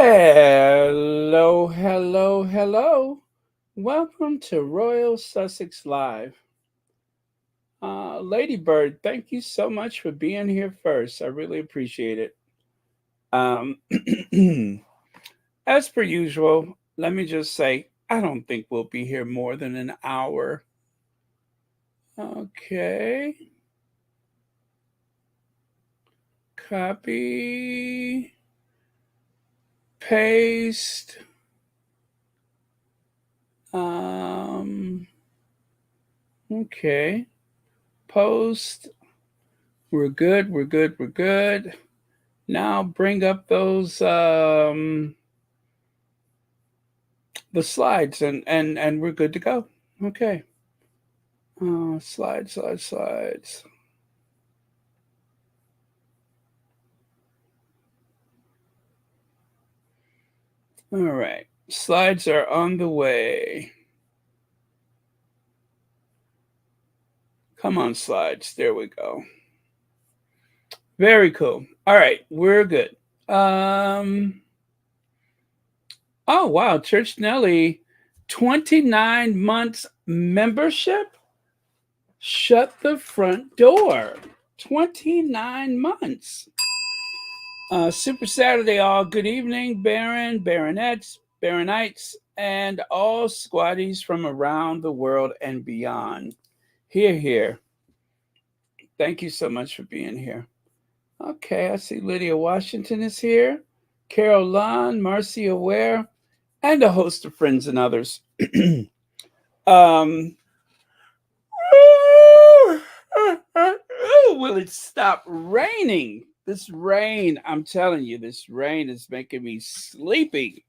Hello, hello, hello. Welcome to Royal Sussex Live. Lady Bird, thank you so much for being here first. I really appreciate it. Um, as per usual, let me just say, I don't think we'll be here more than an hour. Okay. Copy, paste. Um, okay. Post. We're good. We're good. We're good. Now bring up those the slides and we're good to go. Okay. Slides. All right. Slides are on the way. Come on, slides. There we go. Very cool. All right, we're good. Oh wow, Church Nelly, 29 months membership? Shut the front door. 29 months. Super Saturday, all good evening, Baron, Baronettes, Baronites, and all squatties from around the world and beyond. Here. Thank you so much for being here. Okay, I see Lydia Washington is here, Carol Lund, Marcia Ware, and a host of friends and others. um, will it stop raining? This rain, I'm telling you, this rain is making me sleepy.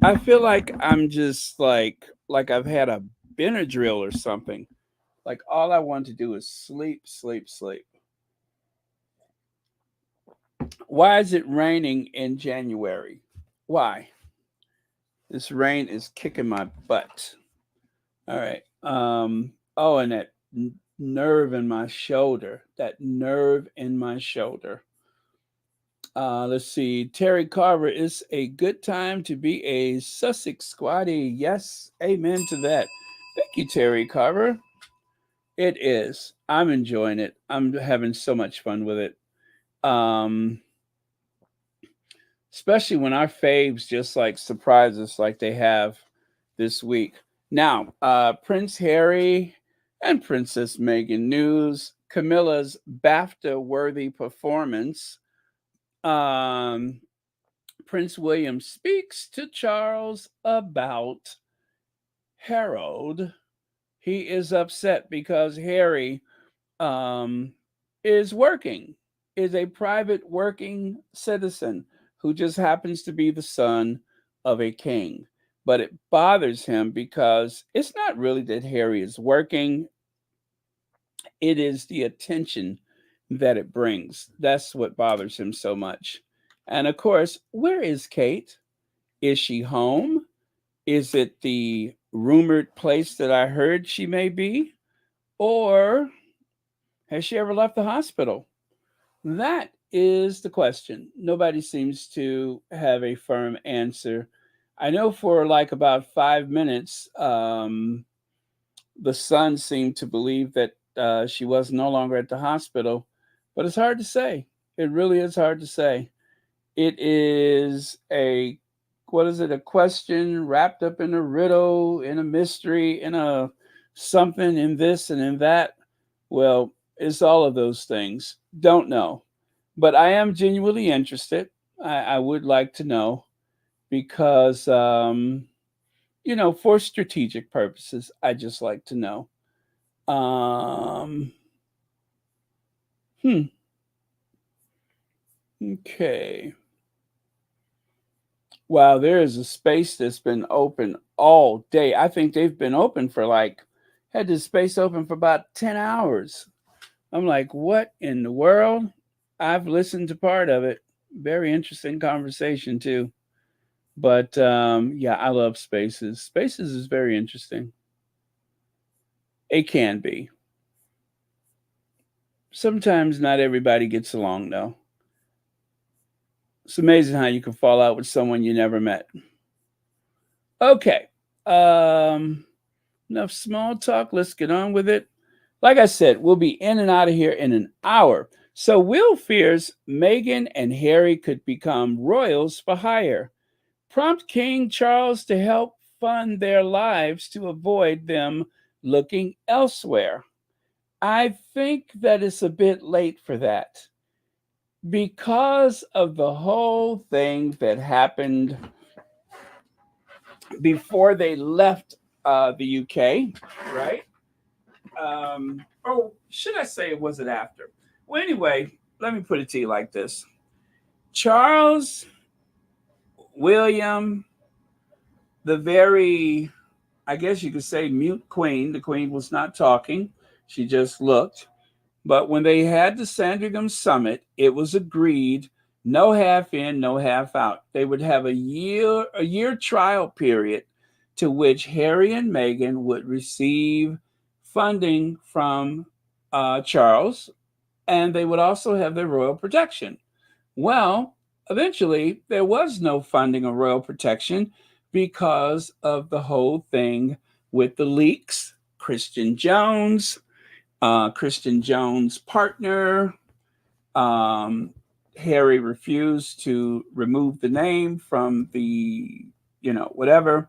I feel like I'm just like I've had a Benadryl or something. Like all I want to do is sleep, sleep, sleep. Why is it raining in January? Why? This rain is kicking my butt. All right. Oh, and that nerve in my shoulder. That nerve in my shoulder. Let's see. Terry Carver, is a good time to be a Sussex squatty. Yes, amen to that. Thank you, Terry Carver. It is. I'm enjoying it. I'm having so much fun with it. Um, Especially when our faves just like surprise us like they have this week. Now, Prince Harry and Princess Meghan news, Camilla's BAFTA worthy performance. Um, Prince William speaks to Charles about Harold. He is upset because Harry um, is working, is a private working citizen who just happens to be the son of a king. But it bothers him because it's not really that Harry is working, it is the attention that it brings. That's what bothers him so much. And of course, where is Kate? Is she home? Is it the rumored place that I heard she may be? Or has she ever left the hospital? That is the question. Nobody seems to have a firm answer. I know for like about 5 minutes, the son seemed to believe that she was no longer at the hospital, but it's hard to say. It really is hard to say. It is a what is it? A question wrapped up in a riddle, in a mystery, in a something, in this and in that. Well, it's all of those things. Don't know, but I am genuinely interested. I would like to know because for strategic purposes, I just like to know. Um, hmm. Okay. Wow, there is a space that's been open all day. I think they've been open for had this space open for about 10 hours. I'm like, what in the world? I've listened to part of it. Very interesting conversation, too. But yeah, I love spaces. Spaces is very interesting. It can be. Sometimes not everybody gets along, though. It's amazing how you can fall out with someone you never met. Okay. Um, Enough small talk. Let's get on with it. Like I said, we'll be in and out of here in an hour. So, Will fears Meghan and Harry could become royals for hire. Prompt King Charles to help fund their lives to avoid them looking elsewhere. I think that it's a bit late for that because of the whole thing that happened before they left the UK, right? Or should I say was it after? Well, anyway, let me put it to you like this: Charles, William, the very, I guess you could say, mute queen. The queen was not talking; she just looked. But when they had the Sandringham summit, it was agreed no half in, no half out. They would have a year trial period to which Harry and Meghan would receive funding from Charles, and they would also have their royal protection. Well, eventually, there was no funding or royal protection because of the whole thing with the leaks. Christian Jones' partner. Um, Harry refused to remove the name from the, whatever.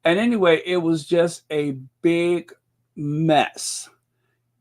And anyway, it was just a big mess.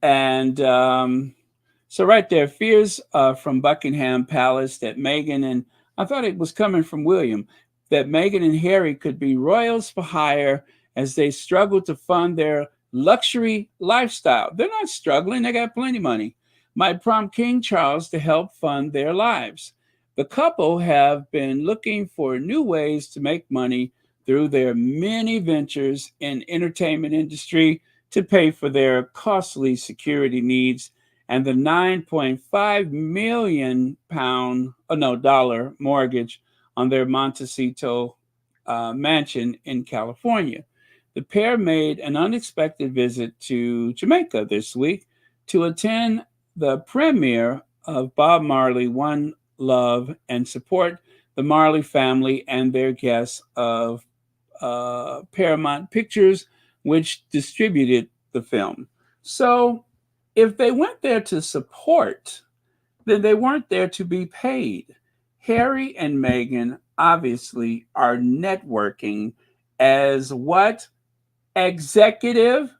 And so, right there, fears from Buckingham Palace that Meghan and I thought it was coming from William that Meghan and Harry could be royals for hire as they struggle to fund their luxury lifestyle. They're not struggling, they got plenty of money. Might prompt King Charles to help fund their lives. The couple have been looking for new ways to make money through their many ventures in entertainment industry to pay for their costly security needs and the 9.5 million pound, oh no, dollar mortgage on their Montecito mansion in California. The pair made an unexpected visit to Jamaica this week to attend the premiere of Bob Marley One Love and support the Marley family and their guests of Paramount Pictures, which distributed the film. So, if they went there to support, then they weren't there to be paid. Harry and Meghan obviously are networking as what? Executive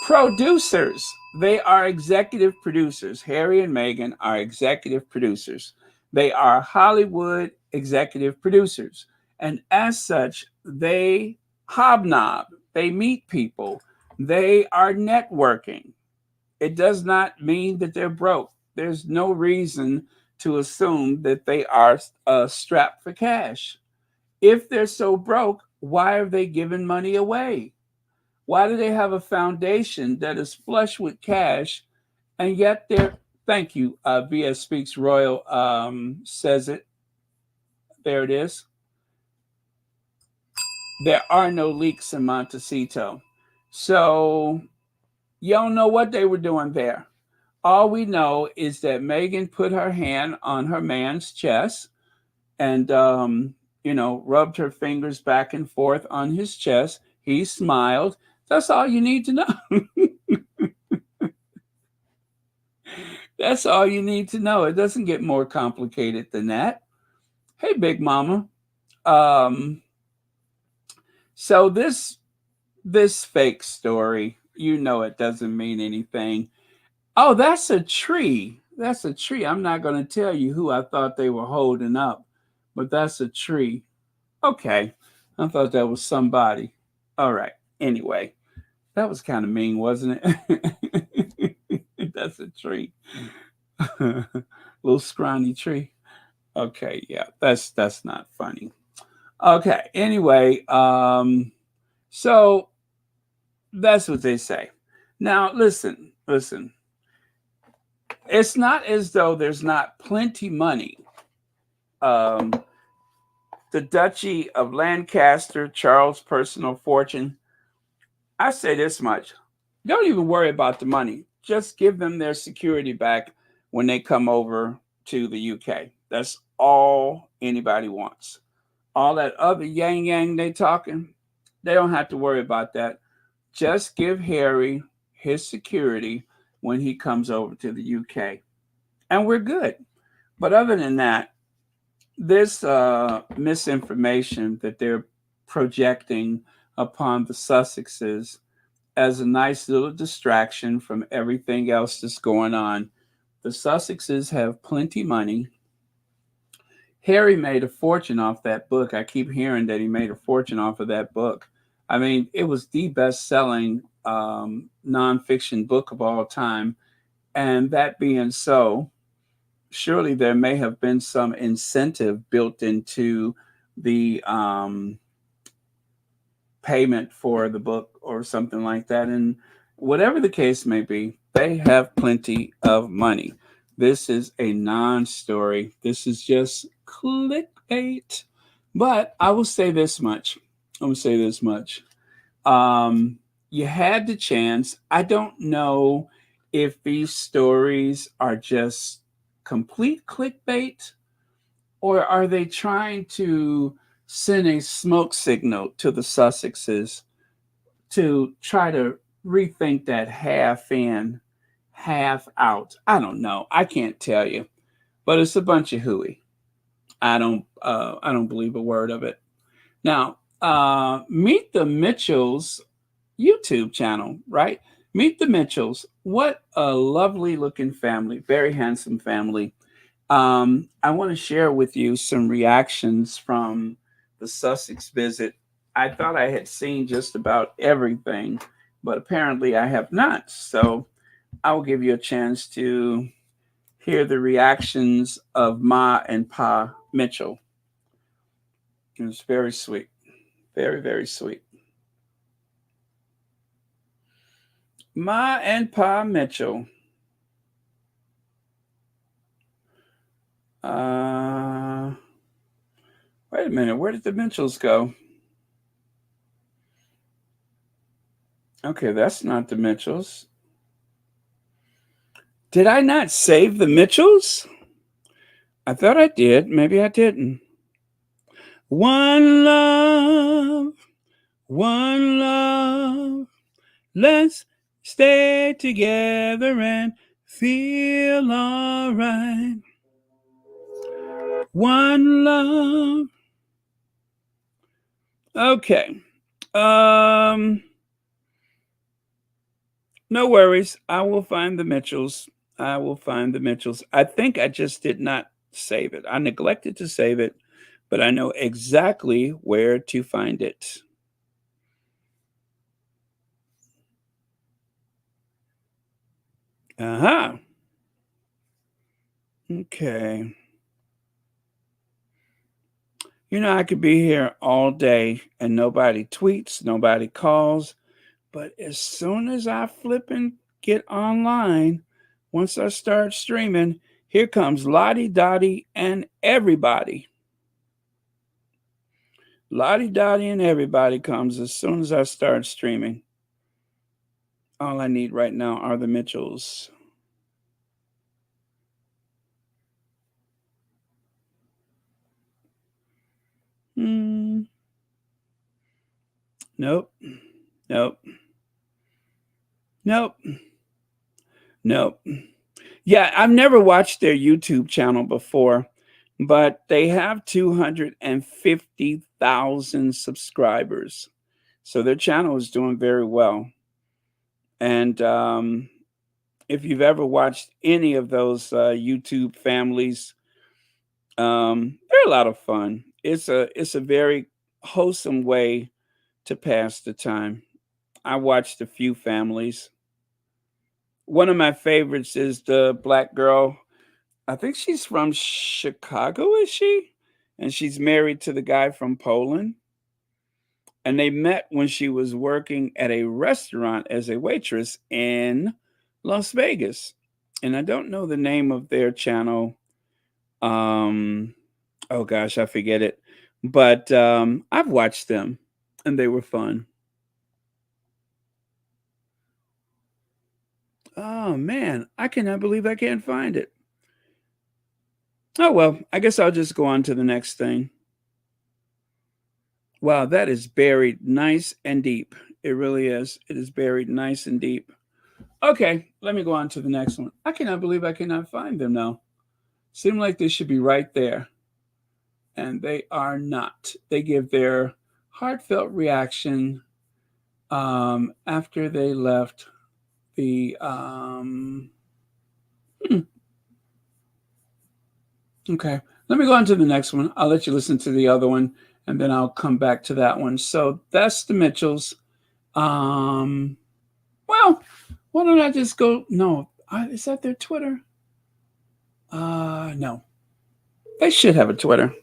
producers. They are executive producers. Harry and Meghan are executive producers. They are Hollywood executive producers. And as such, they hobnob, they meet people, they are networking. It does not mean that they're broke. There's no reason to assume that they are strapped for cash. If they're so broke, why are they giving money away? Why do they have a foundation that is flush with cash and yet they're, thank you, VS Speaks Royal says it. There it is. There are no leaks in Montecito. So you don't know what they were doing there. All we know is that Meghan put her hand on her man's chest and, rubbed her fingers back and forth on his chest. He smiled. That's all you need to know. That's all you need to know. It doesn't get more complicated than that. Hey, Big Mama. Um, so this fake story, it doesn't mean anything. Oh, that's a tree. That's a tree. I'm not going to tell you who I thought they were holding up, but that's a tree. Okay. I thought that was somebody. All right. Anyway, that was kind of mean, wasn't it? That's a tree. Little scrawny tree. Okay, yeah. That's not funny. Okay. Anyway, so that's what they say. Now, listen. It's not as though there's not plenty money. Um, the Duchy of Lancaster, Charles' personal fortune. I say this much. Don't even worry about the money. Just give them their security back when they come over to the UK. That's all anybody wants. All that other yang yang they talking, they don't have to worry about that. Just give Harry his security when he comes over to the UK, and we're good. But other than that, this misinformation that they're projecting upon the Sussexes as a nice little distraction from everything else that's going on. The Sussexes have plenty money. Harry made a fortune off that book. I keep hearing that he made a fortune off of that book. I mean, it was the best-selling nonfiction book of all time. And that being so, surely there may have been some incentive built into the payment for the book or something like that. And whatever the case may be, they have plenty of money. This is a non story. This is just clickbait. But I will say this much. I will say this much. Um, you had the chance. I don't know if these stories are just complete clickbait or are they trying to send a smoke signal to the Sussexes to try to rethink that half in, half out? I don't know. I can't tell you, but it's a bunch of hooey. I don't believe a word of it. Now, Meet the Mitchells YouTube channel, right? Meet the Mitchells. What a lovely looking family, very handsome family. I want to share with you some reactions from the Sussex visit. I thought I had seen just about everything, but apparently I have not. So I will give you a chance to hear the reactions of Ma and Pa Mitchell. It was very sweet. Very, very sweet. Ma and Pa Mitchell. Uh, Wait a minute. Where did the Mitchells go? Okay, that's not the Mitchells. Did I not save the Mitchells? I thought I did. Maybe I didn't. One love, one love. Let's stay together and feel alright. One love. Okay. Um, no worries. I will find the Mitchells. I will find the Mitchells. I think I just did not save it. I neglected to save it, but I know exactly where to find it. Uh-huh. Okay. You know, I could be here all day and nobody tweets, nobody calls, but as soon as I flip and get online, once I start streaming, here comes Lottie Dottie and everybody. Lottie Dottie and everybody comes as soon as I start streaming. All I need right now are the Mitchells. Hmm. Nope. Nope. Nope. Nope. Yeah, I've never watched their YouTube channel before, but they have 250,000 subscribers. So their channel is doing very well. And if you've ever watched any of those YouTube families, they're a lot of fun. It's a very wholesome way to pass the time. I watched a few families. One of my favorites is the black girl. I think she's from Chicago, is she? And she's married to the guy from Poland. And they met when she was working at a restaurant as a waitress in Las Vegas. And I don't know the name of their channel. Um, oh gosh, I forget it. But I've watched them and they were fun. Oh man, I cannot believe I can't find it. Oh, well, I guess I'll just go on to the next thing. Wow, that is buried nice and deep. It really is. It is buried nice and deep. Okay, let me go on to the next one. I cannot believe I cannot find them now. Seem like they should be right there. And they are not. They give their heartfelt reaction after they left the. Hmm, okay, let me go on to the next one. I'll let you listen to the other one, and then I'll come back to that one. So that's the Mitchells. Um, well, why don't I just go? No, is that their Twitter? No, they should have a Twitter.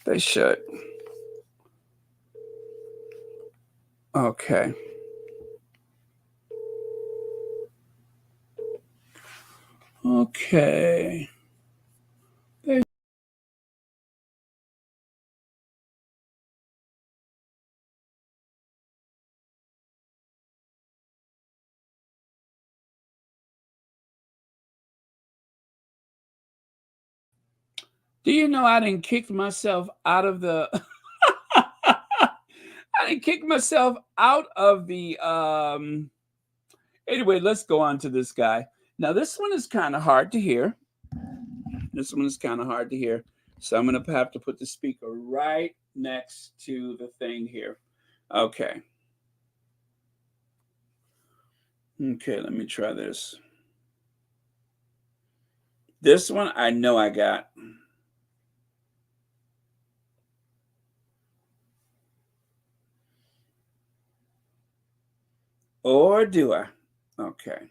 They should. Okay. Okay. They, do you know I didn't kick myself out of the I didn't kick myself out of the anyway, let's go on to this guy. Now this one is kind of hard to hear. This one is kind of hard to hear. So I'm going to have to put the speaker right next to the thing here. Okay. Okay, let me try this. This one I know I got. Or do I? Okay.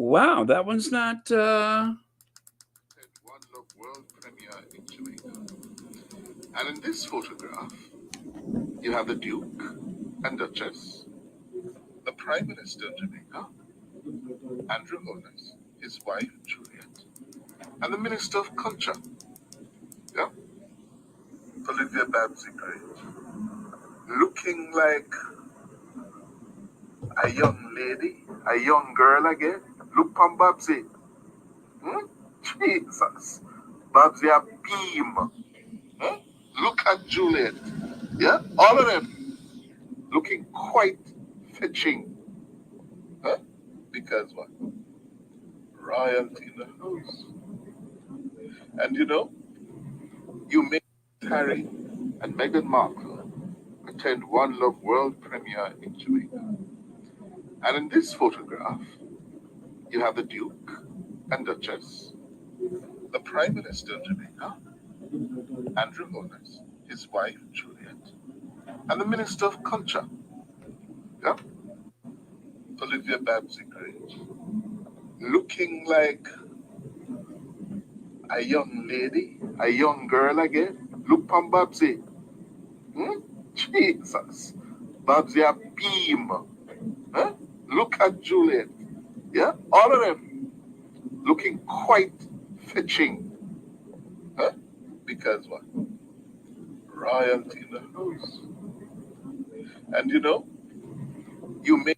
Wow, that one's not One Love World premiere in Jamaica. And in this photograph, you have the Duke and Duchess, the Prime Minister of Jamaica, Andrew Holness, his wife Juliet, and the Minister of Culture, yeah, Olivia Babsy Gray, looking like a young lady, a young girl again. Look on Babsy. Hmm? Jesus. Babsy a beam. Hmm? Look at Juliet. Yeah? All of them looking quite fetching. Huh? Because what? Royalty in the house. And you made Harry and Meghan Markle attend One Love World premiere in Jamaica. And in this photograph, you have the Duke and Duchess, the Prime Minister of Jamaica, Andrew Holness, his wife Juliet, and the Minister of Culture, yeah, Olivia Babsy Gray, looking like a young lady, a young girl again. Look on Babsy. Hmm? Jesus. Babsy a beam. Huh? Look at Juliet. Yeah? All of them looking quite fetching. Huh? Because what? Royalty in the house. And you make.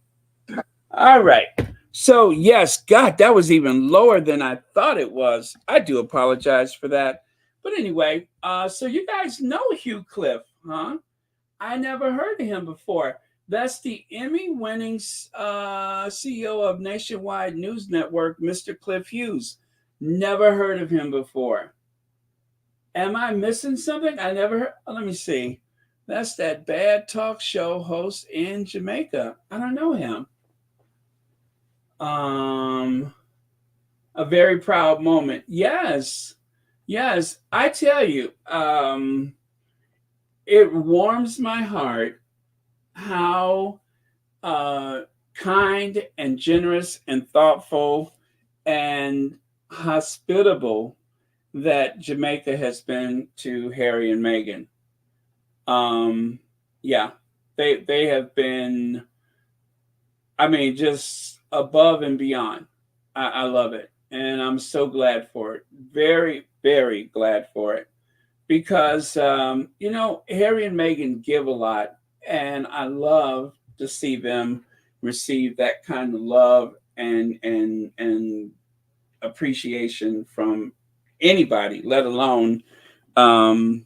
all right. So yes, God, that was even lower than I thought it was. I do apologize for that. But anyway, so you guys know Hugh Cliff, huh? I never heard of him before. That's the Emmy-winning CEO of Nationwide News Network, Mr. Cliff Hughes. Never heard of him before. Am I missing something? I never heard. Let me see. That's that bad talk show host in Jamaica. I don't know him. Um, a very proud moment. Yes, yes. I tell you, it warms my heart how uh, kind and generous and thoughtful and hospitable that Jamaica has been to Harry and Meghan. Um, yeah, they have been. I mean, just above and beyond. I love it, and I'm so glad for it. Very, very glad for it because Harry and Meghan give a lot, and I love to see them receive that kind of love and appreciation from anybody, let alone um,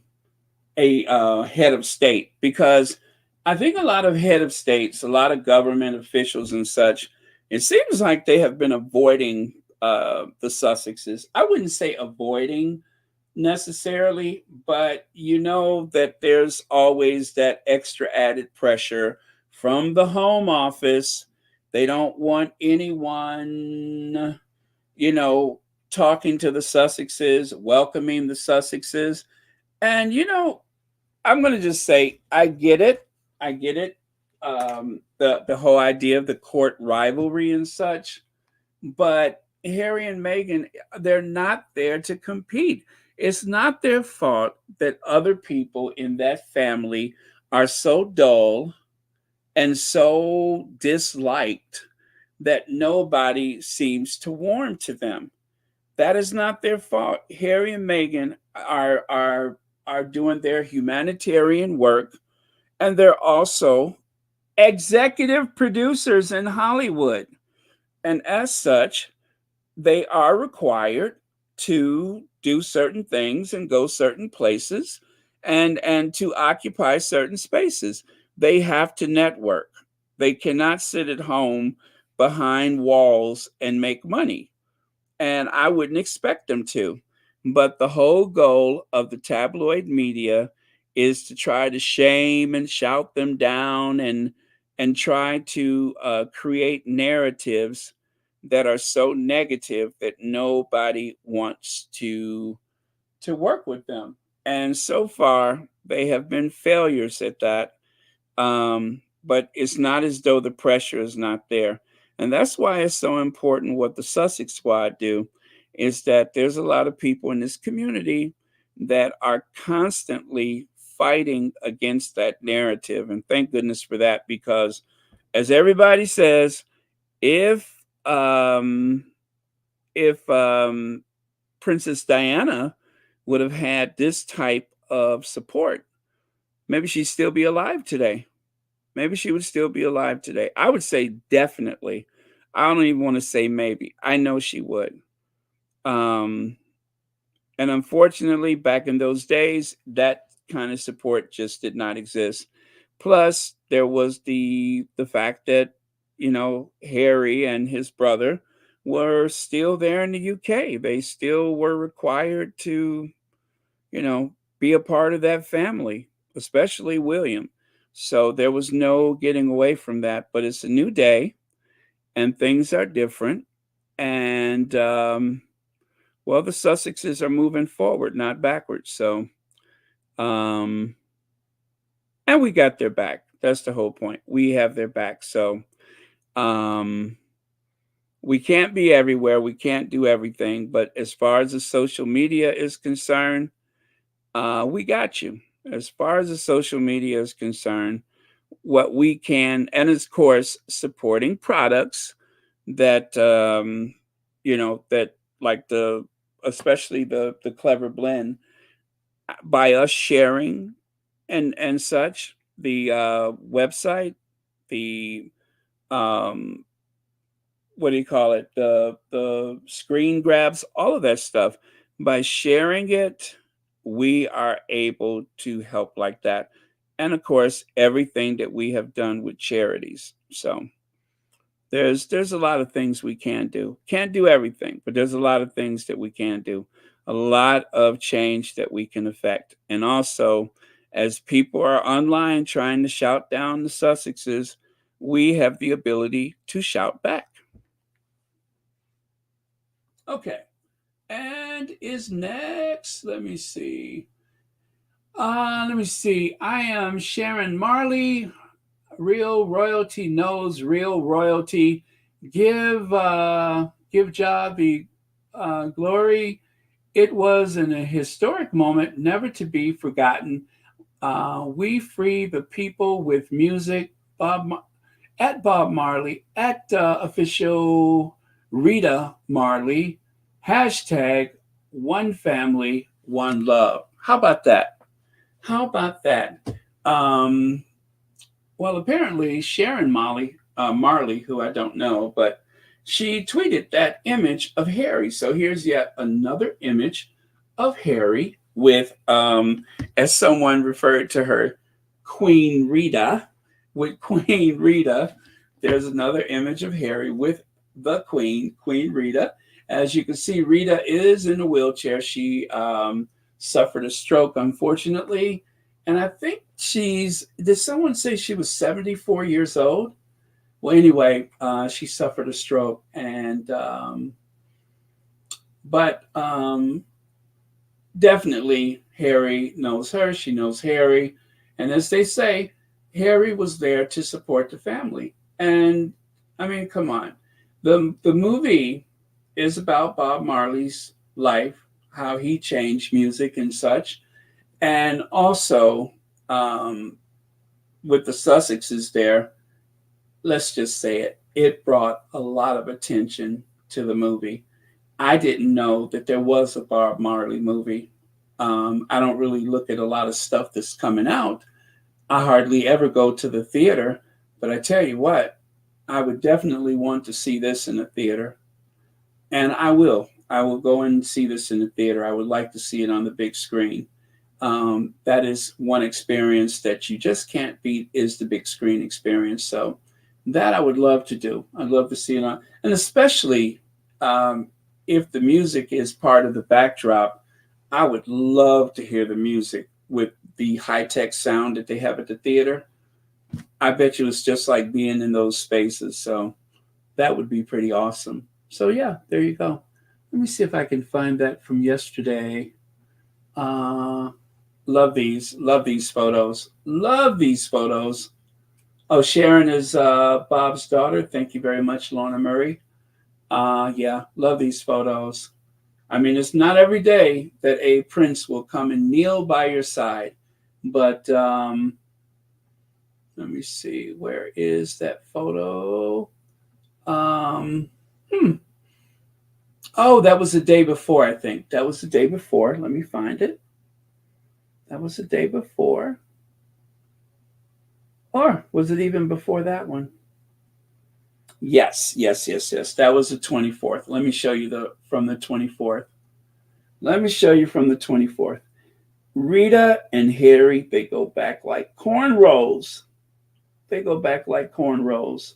a head of state. Because I think a lot of head of states, a lot of government officials and such, it seems like they have been avoiding the Sussexes. I wouldn't say avoiding necessarily, but you know that there's always that extra added pressure from the home office. They don't want anyone, you know, talking to the Sussexes, welcoming the Sussexes. And, I'm going to just say, I get it. I get it. The whole idea of the court rivalry and such. But Harry and Meghan, they're not there to compete. It's not their fault that other people in that family are so dull and so disliked that nobody seems to warm to them. That is not their fault. Harry and Meghan are doing their humanitarian work, and they're also executive producers in Hollywood. And as such, they are required to do certain things and go certain places and to occupy certain spaces. They have to network. They cannot sit at home behind walls and make money, and I wouldn't expect them to. But the whole goal of the tabloid media is to try to shame and shout them down and try to create narratives that are so negative that nobody wants to work with them. And so far, they have been failures at that. But it's not as though the pressure is not there. And that's why it's so important what the Sussex Squad do, is that there's a lot of people in this community that are constantly fighting against that narrative. And thank goodness for that, because as everybody says, if um, if Princess Diana would have had this type of support, maybe she'd still be alive today. Maybe she would still be alive today. I would say definitely. I don't even want to say maybe. I know she would. Um, and unfortunately, back in those days, that kind of support just did not exist. Plus, there was the fact that Harry and his brother were still there in the UK. They still were required to you know, be a part of that family, especially William. So there was no getting away from that. But it's a new day and things are different. And, well, the Sussexes are moving forward, not backwards. So, um, and we got their back. That's the whole point. We have their back. So, um, we can't be everywhere. We can't do everything. But as far as the social media is concerned, we got you. As far as the social media is concerned, what we can, and of course, supporting products that, that like especially the Clever Blend, by us sharing and such, the website, the, um, what do you call it? The screen grabs, all of that stuff. By sharing it, we are able to help like that. And of course, everything that we have done with charities. So there's a lot of things we can do. Can't do everything, but there's a lot of things that we can do. A lot of change that we can affect. And also, as people are online trying to shout down the Sussexes, we have the ability to shout back. Okay. And is next. Let me see. I am Sharon Marley. Real royalty knows real royalty. Give Jah the glory. It was a historic moment, never to be forgotten. We free the people with music. At Bob Marley, at official Rita Marley, hashtag one family, one love. How about that? How about that? Um, well, apparently Sharon Marley, who I don't know, but she tweeted that image of Harry. So here's yet another image of Harry with, as someone referred to her, Queen Rita. With Queen Rita, there's another image of Harry with the Queen, Queen Rita. As you can see, Rita is in a wheelchair. She suffered a stroke, unfortunately, and I think did someone say she was 74 years old? Well, anyway, she suffered a stroke, and but definitely Harry knows her. She knows Harry, and as they say, Harry was there to support the family. And I mean, come on, the movie is about Bob Marley's life, how he changed music and such, and also um, with the Sussexes there, let's just say it, it brought a lot of attention to the movie. I didn't know that there was a Bob Marley movie. I don't really look at a lot of stuff that's coming out. I hardly ever go to the theater, but I tell you what, I would definitely want to see this in the theater, and I will. I will go and see this in the theater. I would like to see it on the big screen. That is one experience that you just can't beat, is the big screen experience. So that I would love to do. I'd love to see it on, and especially um, if the music is part of the backdrop, I would love to hear the music with the high tech sound that they have at the theater. I bet you it's just like being in those spaces. So that would be pretty awesome. So yeah, there you go. Let me see if I can find that from yesterday. Uh, love these photos. Love these photos. Oh, Sharon is Bob's daughter. Thank you very much, Lorna Murray. Yeah, love these photos. I mean, it's not every day that a prince will come and kneel by your side. But let me see, where is that photo? Um, hmm. Oh, that was the day before, I think. That was the day before. Let me find it. That was the day before. Or was it even before that one? Yes, yes, yes, yes. That was the 24th. Let me show you from the 24th. Let me show you from the 24th. Rita and Harry, they go back like cornrows. They go back like cornrows.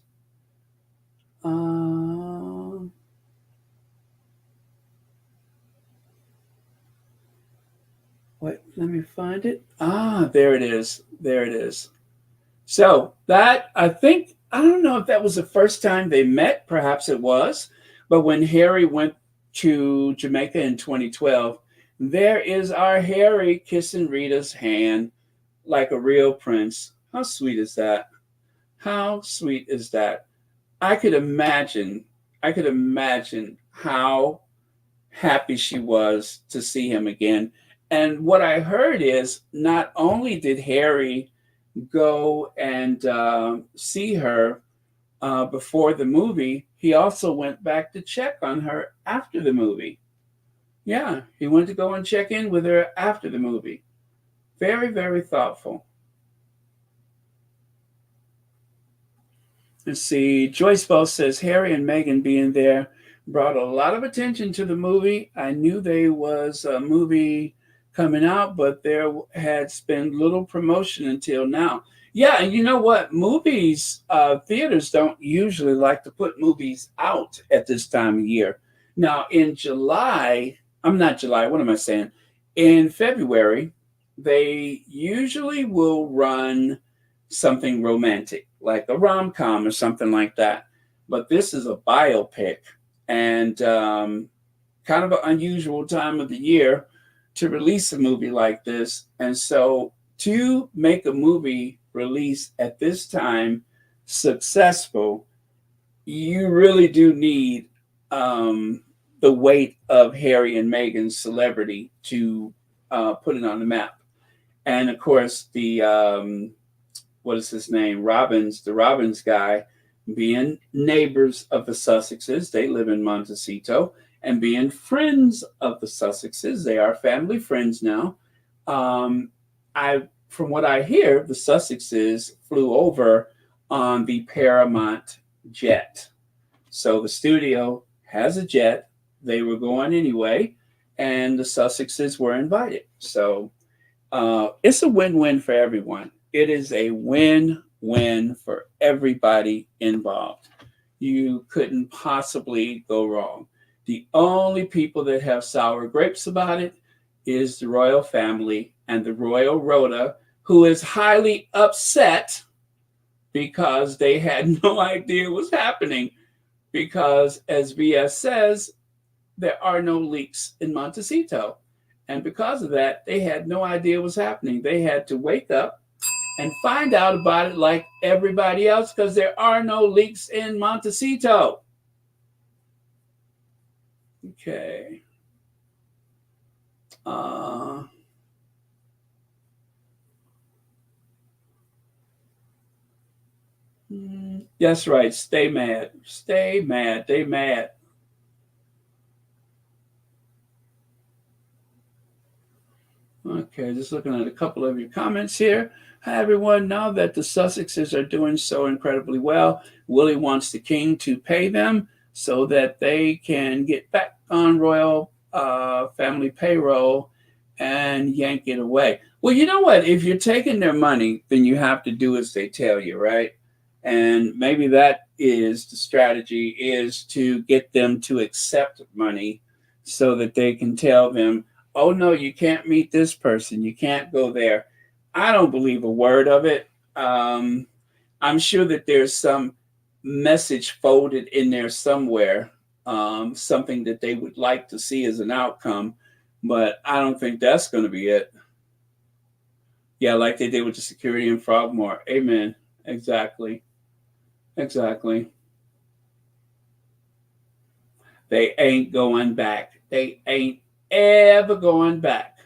Wait, let me find it. There it is. There it is. So that, I think, I don't know if that was the first time they met. Perhaps it was. But when Harry went to Jamaica in 2012, there is our Harry kissing Rita's hand like a real prince. How sweet is that? How sweet is that? I could imagine, I could imagine how happy she was to see him again. And what I heard is not only did Harry go and see her before the movie, he also went back to check on her after the movie. Yeah, he went to go and check in with her after the movie. Very, very thoughtful. Let's see. Joyce Bell says Harry and Meghan being there brought a lot of attention to the movie. I knew there was a movie coming out, but there had been little promotion until now. Yeah, and you know what? Movies, theaters don't usually like to put movies out at this time of year. Now, in July, I'm not July, what am I saying? In February, they usually will run something romantic, like a rom com or something like that. But this is a biopic, and kind of an unusual time of the year to release a movie like this. And so to make a movie release at this time successful, you really do need the weight of Harry and Meghan's celebrity to put it on the map. And of course, the what is his name? The Robbins guy, being neighbors of the Sussexes, they live in Montecito, and being friends of the Sussexes, they are family friends now. From what I hear, the Sussexes flew over on the Paramount jet. So the studio has a jet. They were going anyway, and the Sussexes were invited. So it's a win-win for everyone. It is a win-win for everybody involved. You couldn't possibly go wrong. The only people that have sour grapes about it is the royal family and the royal Rhoda, who is highly upset because they had no idea what's happening. Because, as VS says, there are no leaks in Montecito. And because of that, they had no idea what's happening. They had to wake up and find out about it like everybody else because there are no leaks in Montecito. Okay. That's right. Stay mad. Stay mad. They mad. Okay, just looking at a couple of your comments here. Hi, everyone. Now that the Sussexes are doing so incredibly well, Willie wants the king to pay them so that they can get back on royal family payroll and yank it away. Well, you know what? If you're taking their money, then you have to do as they tell you, right? And maybe that is the strategy, is to get them to accept money so that they can tell them, oh, no, you can't meet this person. You can't go there. I don't believe a word of it. I'm sure that there's some message folded in there somewhere, something that they would like to see as an outcome, but I don't think that's going to be it. Yeah, like they did with the security in Frogmore. Amen. Exactly. Exactly. They ain't going back. They ain't ever going back.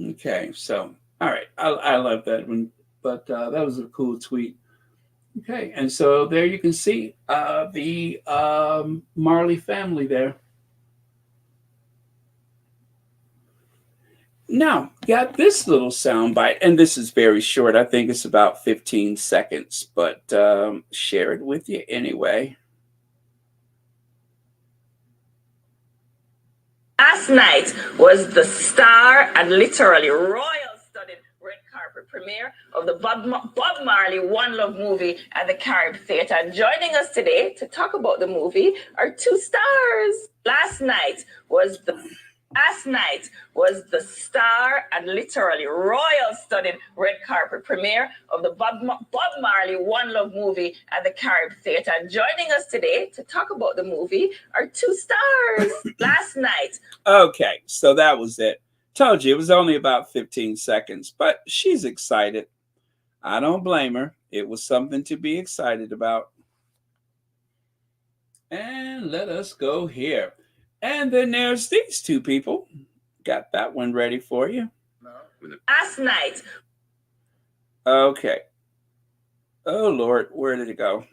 Okay, so all right, I love that one, but that was a cool tweet. Okay, and so there you can see the Marley family there. Now, got this little soundbite, and this is very short. I think it's about 15 seconds, but share it with you anyway. Last night was the star and literally royal-studded red carpet premiere of the Bob Marley One Love movie at the Carib Theatre. And joining us today to talk about the movie are two stars. Last night was the star and literally royal-studded red carpet premiere of the Bob Marley One Love movie at the Carib Theatre. And joining us today to talk about the movie are two stars. Last night. Okay, so that was it. Told you it was only about 15 seconds, but she's excited. I don't blame her. It was something to be excited about. And let us go here. And then there's these two people. Got that one ready for you. Last night. Okay. Oh, Lord, where did it go?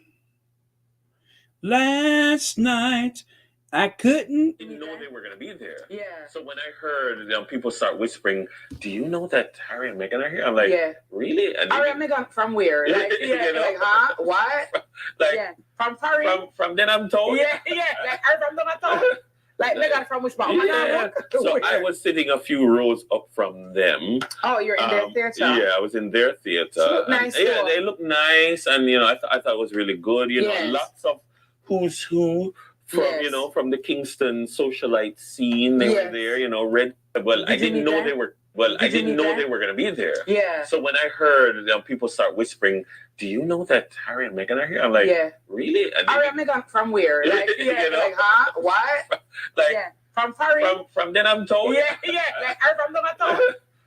Last night, I couldn't. Didn't know they were going to be there. Yeah. So when I heard people start whispering, do you know that Harry and Meghan are here? I'm like, Yeah. Really? And Harry and Meghan from where? Like, yeah, You know? like, huh? What? like, Yeah. From Paris? from then I'm told. Yeah, yeah. Like, Harry from then I'm told. Like, Meghan from which part? Yeah. So I was sitting a few rows up from them. Oh, you're in their theater? Yeah, I was in their theater. They look nice. Yeah, they look nice, and I thought it was really good. Yes. Lots of who's who from Yes. From the Kingston socialite scene. They Yes. were there. Red. Well, I didn't know they were. Well, I didn't know they were going to be there. Yeah. So when I heard people start whispering, do you know that Harry and Meghan are here? I'm like, Yeah. Really? And Harry and Meghan from where? Like, yeah, like, huh? What? like Yeah. From Paris? from then I'm told. Yeah, yeah. Like, Harry from then I'm told.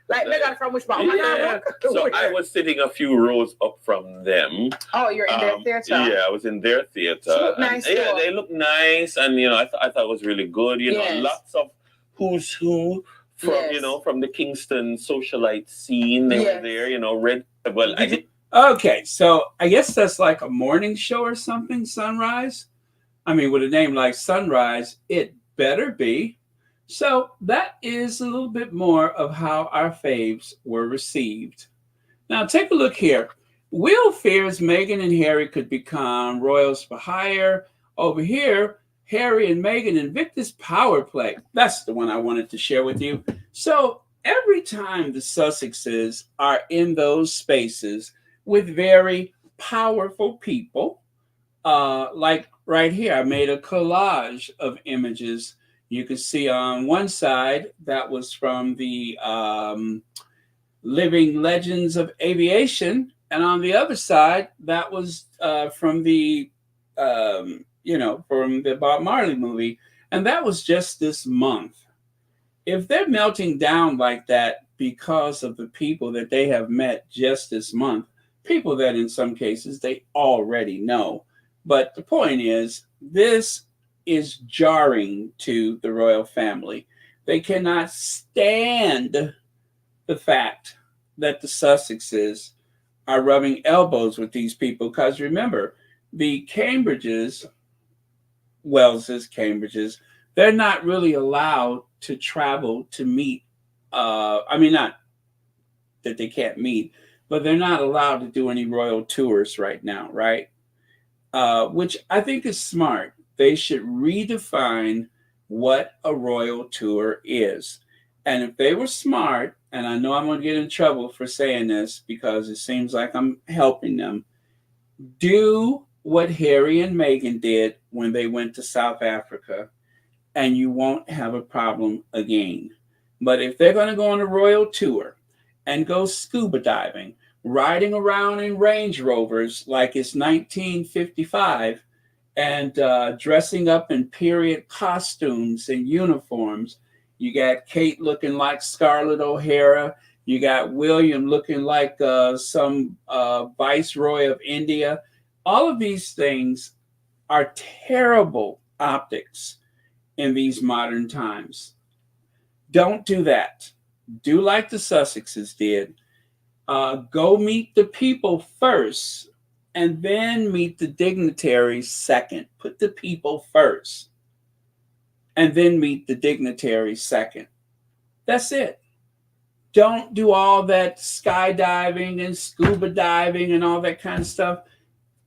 Like, Meghan from which part? Yeah. So I was sitting a few rows up from them. Oh, you're in their theater? Yeah, I was in their theater. They look nice. Yeah, they look nice, and I thought it was really good. Yes. Lots of who's who from Yes. From the Kingston socialite scene. They were there. Red. Well, I Mm-hmm. did. Okay, so I guess that's like a morning show or something, Sunrise. I mean, with a name like Sunrise, it better be. So that is a little bit more of how our faves were received. Now take a look here. Will fears Meghan and Harry could become royals for hire. Over here, Harry and Meghan Invictus power play. That's the one I wanted to share with you. So every time the Sussexes are in those spaces with very powerful people, like right here, I made a collage of images. You can see on one side that was from the Living Legends of Aviation, and on the other side that was from the from the Bob Marley movie, and that was just this month. If they're melting down like that because of the people that they have met just this month, people that in some cases they already know. But the point is, this is jarring to the royal family. They cannot stand the fact that the Sussexes are rubbing elbows with these people. Because remember, the Cambridges, they're not really allowed to travel to meet. Not that they can't meet, but they're not allowed to do any royal tours right now, right? Which I think is smart. They should redefine what a royal tour is. And if they were smart, and I know I'm going to get in trouble for saying this because it seems like I'm helping them, do what Harry and Meghan did when they went to South Africa, and you won't have a problem again. But if they're going to go on a royal tour and go scuba diving, riding around in Range Rovers like it's 1955, and dressing up in period costumes and uniforms, you got Kate looking like Scarlett O'Hara. You got William looking like some viceroy of India. All of these things are terrible optics in these modern times. Don't do that. Do like the Sussexes did. Go meet the people first and then meet the dignitaries second. Put the people first and then meet the dignitaries second. That's it. Don't do all that skydiving and scuba diving and all that kind of stuff.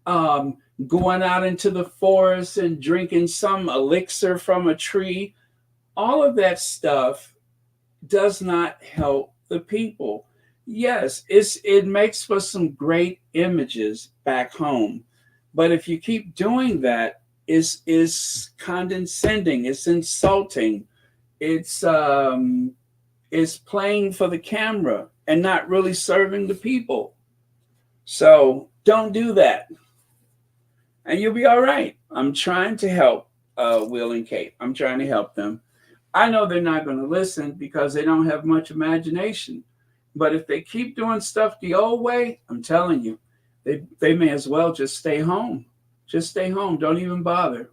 Going out into the forest and drinking some elixir from a tree. All of that stuff does not help the people. Yes, it makes for some great images back home. But if you keep doing that, is condescending, it's insulting, it's playing for the camera and not really serving the people. So don't do that. And you'll be all right. I'm trying to help Will and Kate. I'm trying to help them. I know they're not going to listen because they don't have much imagination. But if they keep doing stuff the old way, I'm telling you, they may as well just stay home. Just stay home. Don't even bother.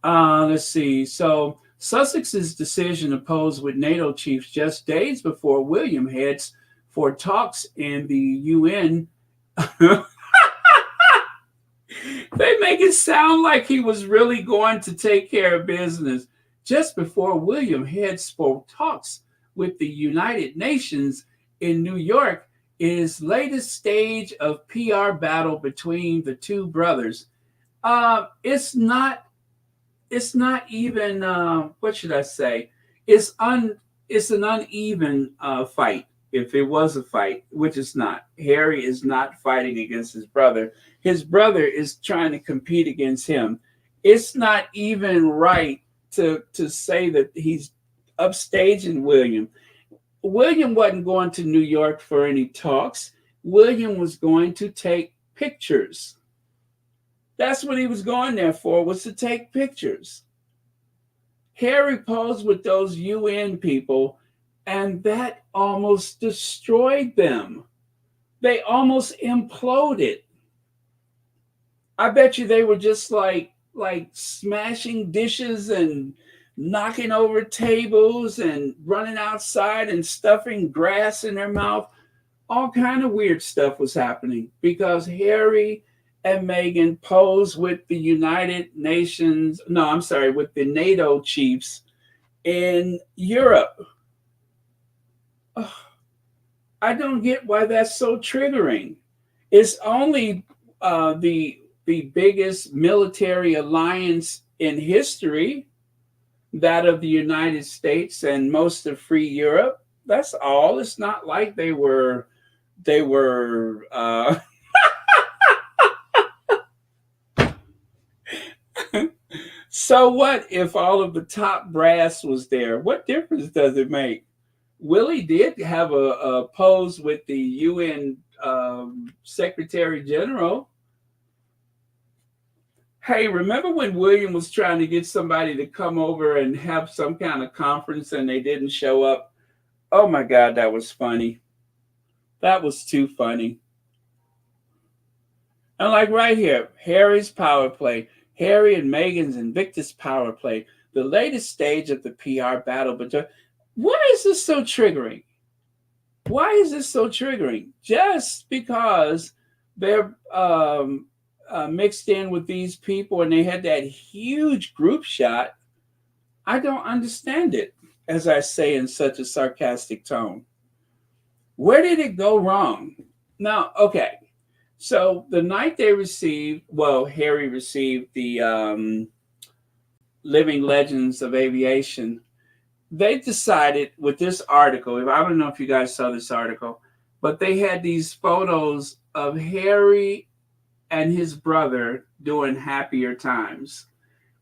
Let's see. So Sussex's decision to pose with NATO chiefs just days before William heads for talks in the UN. They make it sound like he was really going to take care of business just before William heads for talks with the United Nations in New York is latest stage of PR battle between the two brothers. It's not even what should I say? It's an uneven fight. If it was a fight, which it's not. Harry is not fighting against his brother. His brother is trying to compete against him. It's not even right to say that he's upstaging William. William wasn't going to New York for any talks. William was going to take pictures. That's what he was going there for, was to take pictures. Harry posed with those UN people, and that almost destroyed them. They almost imploded. I bet you they were just like smashing dishes and knocking over tables and running outside and stuffing grass in their mouth. All kind of weird stuff was happening because Harry and Meghan posed with the with the NATO chiefs in Europe. Ugh, I don't get why that's so triggering. It's only the biggest military alliance in history, that of the United States and most of free Europe. That's all. It's not like they were so what if all of the top brass was there? What difference does it make? Willie did have a pose with the UN Secretary General. Hey, remember when William was trying to get somebody to come over and have some kind of conference and they didn't show up? Oh my God, that was funny. That was too funny. And like right here, Harry's power play, Harry and Meghan's Invictus power play, the latest stage of the PR battle. But why is this so triggering? Why is this so triggering? Just because they're mixed in with these people and they had that huge group shot. I don't understand it, as I say in such a sarcastic tone. Where did it go wrong? Now, okay. So the night they received, well, Harry received the Living Legends of Aviation, they decided with this article, I don't know if you guys saw this article, but they had these photos of Harry and his brother doing happier times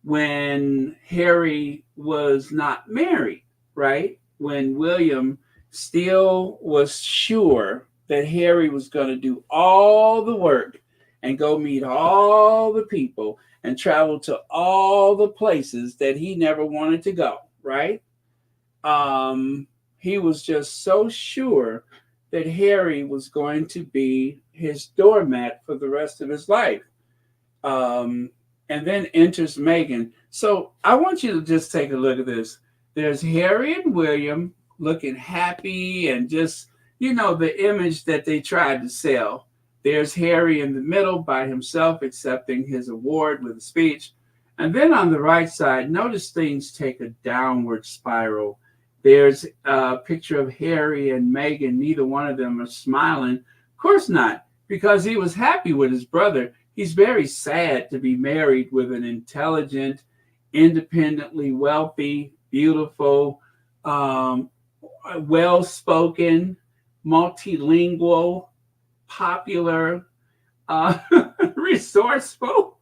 when Harry was not married, right? When William still was sure that Harry was going to do all the work and go meet all the people and travel to all the places that he never wanted to go, right? He was just so sure that Harry was going to be his doormat for the rest of his life. And then enters Meghan. So I want you to just take a look at this. There's Harry and William looking happy and just, the image that they tried to sell. There's Harry in the middle by himself accepting his award with a speech. And then on the right side, notice things take a downward spiral. There's a picture of Harry and Meghan. Neither one of them are smiling. Of course not, because he was happy with his brother. He's very sad to be married with an intelligent, independently wealthy, beautiful, well-spoken, multilingual, popular, resourceful,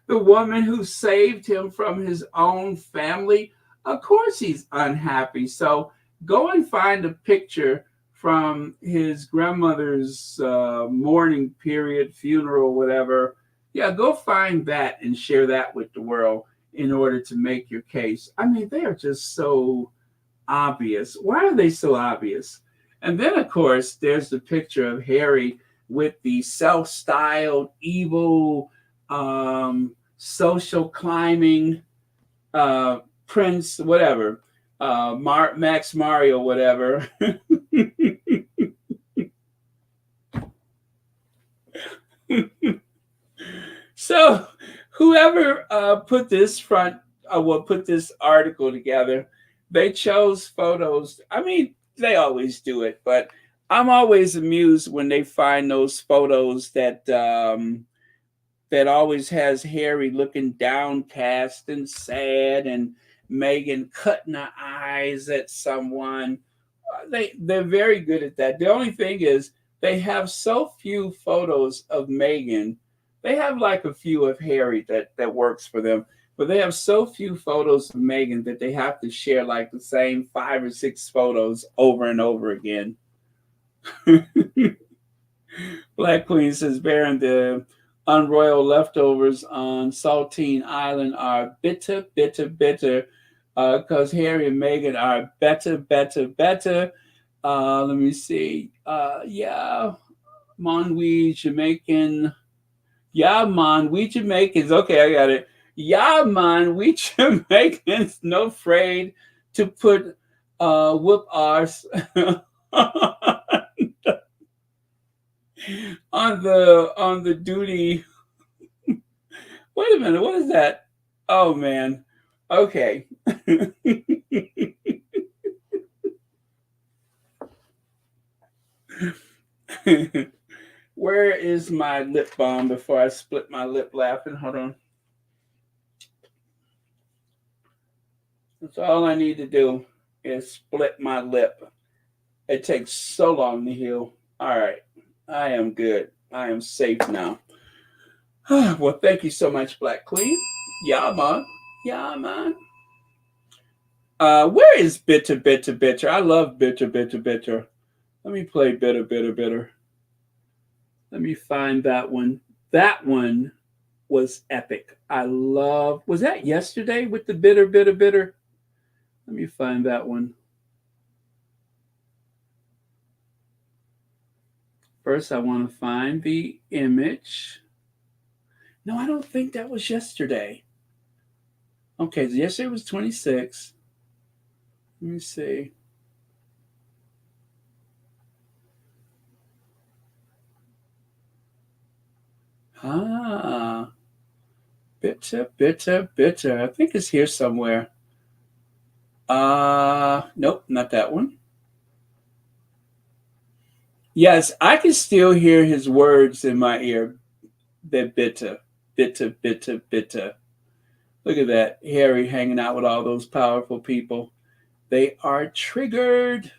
the woman who saved him from his own family. Of course he's unhappy. So go and find a picture from his grandmother's mourning period, funeral, whatever. Yeah, go find that and share that with the world in order to make your case. I mean, they are just so obvious. Why are they so obvious? And then, of course, there's the picture of Harry with the self-styled, evil, social climbing Prince, whatever, Max Mario, whatever. So whoever put this put this article together, they chose photos. I mean, they always do it, but I'm always amused when they find those photos that always has Harry looking downcast and sad and Meghan cutting her eyes at someone. They're very good at that. The only thing is they have so few photos of Meghan. They have like a few of Harry that works for them, but they have so few photos of Meghan that they have to share like the same 5 or 6 photos over and over again. Black Queen says, Baron, the unroyal leftovers on Saltine Island are bitter, bitter, bitter, because Harry and Meghan are better, better, better. Let me see. Yeah, man, we Jamaican. Yeah, man, we Jamaicans. Okay, I got it. Yeah, man, we Jamaicans no afraid to put whoop arse on the duty. Wait a minute, what is that? Oh man. Okay. Where is my lip balm before I split my lip laughing? Hold on. That's all I need to do is split my lip. It takes so long to heal. All right. I am good. I am safe now. Well, thank you so much, Black Queen. Yeah, man. Yeah, man. Where is Bitter, Bitter, Bitter? I love Bitter, Bitter, Bitter. Let me play Bitter, Bitter, Bitter. Let me find that one. That one was epic. I love. Was that yesterday with the Bitter, Bitter, Bitter? Let me find that one. First, I want to find the image. No, I don't think that was yesterday. Okay, so yesterday was 26. Let me see. Ah, Bitter, Bitter, Bitter. I think it's here somewhere. Nope, not that one. Yes, I can still hear his words in my ear. They're bitter, bitter, bitter, bitter. Look at that. Harry hanging out with all those powerful people. They are triggered.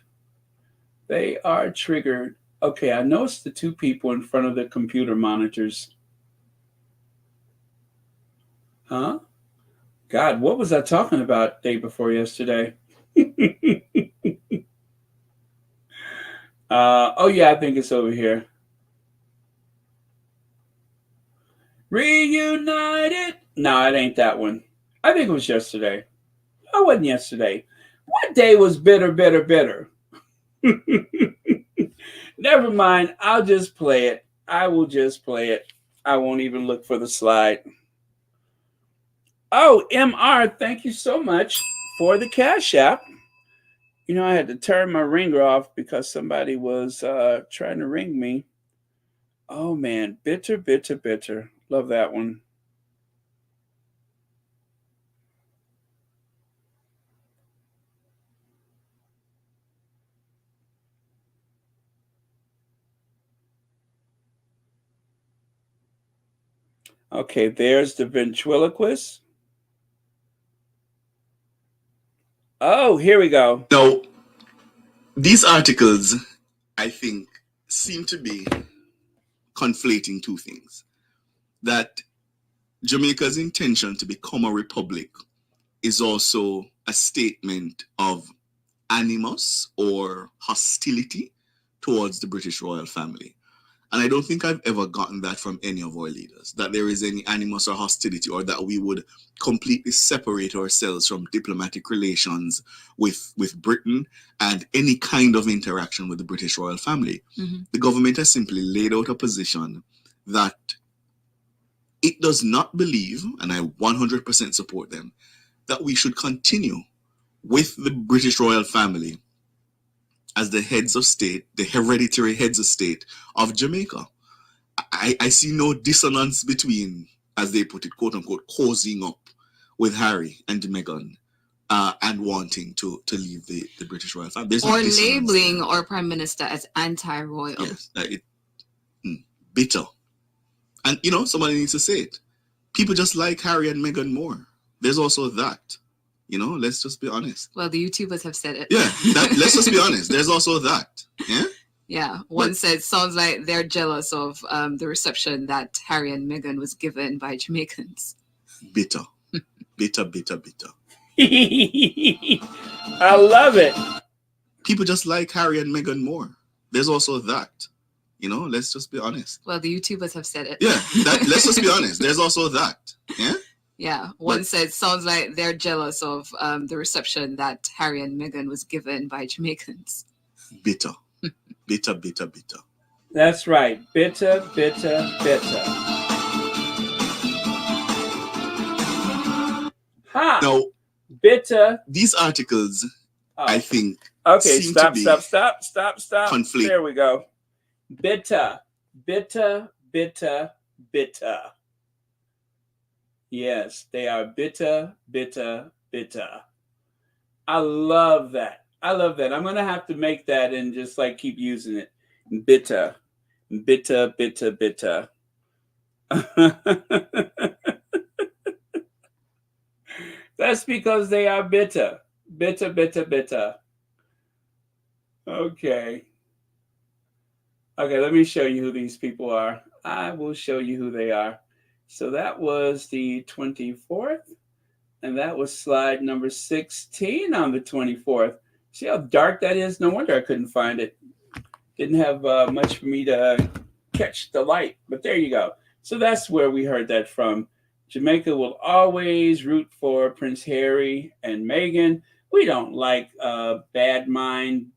They are triggered. Okay, I noticed the two people in front of the computer monitors. Huh? God, what was I talking about day before yesterday? Oh, yeah, I think it's over here. Reunited. No, it ain't that one. I think it was yesterday. Oh, it wasn't yesterday. What day was bitter, bitter, bitter? Never mind. I'll just play it. I will just play it. I won't even look for the slide. Oh, MR, thank you so much for the Cash App. You know, I had to turn my ringer off because somebody was trying to ring me. Oh, man. Bitter, bitter, bitter. Love that one. Okay, there's the ventriloquist. Oh, here we go. Now, these articles, I think, seem to be conflating two things. That Jamaica's intention to become a republic is also a statement of animus or hostility towards the British royal family. And I don't think I've ever gotten that from any of our leaders, that there is any animus or hostility, or that we would completely separate ourselves from diplomatic relations with Britain and any kind of interaction with the British royal family. Mm-hmm. The government has simply laid out a position that it does not believe, and I 100% support them, that we should continue with the British royal family as the heads of state, the hereditary heads of state of Jamaica. I see no dissonance between, as they put it, quote unquote, cozying up with Harry and Meghan and wanting to leave the British royal family. There's or labeling our prime minister as anti-royal. Yes, bitter. And, you know, somebody needs to say it. People just like Harry and Meghan more. There's also that. You know, let's just be honest. Well, the YouTubers have said it. Yeah, let's just be honest. There's also that. Yeah? Yeah, one said, sounds like they're jealous of the reception that Harry and Meghan was given by Jamaicans. Bitter. Bitter, bitter, bitter. I love it. People just like Harry and Meghan more. There's also that. You know, let's just be honest. Well, the YouTubers have said it. Yeah, let's just be honest. There's also that. Yeah? Yeah, one said, sounds like they're jealous of the reception that Harry and Meghan was given by Jamaicans. Bitter. Bitter, bitter, bitter. That's right. Bitter, bitter, bitter. Ha! Now, bitter. These articles, I think, okay, seem stop. conflict. There we go. Bitter, bitter, bitter, bitter. Yes, they are bitter, bitter, bitter. I love that. I love that. I'm gonna have to make that and just like keep using it. Bitter, bitter, bitter, bitter. That's because they are bitter. Bitter, bitter, bitter. Okay. Okay, let me show you who these people are. I will show you who they are. So that was the 24th, and that was slide number 16 on the 24th. See how dark that is? No wonder I couldn't find it. Didn't have much for me to catch the light, but there you go. So that's where we heard that from. Jamaica will always root for Prince Harry and Meghan. We don't like bad mind,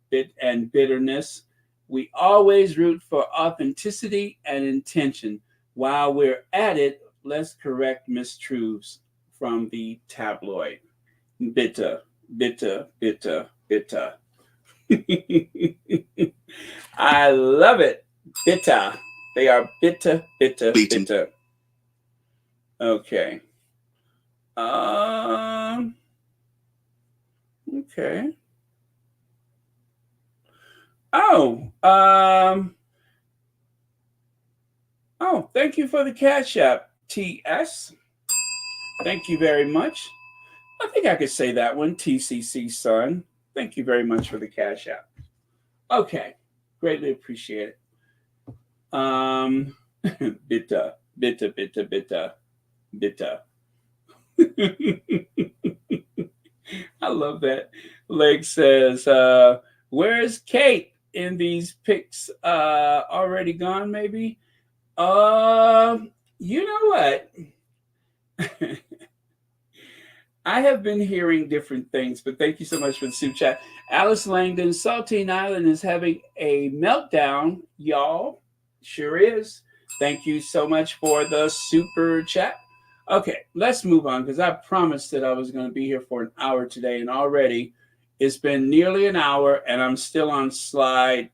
and bitterness. We always root for authenticity and intention. While we're at it, let's correct mistruths from the tabloid. Bitter, bitter, bitter, bitter. I love it. Bitter. They are bitter, bitter, bitter. Okay. Okay. Oh, thank you for the Cash App, TS. Thank you very much. I think I could say that one, TCC son. Thank you very much for the Cash App. Okay. Greatly appreciate it. Bitter, bitter, bitter, bitter, bitter. I love that. Leg says, where's Kate in these pics? Already gone, maybe? You know what? I have been hearing different things, but thank you so much for the super chat. Alice Langdon, Saltine Island is having a meltdown, y'all. Sure is. Thank you so much for the super chat. Okay, let's move on because I promised that I was going to be here for an hour today, and already it's been nearly an hour, and I'm still on slide,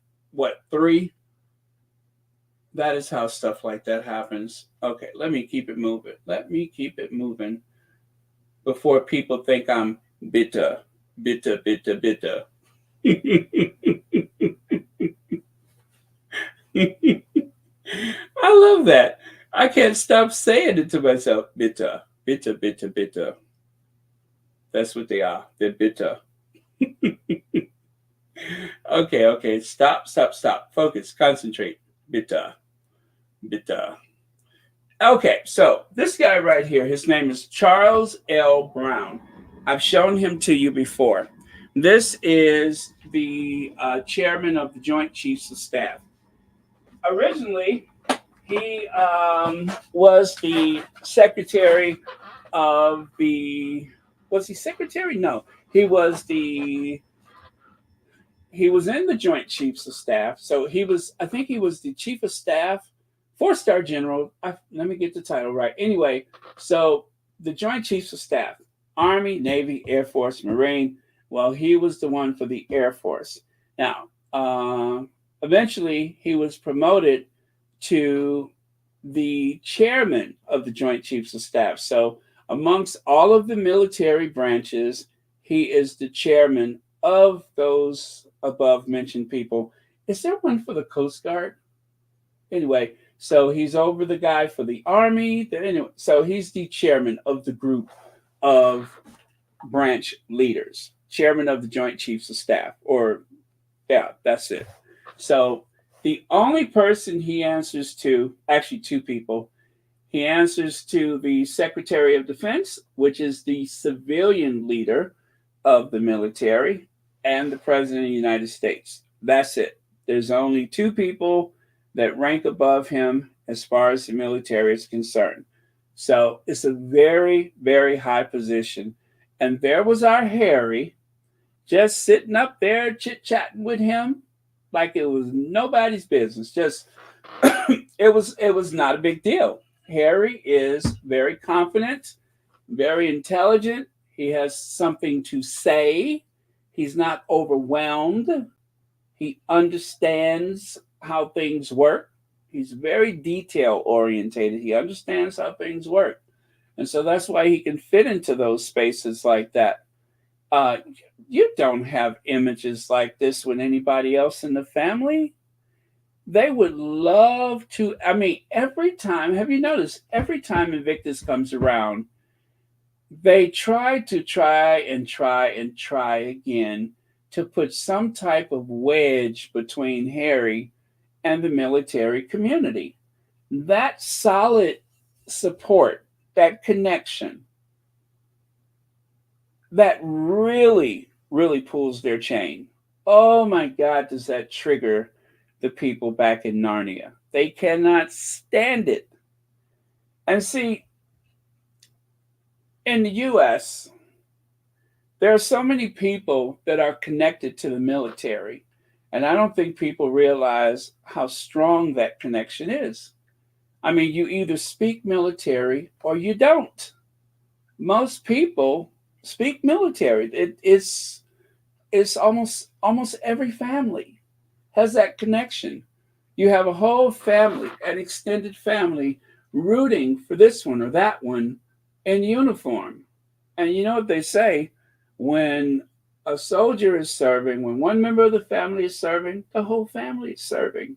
3? That is how stuff like that happens. Okay, let me keep it moving. Let me keep it moving before people think I'm bitter, bitter, bitter, bitter. I love that. I can't stop saying it to myself. Bitter, bitter, bitter, bitter. That's what they are. They're bitter. Okay. Stop. Focus. Concentrate. Bitter, bitter. Okay, so this guy right here, his name is Charles L. Brown. I've shown him to you before. This is the chairman of the Joint Chiefs of Staff. Originally, he was the secretary of the. Was he secretary? No, he was the. He was in the Joint Chiefs of Staff. So he was. I think he was the chief of staff, 4-star general. Let me get the title right. Anyway, so the Joint Chiefs of Staff, Army, Navy, Air Force, Marine. Well, he was the one for the Air Force. Now, eventually, he was promoted to the chairman of the Joint Chiefs of Staff. So amongst all of the military branches, he is the chairman of those above mentioned people. Is there one for the Coast Guard? Anyway, so he's over the guy for the Army. Anyway, so he's the chairman of the group of branch leaders, chairman of the Joint Chiefs of Staff, that's it. So the only person he answers to, actually two people, he answers to the Secretary of Defense, which is the civilian leader of the military, and the President of the United States. That's it. There's only two people that rank above him as far as the military is concerned. So it's a very, very high position. And there was our Harry just sitting up there chit-chatting with him like it was nobody's business. Just it was not a big deal. Harry is very confident, very intelligent. He has something to say. He's not overwhelmed. He understands how things work. He's very detail orientated. He understands how things work. And so that's why he can fit into those spaces like that. Uh, you don't have images like this with anybody else in the family. They would love to. I mean, every time, have you noticed, every time Invictus comes around, they try again to put some type of wedge between Harry and the military community. That solid support, that connection, that really, really pulls their chain. Oh my God, does that trigger the people back in Narnia? They cannot stand it. And see, in the US, there are so many people that are connected to the military. And I don't think people realize how strong that connection is. I mean, you either speak military or you don't. Most people speak military. It's almost every family has that connection. You have a whole family, an extended family, rooting for this one or that one in uniform. And you know what they say, when a soldier is serving, when one member of the family is serving, the whole family is serving.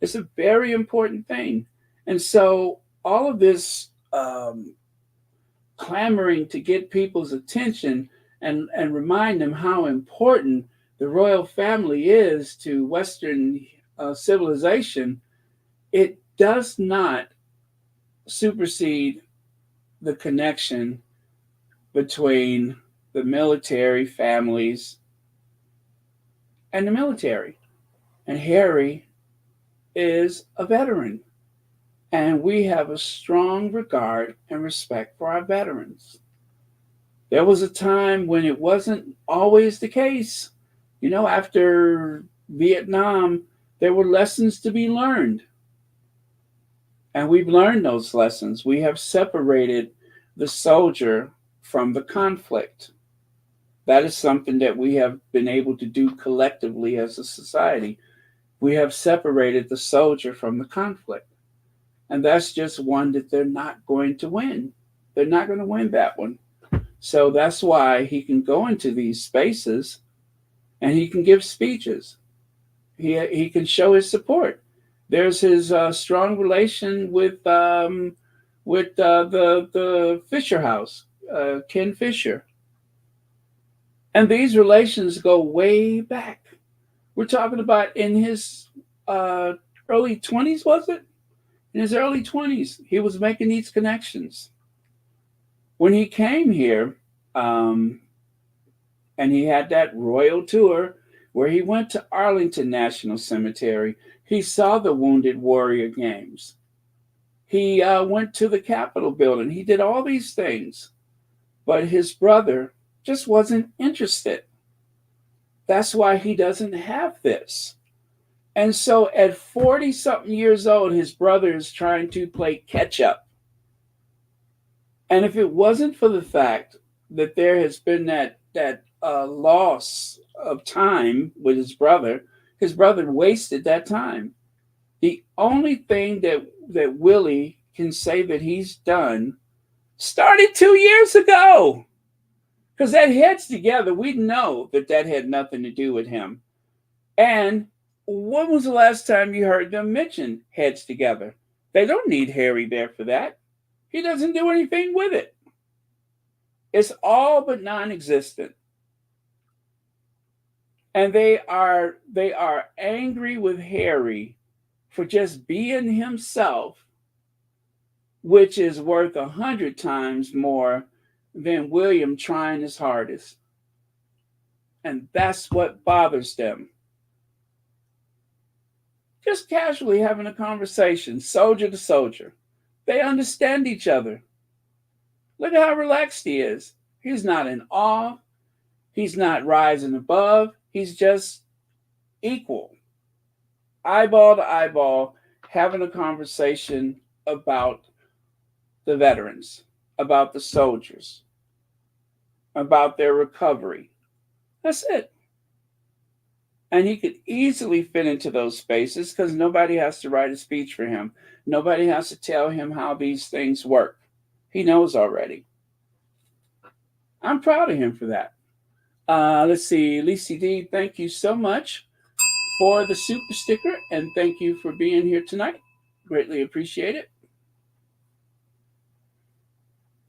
It's a very important thing. And so all of this clamoring to get people's attention and remind them how important the royal family is to Western civilization, it does not supersede the connection between the military families and the military. And Harry is a veteran. And we have a strong regard and respect for our veterans. There was a time when it wasn't always the case. You know, after Vietnam, there were lessons to be learned. And we've learned those lessons. We have separated the soldier from the conflict. That is something that we have been able to do collectively as a society. We have separated the soldier from the conflict. And that's just one that they're not going to win. They're not going to win that one. So that's why he can go into these spaces and he can give speeches. He can show his support. There's his strong relation with the Fisher House, Ken Fisher. And these relations go way back. We're talking about in his early 20s, was it? In his early 20s, he was making these connections. When he came here, and he had that royal tour where he went to Arlington National Cemetery, he saw the Wounded Warrior Games. He went to the Capitol building. He did all these things, but his brother just wasn't interested. That's why he doesn't have this. And so at 40 something years old, his brother is trying to play catch up. And if it wasn't for the fact that there has been that loss of time with his brother wasted that time. The only thing that Willie can say that he's done started 2 years ago. Because that Heads Together, we know that had nothing to do with him. And when was the last time you heard them mention Heads Together? They don't need Harry there for that. He doesn't do anything with it. It's all but non-existent. And they are angry with Harry for just being himself, which is worth 100 times more than William trying his hardest. And that's what bothers them. Just casually having a conversation, soldier to soldier. They understand each other. Look at how relaxed he is. He's not in awe. He's not rising above. He's just equal. Eyeball to eyeball, having a conversation about the veterans, about the soldiers, about their recovery. That's it. And he could easily fit into those spaces because nobody has to write a speech for him. Nobody has to tell him how these things work. He knows already. I'm proud of him for that. Let's see, Lacey D, thank you so much for the super sticker, and thank you for being here tonight. Greatly appreciate it.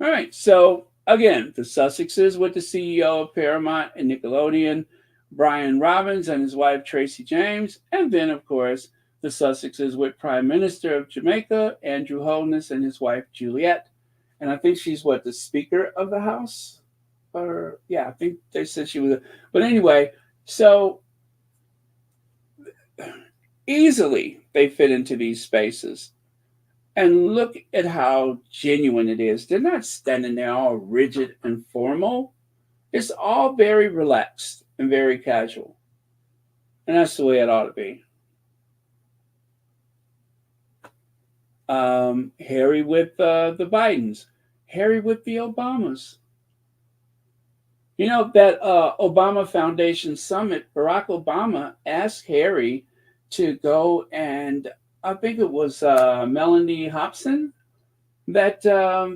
All right, so again, the Sussexes with the CEO of Paramount and Nickelodeon, Brian Robbins and his wife Tracy James, and then of course the Sussexes with Prime Minister of Jamaica, Andrew Holness, and his wife Juliet. And I think she's the Speaker of the House? Or yeah, I think they said she was. But anyway, so easily they fit into these spaces. And look at how genuine it is. They're not standing there all rigid and formal. It's all very relaxed and very casual. And that's the way it ought to be. Harry with the Bidens. Harry with the Obamas. You know, that Obama Foundation Summit, Barack Obama asked Harry to go, and I think it was Melanie Hobson that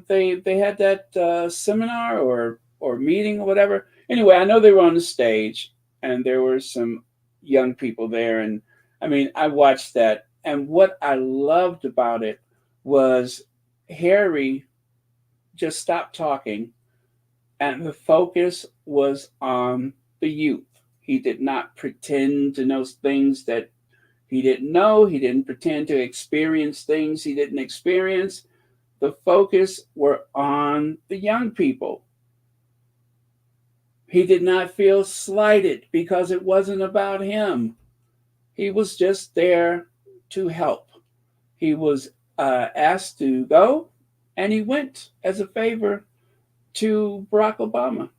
they had that seminar or meeting or whatever. Anyway, I know they were on the stage, and there were some young people there. And I mean, I watched that. And what I loved about it was Harry just stopped talking, and the focus was on the youth. He did not pretend to know things that he didn't know. He didn't pretend to experience things he didn't experience. The focus were on the young people. He did not feel slighted because it wasn't about him. He was just there to help. He was asked to go, and he went as a favor to Barack Obama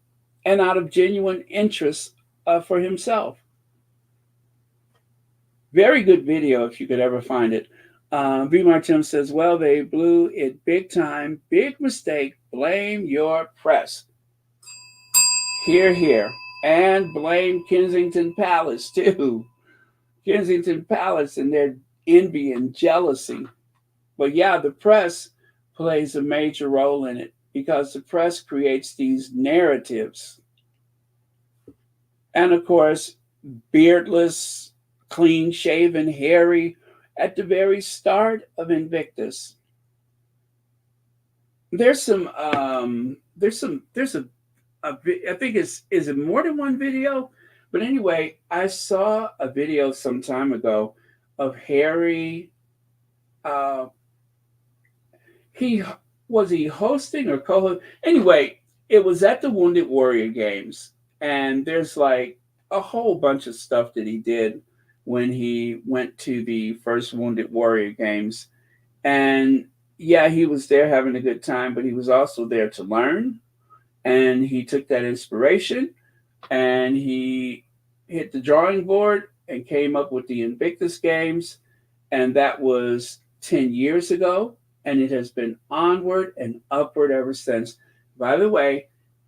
and out of genuine interest for himself. Very good video if you could ever find it. V. Martin says, well, they blew it big time. Big mistake. Blame your press. Hear, hear. And blame Kensington Palace, too. Kensington Palace and their envy and jealousy. But yeah, the press plays a major role in it because the press creates these narratives. And of course, beardless, clean-shaven Harry at the very start of Invictus. There's I think is it more than one video? But anyway, I saw a video some time ago of Harry. He hosting or co-hosting? Anyway, it was at the Wounded Warrior Games, and there's like a whole bunch of stuff that he did when he went to the first Wounded Warrior Games. And yeah, he was there having a good time, but he was also there to learn. And he took that inspiration and he hit the drawing board and came up with the Invictus Games. And that was 10 years ago. And it has been onward and upward ever since. By the way,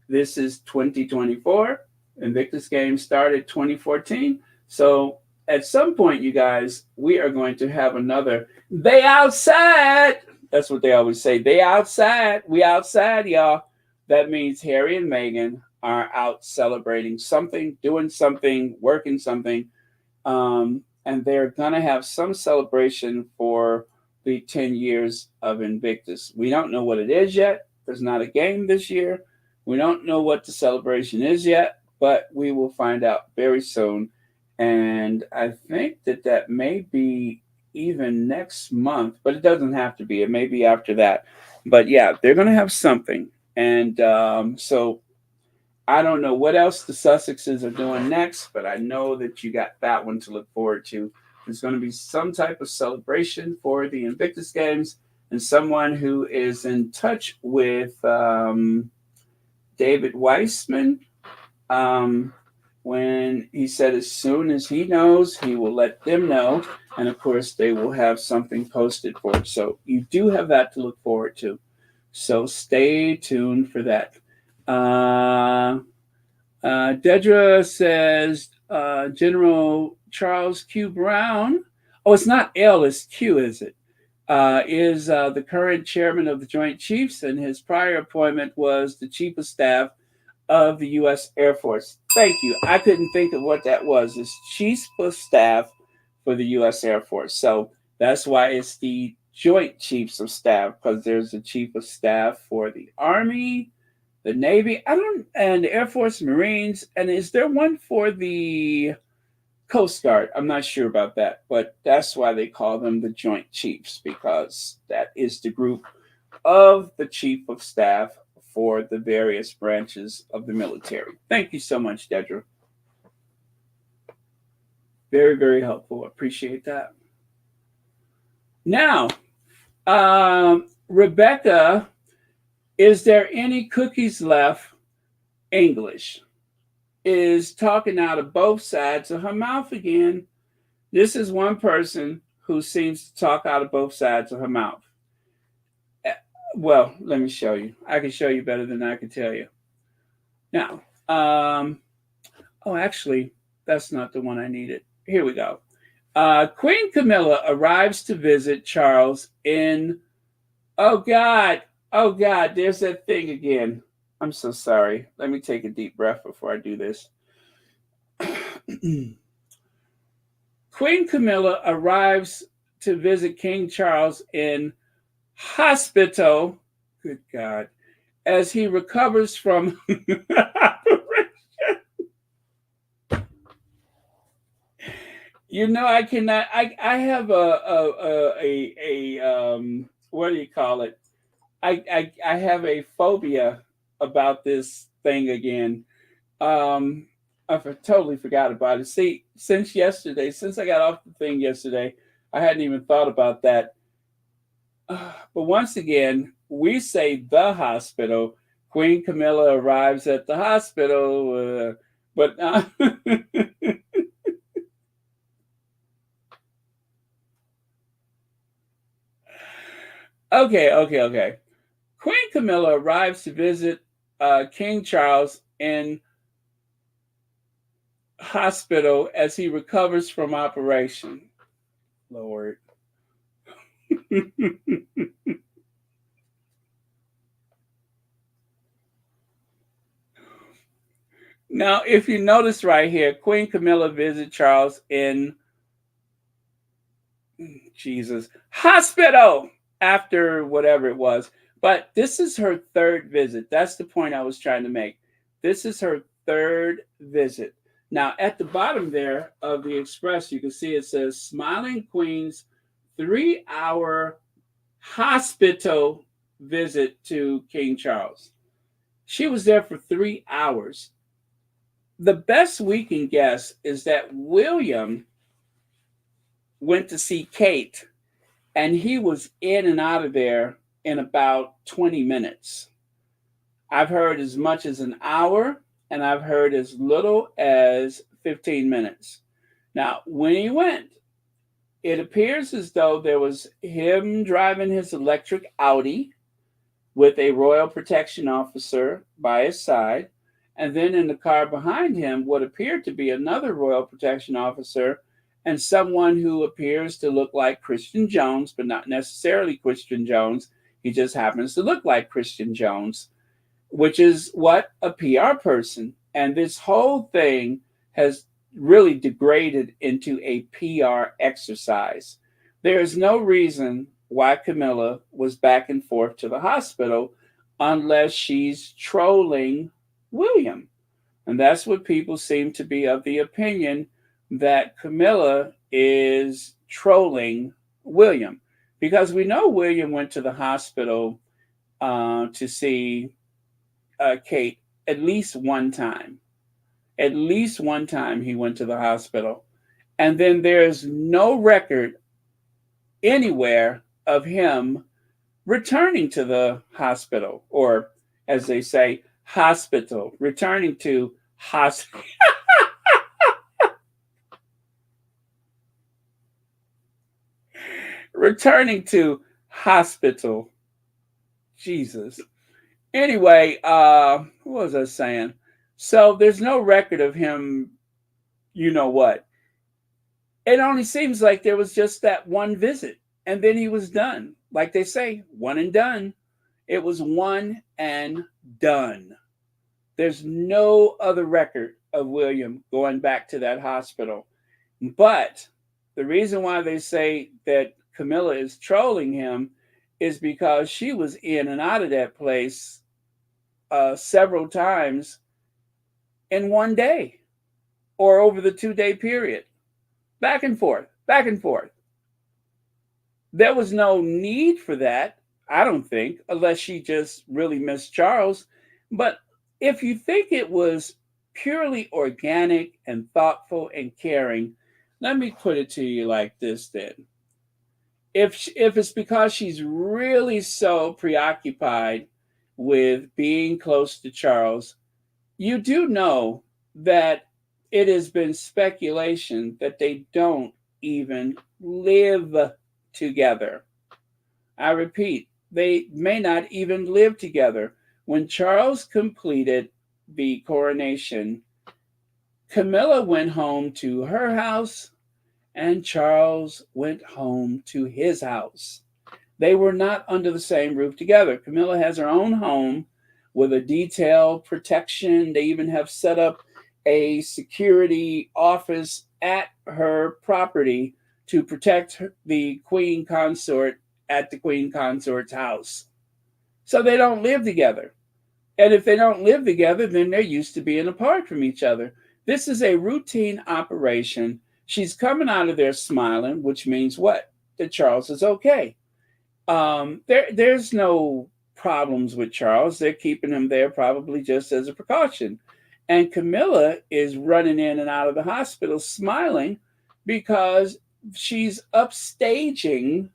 this is 2024. Invictus Games started 2014. So at some point, you guys, we are going to have another They Outside. That's what they always say. They outside. We outside, y'all. That means Harry and Meghan are out celebrating something, doing something, working something. And they're going to have some celebration for the 10 years of Invictus. We don't know what it is yet. There's not a game this year. We don't know what the celebration is yet, but we will find out very soon. And I think that may be even next month, but it doesn't have to be. It may be after that. But yeah, they're going to have something. And so I don't know what else the Sussexes are doing next, but I know that you got that one to look forward to. There's going to be some type of celebration for the Invictus Games, and someone who is in touch with David Weissman, when he said as soon as he knows, he will let them know. And of course, they will have something posted for it. So you do have that to look forward to. So stay tuned for that. Dedra says, General Charles Q. Brown. Oh, it's not L, it's Q, is it? is the current chairman of the Joint Chiefs, and his prior appointment was the chief of staff of the U.S. Air Force. Thank you. I couldn't think of what that was. It's chief of staff for the U.S. Air Force. So that's why it's the Joint Chiefs of Staff, because there's a chief of staff for the Army, the Navy, and the Air Force, Marines, and is there one for the Coast Guard? I'm not sure about that, but that's why they call them the Joint Chiefs, because that is the group of the chief of staff for the various branches of the military. Thank you so much, Dedra. Very, very helpful. Appreciate that. Now, Rebecca, is there any cookies left? English is talking out of both sides of her mouth again. This is one person who seems to talk out of both sides of her mouth. Well, let me show you. I can show you better than I can tell you. Now, actually, that's not the one I needed. Here we go. Queen Camilla arrives to visit Charles in, oh God, there's that thing again. I'm so sorry. Let me take a deep breath before I do this. Queen Camilla arrives to visit King Charles in hospital, good God, as he recovers from operation. You know, I cannot. I have a what do you call it? I have a phobia about this thing again. I totally forgot about it. See, since I got off the thing yesterday, I hadn't even thought about that. But once again, we say the hospital. Queen Camilla arrives at the hospital, but okay. Queen Camilla arrives to visit King Charles in hospital as he recovers from operation. Lord. Now, if you notice right here, Queen Camilla visits Charles in hospital after whatever it was. But this is her third visit. That's the point I was trying to make. This is her third visit. Now, at the bottom there of the Express, you can see it says Smiling Queen's 3-hour hospital visit to King Charles. She was there for 3 hours. The best we can guess is that William went to see Kate, and he was in and out of there in about 20 minutes. I've heard as much as an hour, and I've heard as little as 15 minutes. Now, when he went, it appears as though there was him driving his electric Audi with a royal protection officer by his side, and then in the car behind him, what appeared to be another royal protection officer and someone who appears to look like Christian Jones, but not necessarily Christian Jones. He just happens to look like Christian Jones, which is what? A PR person. And this whole thing has really degraded into a PR exercise. There is no reason why Camilla was back and forth to the hospital unless she's trolling William. And that's what people seem to be of the opinion, that Camilla is trolling William. Because we know William went to the hospital to see Kate at least one time. At least one time he went to the hospital. And then there's no record anywhere of him returning to the hospital, or as they say, hospital, returning to hospital. Returning to hospital. Jesus. Anyway, what was I saying? So there's no record of him, you know what. It only seems like there was just that one visit. and then he was done. Like they say, one and done. It was one and done. There's no other record of William going back to that hospital. But the reason why they say that Camilla is trolling him is because she was in and out of that place several times in one day or over the 2-day period. Back and forth, back and forth. There was no need for that, I don't think, unless she just really missed Charles. But if you think it was purely organic and thoughtful and caring, let me put it to you like this then. If it's because she's really so preoccupied with being close to Charles, you do know that it has been speculation that they don't even live together. I repeat, they may not even live together. When Charles completed the coronation, Camilla went home to her house and Charles went home to his house. They were not under the same roof together. Camilla has her own home with a detailed protection. They even have set up a security office at her property to protect the Queen Consort at the Queen Consort's house. So they don't live together. And if they don't live together, then they're used to being apart from each other. This is a routine operation. She's coming out of there smiling, which means what? That Charles is okay. There's no problems with Charles. They're keeping him there probably just as a precaution. And Camilla is running in and out of the hospital smiling because she's upstaging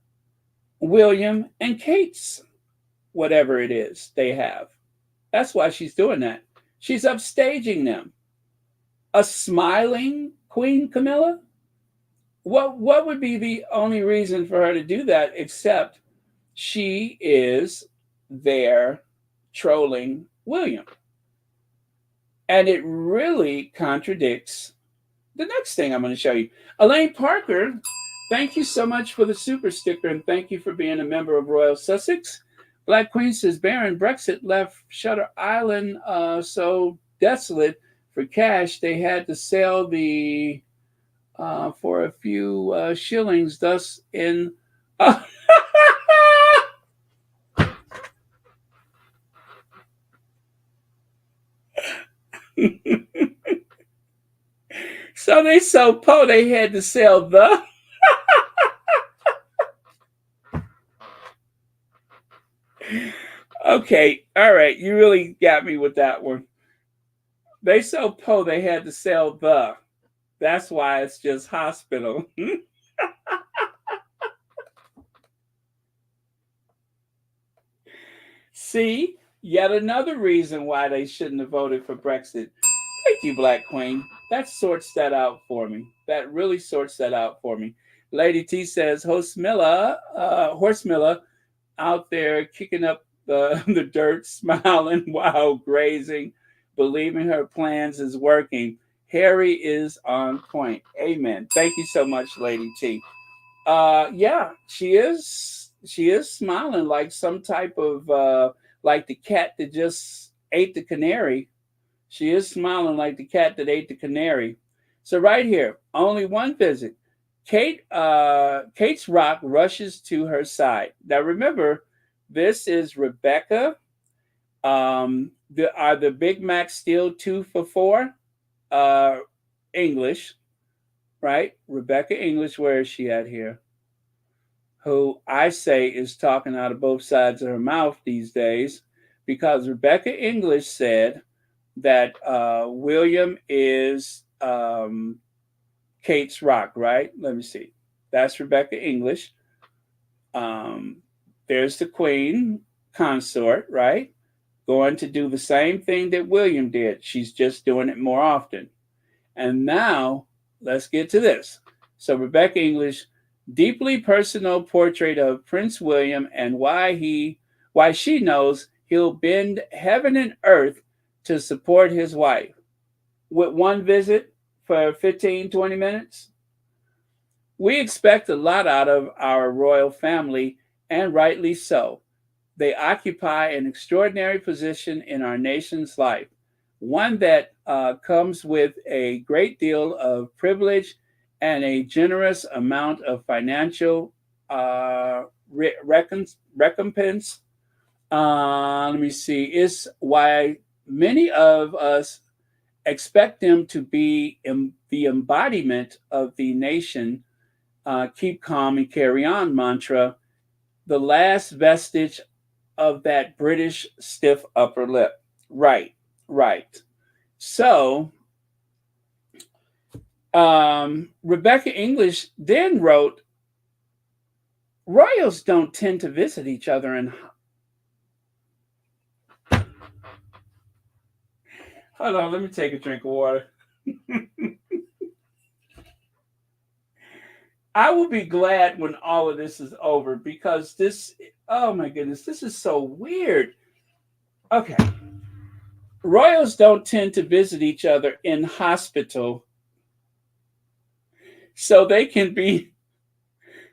William and Kate's whatever it is they have. That's why she's doing that. She's upstaging them. A smiling Queen Camilla? What would be the only reason for her to do that except she is there trolling William? And it really contradicts the next thing I'm going to show you. Elaine Parker, thank you so much for the super sticker and thank you for being a member of Royal Sussex. Black Queen says, Baron, Brexit left Shutter Island so desolate for cash they had to sell the for a few shillings, thus in... So they sold Poe, they had to sell the... Okay, all right, you really got me with that one. They sold Poe, they had to sell the... That's why it's just hospital. See, yet another reason why they shouldn't have voted for Brexit. Thank you, Black Queen. That sorts that out for me. That really sorts that out for me. Lady T says, Horse Miller out there kicking up the dirt, smiling while grazing, believing her plans is working. Harry is on point. Amen. Thank you so much, Lady T. Yeah, she is smiling like some type of like the cat that just ate the canary. She is smiling like the cat that ate the canary. So right here, only one visit. Kate's rock rushes to her side. Now remember, this is Rebecca. Are the Big Macs still 2 for $4? English, right? Rebecca English, where is she at here? Who I say is talking out of both sides of her mouth these days, because Rebecca English said that William is Kate's rock, right? Let me see. That's Rebecca English. There's the Queen Consort, right? Going to do the same thing that William did. She's just doing it more often. And now, let's get to this. So Rebecca English, deeply personal portrait of Prince William and why she knows he'll bend heaven and earth to support his wife. With one visit for 15, 20 minutes? We expect a lot out of our royal family, and rightly so. They occupy an extraordinary position in our nation's life, one that comes with a great deal of privilege and a generous amount of financial recompense. Let me see, is why many of us expect them to be the embodiment of the nation keep calm and carry on mantra, the last vestige of that British stiff upper lip. Right, right. So, Rebecca English then wrote, royals don't tend to visit each other in. Hold on, let me take a drink of water. I will be glad when all of this is over because this, oh my goodness, this is so weird. Okay. Royals don't tend to visit each other in hospital, so they can be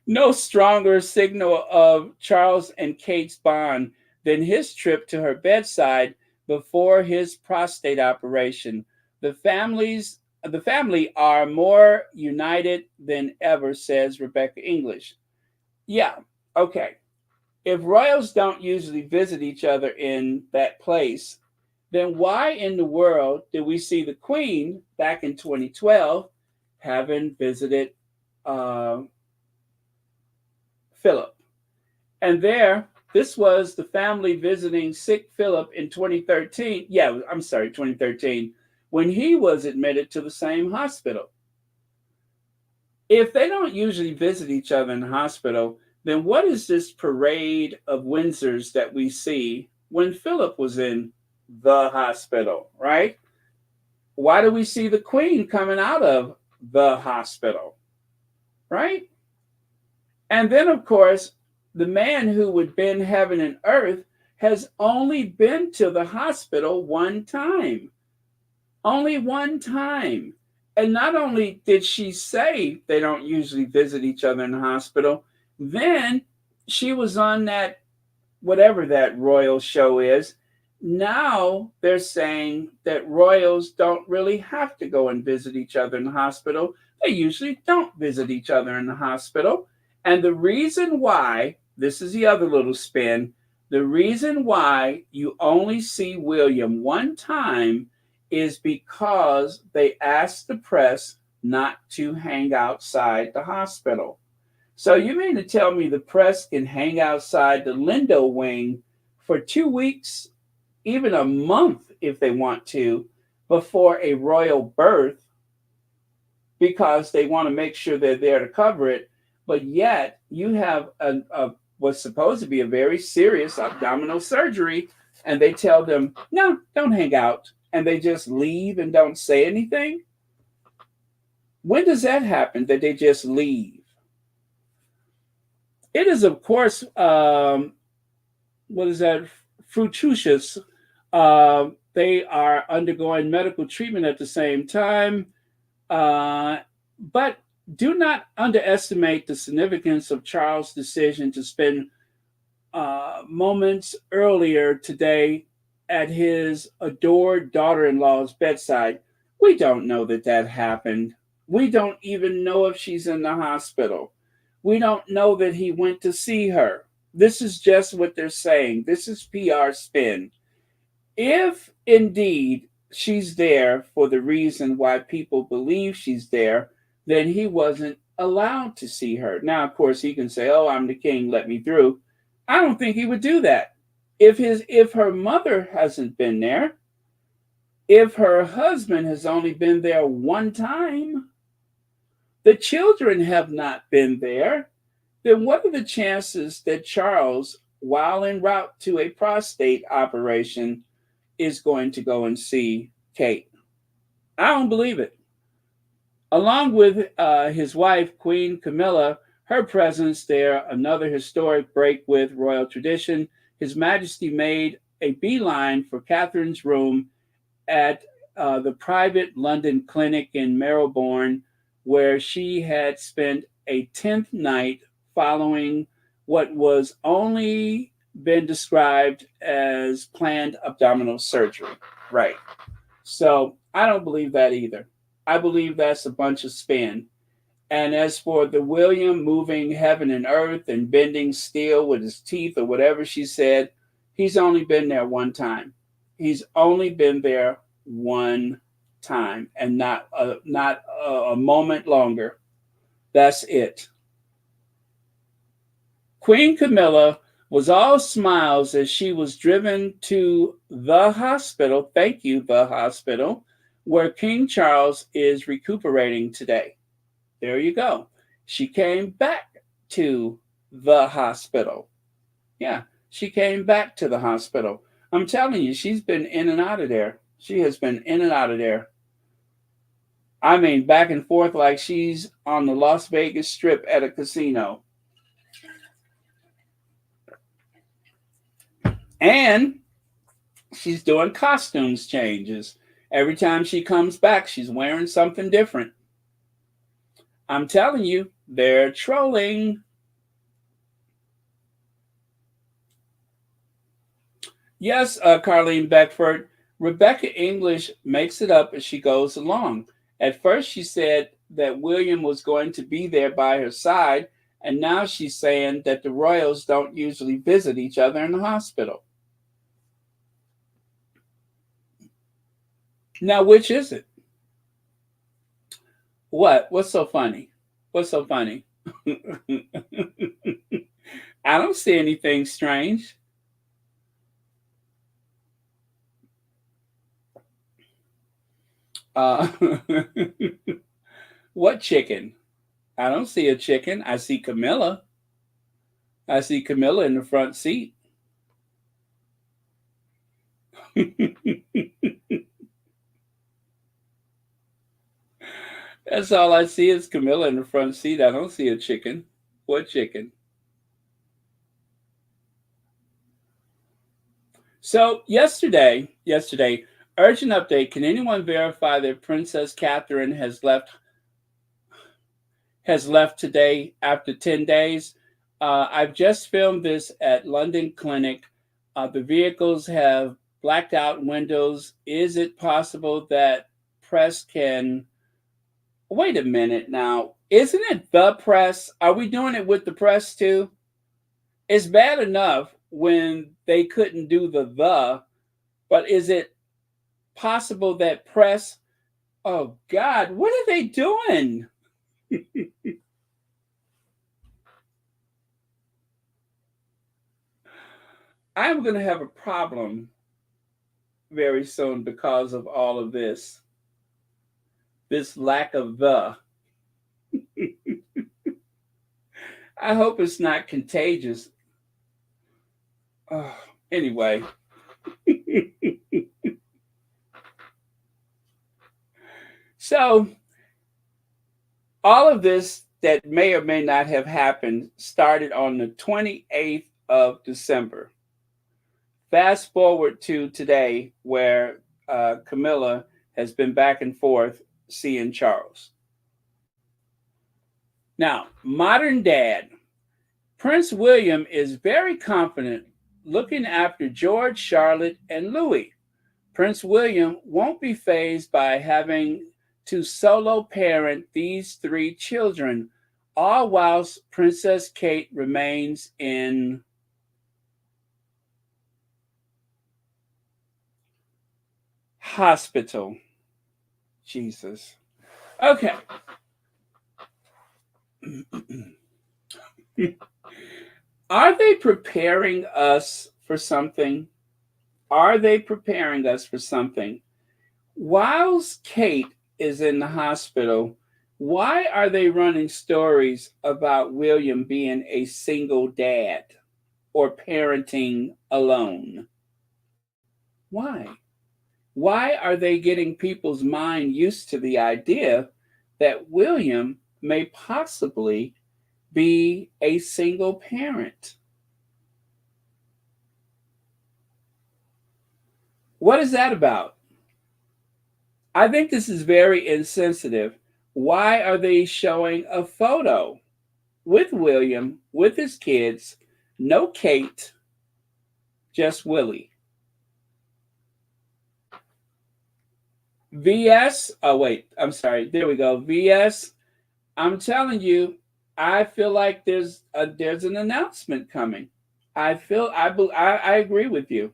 no stronger signal of Charles and Kate's bond than his trip to her bedside before his prostate operation. The family are more united than ever, says Rebecca English. Yeah, okay. If royals don't usually visit each other in that place, then why in the world did we see the Queen back in 2012 having visited uh, Philip? And this was the family visiting sick Philip in 2013. Yeah, I'm sorry, 2013, when he was admitted to the same hospital. If they don't usually visit each other in the hospital, then what is this parade of Windsors that we see when Philip was in the hospital, right? Why do we see the Queen coming out of the hospital, right? And then, of course, the man who would bend heaven and earth has only been to the hospital one time. Only one time. And not only did she say they don't usually visit each other in the hospital, then she was on that, whatever that royal show is. Now they're saying that royals don't really have to go and visit each other in the hospital. They usually don't visit each other in the hospital. And the reason why, this is the other little spin, the reason why you only see William one time is because they asked the press not to hang outside the hospital. So you mean to tell me the press can hang outside the Lindo wing for 2 weeks, even a month if they want to, before a royal birth, because they want to make sure they're there to cover it, but yet you have what's supposed to be a very serious abdominal surgery, and they tell them, no, don't hang out, and they just leave and don't say anything? When does that happen, that they just leave? It is, of course, what is that, fruitous. They are undergoing medical treatment at the same time, but do not underestimate the significance of Charles' decision to spend moments earlier today at his adored daughter-in-law's bedside. We don't know that happened. We don't even know if she's in the hospital. We don't know that he went to see her. This is just what they're saying. This is PR spin. If indeed she's there for the reason why people believe she's there, then he wasn't allowed to see her. Now, of course, he can say, oh, I'm the king, let me through. I don't think he would do that. If her mother hasn't been there, if her husband has only been there one time, the children have not been there, then what are the chances that Charles, while en route to a prostate operation, is going to go and see Kate? I don't believe it. Along with his wife, Queen Camilla, her presence there, another historic break with royal tradition. His Majesty made a beeline for Catherine's room at the private London clinic in Marylebone, where she had spent a 10th night following what was only been described as planned abdominal surgery. Right. So I don't believe that either. I believe that's a bunch of spin. And as for the William moving heaven and earth and bending steel with his teeth or whatever she said, he's only been there one time. He's only been there one time and not a moment longer. That's it. Queen Camilla was all smiles as she was driven to the hospital. Thank you, the hospital, where King Charles is recuperating today. There you go. She came back to the hospital. Yeah, she came back to the hospital. I'm telling you, she's been in and out of there. She has been in and out of there. I mean, back and forth like she's on the Las Vegas Strip at a casino. And she's doing costumes changes. Every time she comes back, she's wearing something different. I'm telling you, they're trolling. Yes, Carlene Beckford, Rebecca English makes it up as she goes along. At first, she said that William was going to be there by her side, and now she's saying that the royals don't usually visit each other in the hospital. Now, which is it? What? What's so funny? What's so funny? I don't see anything strange. What chicken? I don't see a chicken. I see Camilla. I see Camilla in the front seat. That's all I see is Camilla in the front seat. I don't see a chicken. What chicken? So yesterday, urgent update. Can anyone verify that Princess Catherine has left today after 10 days? I've just filmed this at London Clinic. The vehicles have blacked out windows. Is it possible that press can... Wait a minute now. Isn't it the press? Are we doing it with the press too? It's bad enough when they couldn't do the, but is it possible that press... Oh God, what are they doing? I'm going to have a problem very soon because of all of this lack of the. I hope it's not contagious. Anyway. So, all of this that may or may not have happened started on the 28th of December. Fast forward to today, where Camilla has been back and forth seeing Charles. Now, modern dad, Prince William is very confident looking after George, Charlotte, and Louis. Prince William won't be fazed by having to solo parent these 3 children, all whilst Princess Kate remains in hospital. Jesus. Okay. Are they preparing us for something? Are they preparing us for something? Whilst Kate is in the hospital, why are they running stories about William being a single dad or parenting alone? Why? Why are they getting people's mind used to the idea that William may possibly be a single parent? What is that about? I think this is very insensitive. Why are they showing a photo with William, with his kids, no Kate, just Willie. VS, oh wait, I'm sorry. There we go. VS, I'm telling you, I feel like there's an announcement coming. I agree with you.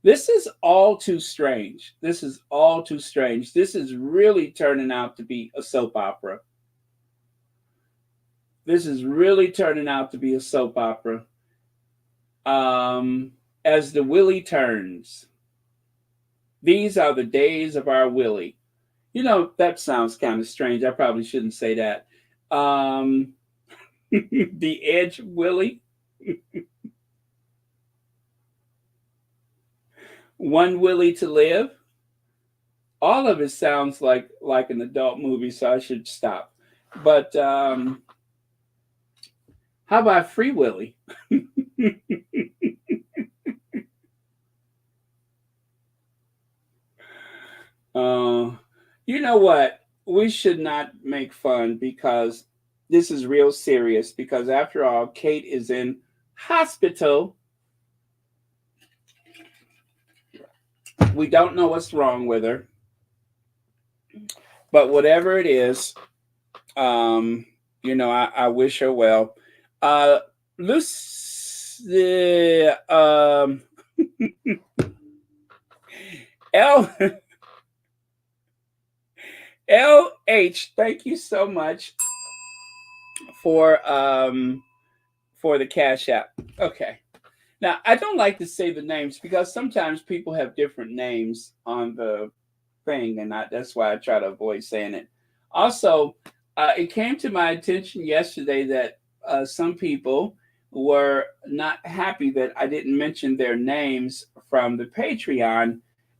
This is all too strange. This is all too strange. This is really turning out to be a soap opera. This is really turning out to be a soap opera. As the Willie turns. These are the days of our Willie. You know, that sounds kind of strange. I probably shouldn't say that. The Edge Willie. One Willie to Live. All of it sounds like an adult movie, so I should stop. But how about Free Willy? You know what? We should not make fun because this is real serious. Because after all, Kate is in hospital. We don't know what's wrong with her. But whatever it is, I wish her well. Lucy, L LH, thank you so much for the Cash App. Okay. Now, I don't like to say the names because sometimes people have different names on the thing, and that's why I try to avoid saying it. Also, it came to my attention yesterday that some people were not happy that I didn't mention their names from the Patreon.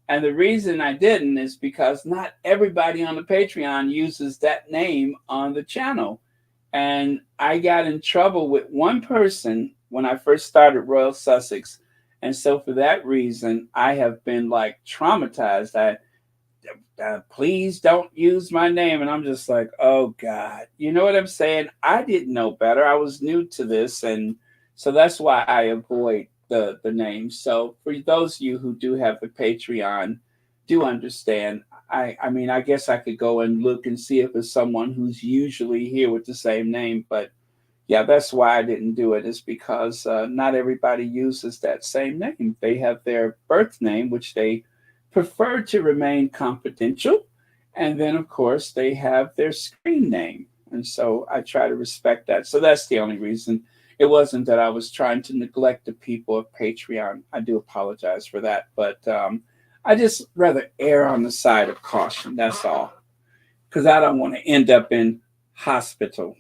And the reason I didn't is because not everybody on the Patreon uses that name on the channel. And I got in trouble with one person when I first started Royal Sussex. And so for that reason, I have been like traumatized. Please don't use my name. And I'm just like, oh God, you know what I'm saying? I didn't know better. I was new to this. And so that's why I avoid the names. So for those of you who do have the Patreon, do understand. I mean, I guess I could go and look and see if it's someone who's usually here with the same name. But yeah, that's why I didn't do it, is because not everybody uses that same name. They have their birth name, which they prefer to remain confidential. And then, of course, they have their screen name. And so I try to respect that. So that's the only reason. It wasn't that I was trying to neglect the people of Patreon. I do apologize for that. But I just rather err on the side of caution. That's all. Because I don't want to end up in hospital.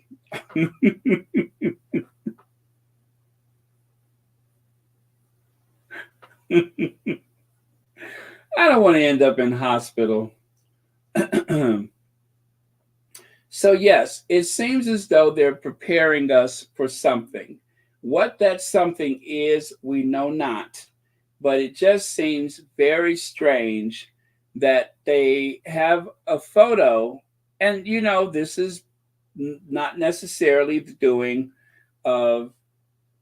I don't want to end up in hospital. So yes, it seems as though they're preparing us for something. What that something is, we know not. But it just seems very strange that they have a photo. And, you know, this is not necessarily the doing of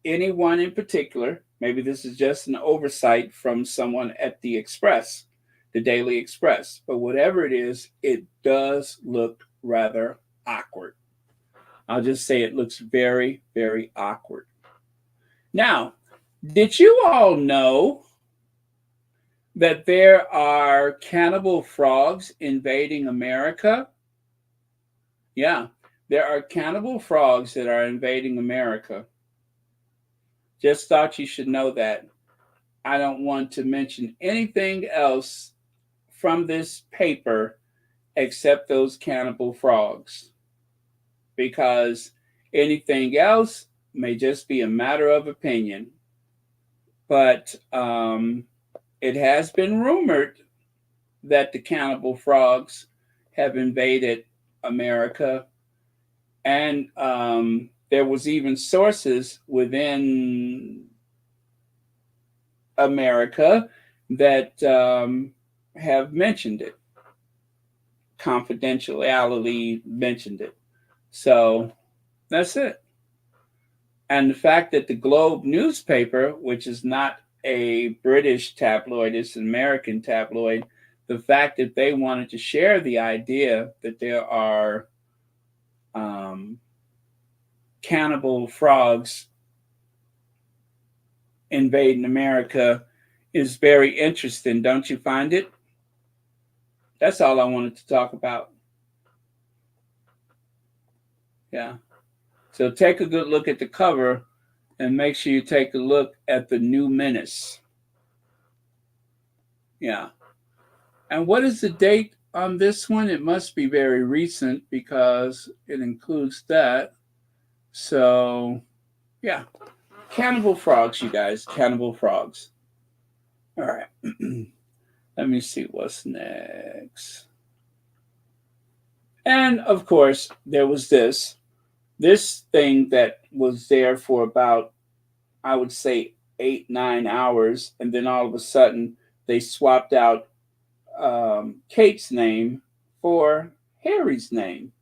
anyone in particular. Maybe this is just an oversight from someone at the Express, the Daily Express. But whatever it is, it does look rather awkward. I'll just say it looks very, very awkward. Now, did you all know that there are cannibal frogs invading America? Yeah, there are cannibal frogs that are invading America. Just thought you should know that. I don't want to mention anything else from this paper except those cannibal frogs, because anything else may just be a matter of opinion. But it has been rumored that the cannibal frogs have invaded America. And there was even sources within America that have mentioned it. Confidentiality mentioned it. So that's it. And the fact that the Globe newspaper, which is not a British tabloid, it's an American tabloid, the fact that they wanted to share the idea that there are cannibal frogs invading America is very interesting, don't you find it? That's all I wanted to talk about. Yeah. So take a good look at the cover and make sure you take a look at the new menace. Yeah. And what is the date on this one? It must be very recent because it includes that. So, yeah. Cannibal frogs, you guys. Cannibal frogs. All right. Let me see what's next. And of course, there was this thing that was there for about, I would say, 8-9 hours. And then all of a sudden, they swapped out Kate's name for Harry's name.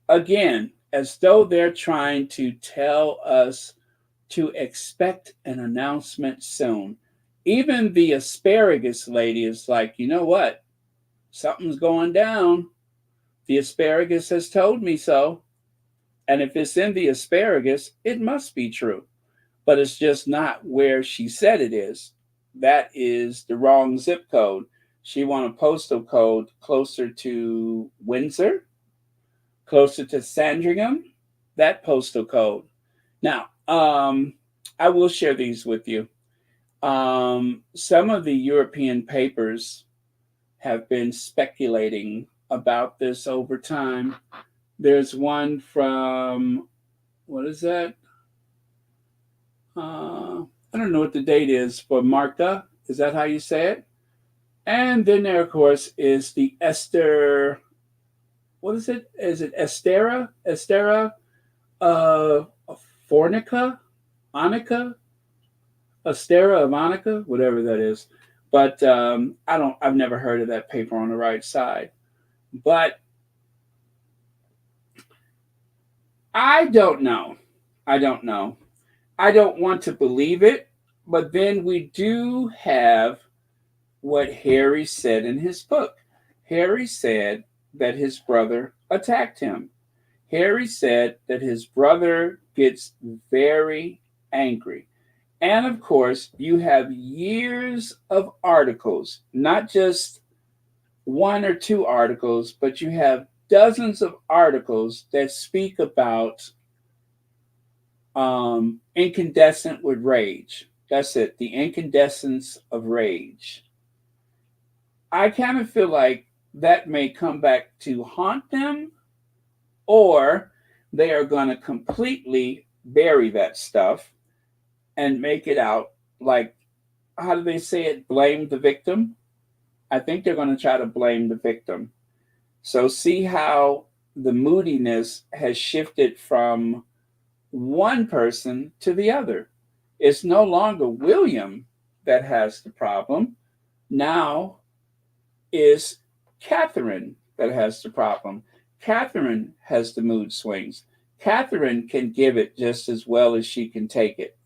Again, as though they're trying to tell us to expect an announcement soon. Even the asparagus lady is like, you know what? Something's going down. The asparagus has told me so. And if it's in the asparagus, it must be true. But it's just not where she said it is. That is the wrong zip code. She wants a postal code closer to Windsor, closer to Sandringham, that postal code. Now, I will share these with you. Some of the European papers have been speculating about this over time. There's one from, what is that? I don't know what the date is for Markle. Is that how you say it? And then there, of course, is the Esther. What is it? Is it Estera? Fornica? Annika? Estera of Annika? Whatever that is. But I've never heard of that paper on the right side. But I don't know. I don't want to believe it, but then we do have what Harry said in his book. Harry said that his brother attacked him. Harry said that his brother gets very angry. And of course, you have years of articles, not just 1 or 2 articles, but you have dozens of articles that speak about incandescent with rage. That's it, the incandescence of rage. I kind of feel like that may come back to haunt them, or they are going to completely bury that stuff and make it out like, how do they say it? Blame the victim. I think they're going to try to blame the victim. So see how the moodiness has shifted from one person to the other. It's no longer William that has the problem. Now is Catherine that has the problem. Catherine has the mood swings. Catherine can give it just as well as she can take it.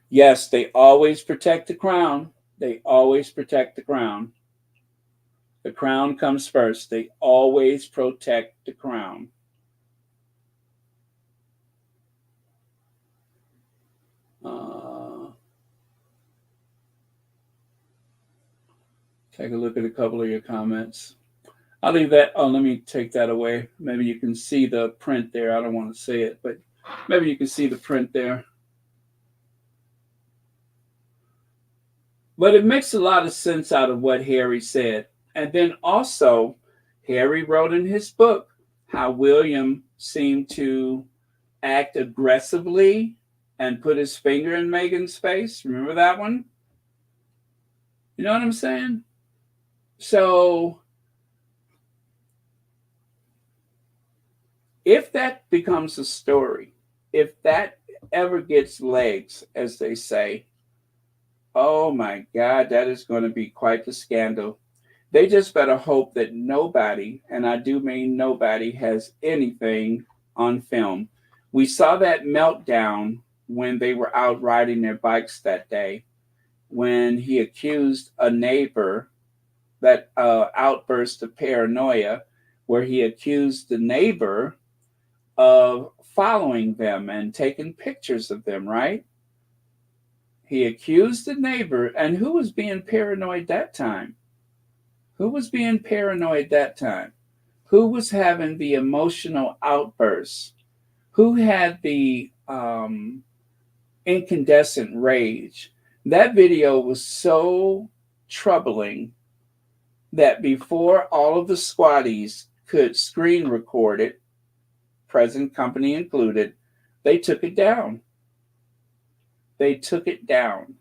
Yes, they always protect the crown. They always protect the crown. The crown comes first. They always protect the crown. Take a look at a couple of your comments. I'll leave that. Oh, let me take that away. Maybe you can see the print there. I don't want to say it, but maybe you can see the print there. But it makes a lot of sense out of what Harry said. And then also, Harry wrote in his book how William seemed to act aggressively and put his finger in Meghan's face. Remember that one? You know what I'm saying? So if that becomes a story, if that ever gets legs, as they say, oh my God, that is going to be quite the scandal. They just better hope that nobody, and I do mean nobody, has anything on film. We saw that meltdown when they were out riding their bikes that day, when he accused a neighbor, that outburst of paranoia, where he accused the neighbor of following them and taking pictures of them, right? He accused the neighbor, and who was being paranoid that time? Who was being paranoid that time? Who was having the emotional outbursts? Who had the incandescent rage? That video was so troubling that before all of the squatties could screen record it, present company included, they took it down. They took it down.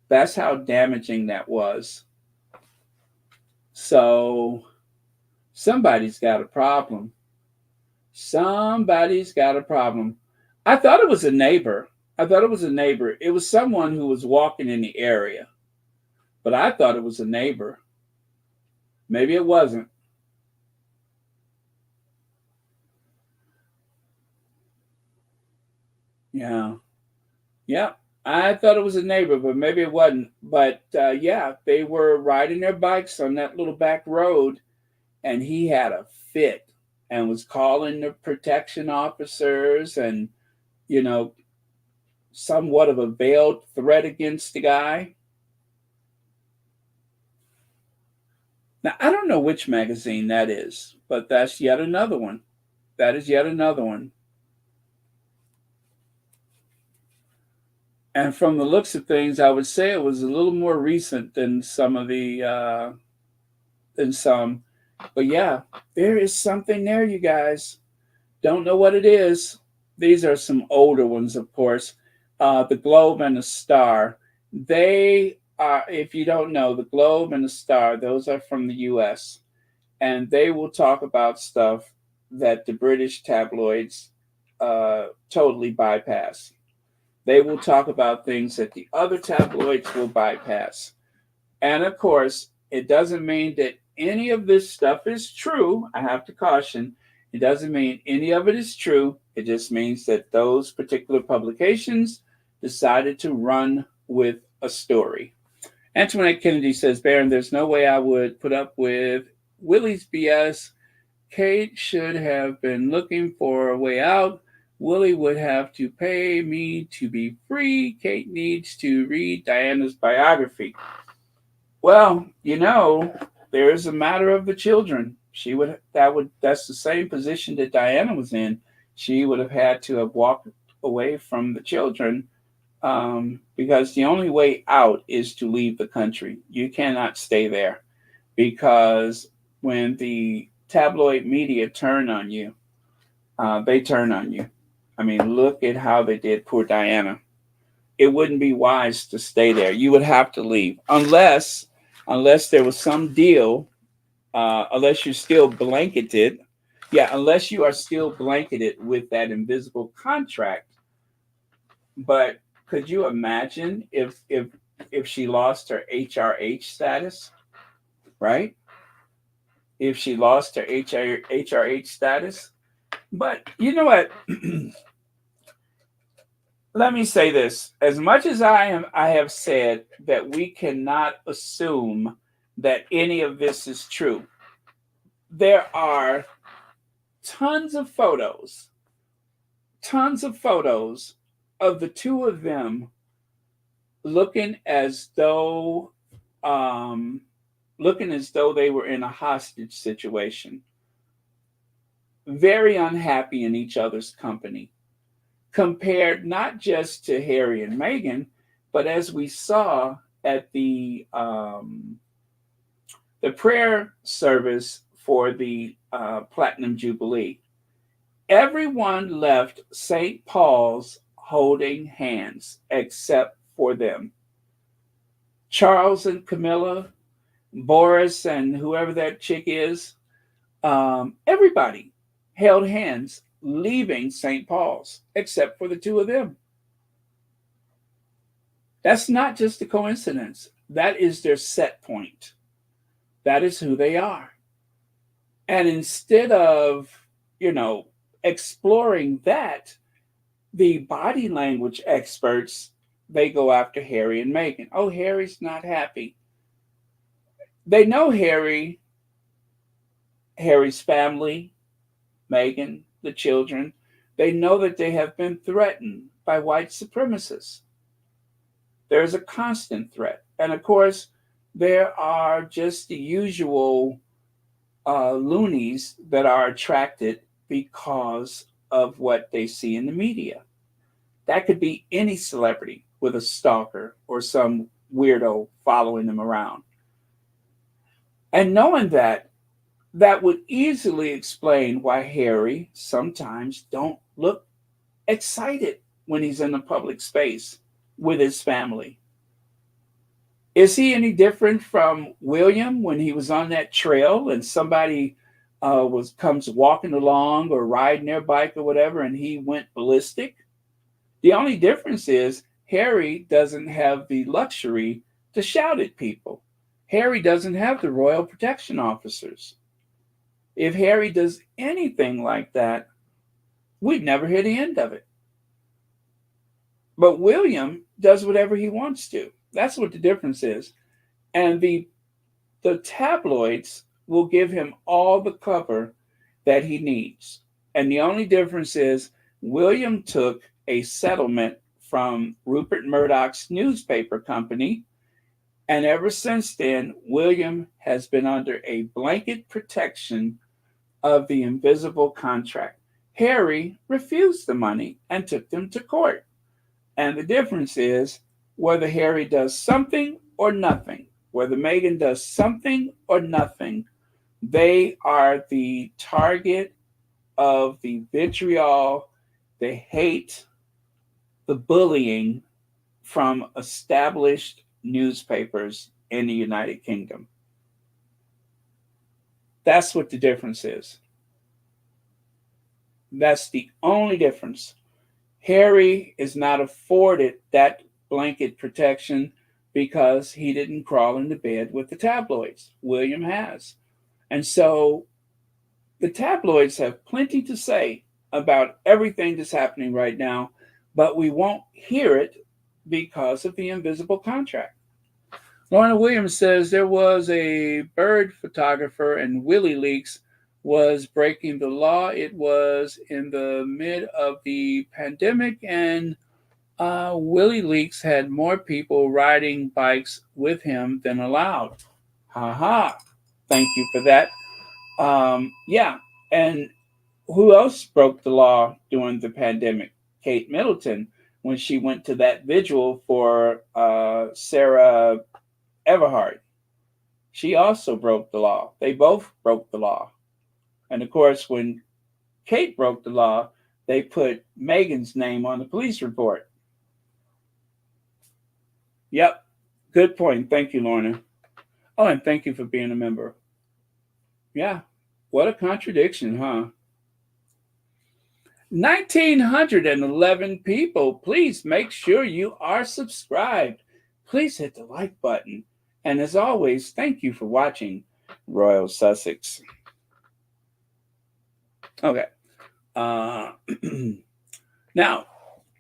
That's how damaging that was. So somebody's got a problem. Somebody's got a problem. I thought it was a neighbor. It was someone who was walking in the area, but I thought it was a neighbor. Maybe it wasn't. Yeah. Yeah. I thought it was a neighbor, but maybe it wasn't. But yeah, they were riding their bikes on that little back road, and he had a fit and was calling the protection officers and, you know, somewhat of a veiled threat against the guy. Now, I don't know which magazine that is, but that's yet another one. That is yet another one. And from the looks of things, I would say it was a little more recent than some of the, than some. But yeah, there is something there, you guys. Don't know what it is. These are some older ones, of course. The Globe and the Star. They are, if you don't know, the Globe and the Star, those are from the US. And they will talk about stuff that the British tabloids totally bypass. They will talk about things that the other tabloids will bypass. And of course, it doesn't mean that any of this stuff is true. I have to caution. It doesn't mean any of it is true. It just means that those particular publications decided to run with a story. Antoinette Kennedy says, Baron, there's no way I would put up with Willie's BS. Kate should have been looking for a way out. Willie would have to pay me to be free. Kate needs to read Diana's biography. Well, you know, there's a matter of the children. That's the same position that Diana was in. She would have had to have walked away from the children because the only way out is to leave the country. You cannot stay there because when the tabloid media turn on you, they turn on you. I mean, look at how they did poor Diana. It wouldn't be wise to stay there. You would have to leave unless there was some deal, unless you're still blanketed. Yeah, unless you are still blanketed with that invisible contract. But could you imagine if she lost her HRH status, right? If she lost her HRH status. But you know what? Let me say this. As much as I have said that we cannot assume that any of this is true. There are tons of photos of the two of them looking as though they were in a hostage situation. Very unhappy in each other's company. Compared not just to Harry and Meghan, but as we saw at the prayer service for the Platinum Jubilee, everyone left St. Paul's holding hands except for them. Charles and Camilla, Boris and whoever that chick is, everybody held hands leaving St. Paul's, except for the two of them. That's not just a coincidence. That is their set point. That is who they are. And instead of, exploring that, the body language experts, they go after Harry and Meghan. Oh, Harry's not happy. They know Harry's family, Meghan, the children. They know that they have been threatened by white supremacists. There's a constant threat. And of course, there are just the usual loonies that are attracted because of what they see in the media. That could be any celebrity with a stalker or some weirdo following them around. And knowing that, that would easily explain why Harry sometimes don't look excited when he's in a public space with his family. Is he any different from William when he was on that trail and somebody comes walking along or riding their bike or whatever and he went ballistic? The only difference is Harry doesn't have the luxury to shout at people. Harry doesn't have the royal protection officers. If Harry does anything like that, we'd never hear the end of it. But William does whatever he wants to. That's what the difference is. And the tabloids will give him all the cover that he needs. And the only difference is William took a settlement from Rupert Murdoch's newspaper company. And ever since then, William has been under a blanket protection of the invisible contract. Harry refused the money and took them to court. And the difference is whether Harry does something or nothing, whether Meghan does something or nothing, they are the target of the vitriol, the hate, the bullying from established newspapers in the United Kingdom. That's what the difference is. That's the only difference. Harry is not afforded that blanket protection because he didn't crawl into bed with the tabloids. William has. And so the tabloids have plenty to say about everything that's happening right now, but we won't hear it because of the invisible contract. Lorna Williams says there was a bird photographer and WikiLeaks was breaking the law. It was in the mid of the pandemic, and WikiLeaks had more people riding bikes with him than allowed. Ha ha. Thank you for that. Yeah. And who else broke the law during the pandemic? Kate Middleton, when she went to that vigil for Sarah Everhart. She also broke the law. They both broke the law. And of course, when Kate broke the law, they put Meghan's name on the police report. Yep. Good point. Thank you, Lorna. Oh, and thank you for being a member. Yeah. What a contradiction, huh? 1,911 people. Please make sure you are subscribed. Please hit the like button. And as always, thank you for watching Royal Sussex. Okay. Now,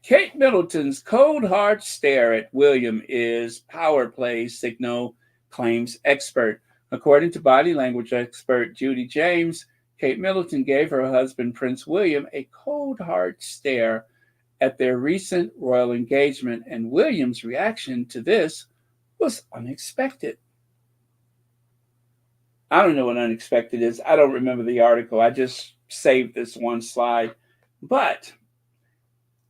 Kate Middleton's cold hard stare at William is power play signal, claims expert. According to body language expert Judy James, Kate Middleton gave her husband, Prince William, a cold hard stare at their recent royal engagement, and William's reaction to this was unexpected. I don't know what unexpected is. I don't remember the article. I just saved this one slide. But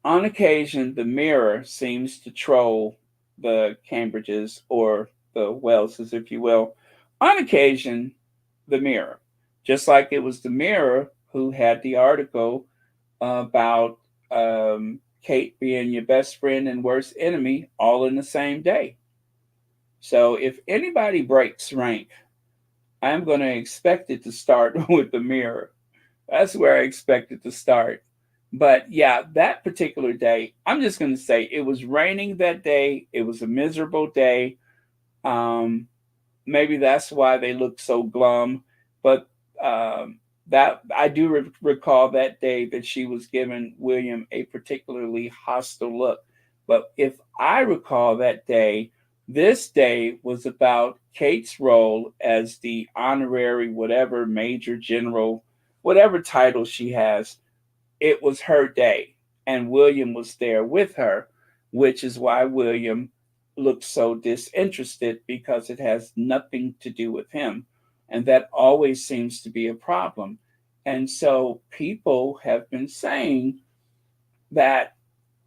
on occasion, the Mirror seems to troll the Cambridges or the Wellses, if you will. On occasion, the Mirror. Just like it was the Mirror who had the article about Kate being your best friend and worst enemy all in the same day. So if anybody breaks rank, I'm going to expect it to start with the Mirror. That's where I expect it to start. But yeah, that particular day, I'm just going to say it was raining that day. It was a miserable day. maybe that's why they look so glum. But that I do recall that day that she was giving William a particularly hostile look. But if I recall that day, this day was about Kate's role as the honorary, whatever, major general, whatever title she has. It was her day, and William was there with her, which is why William looks so disinterested because it has nothing to do with him. And that always seems to be a problem. And so people have been saying that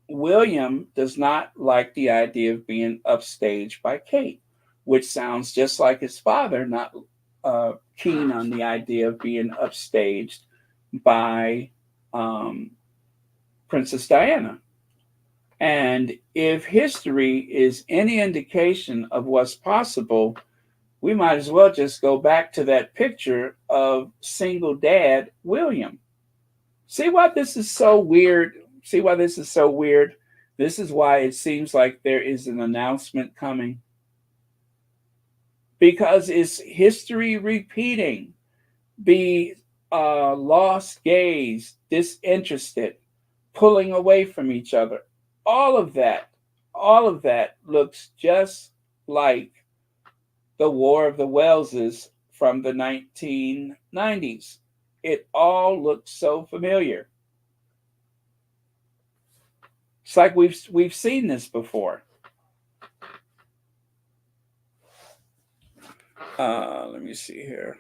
William does not like the idea of being upstaged by Kate, which sounds just like his father, not keen on the idea of being upstaged by um, Princess Diana. And if history is any indication of what's possible, we might as well just go back to that picture of single dad William. See why this is so weird? See why this is so weird? This is why it seems like there is an announcement coming. Because it's history repeating. The lost gaze, disinterested, pulling away from each other. All of that looks just like the War of the Waleses from the 1990s. It all looks so familiar. It's like we've seen this before. Let me see here.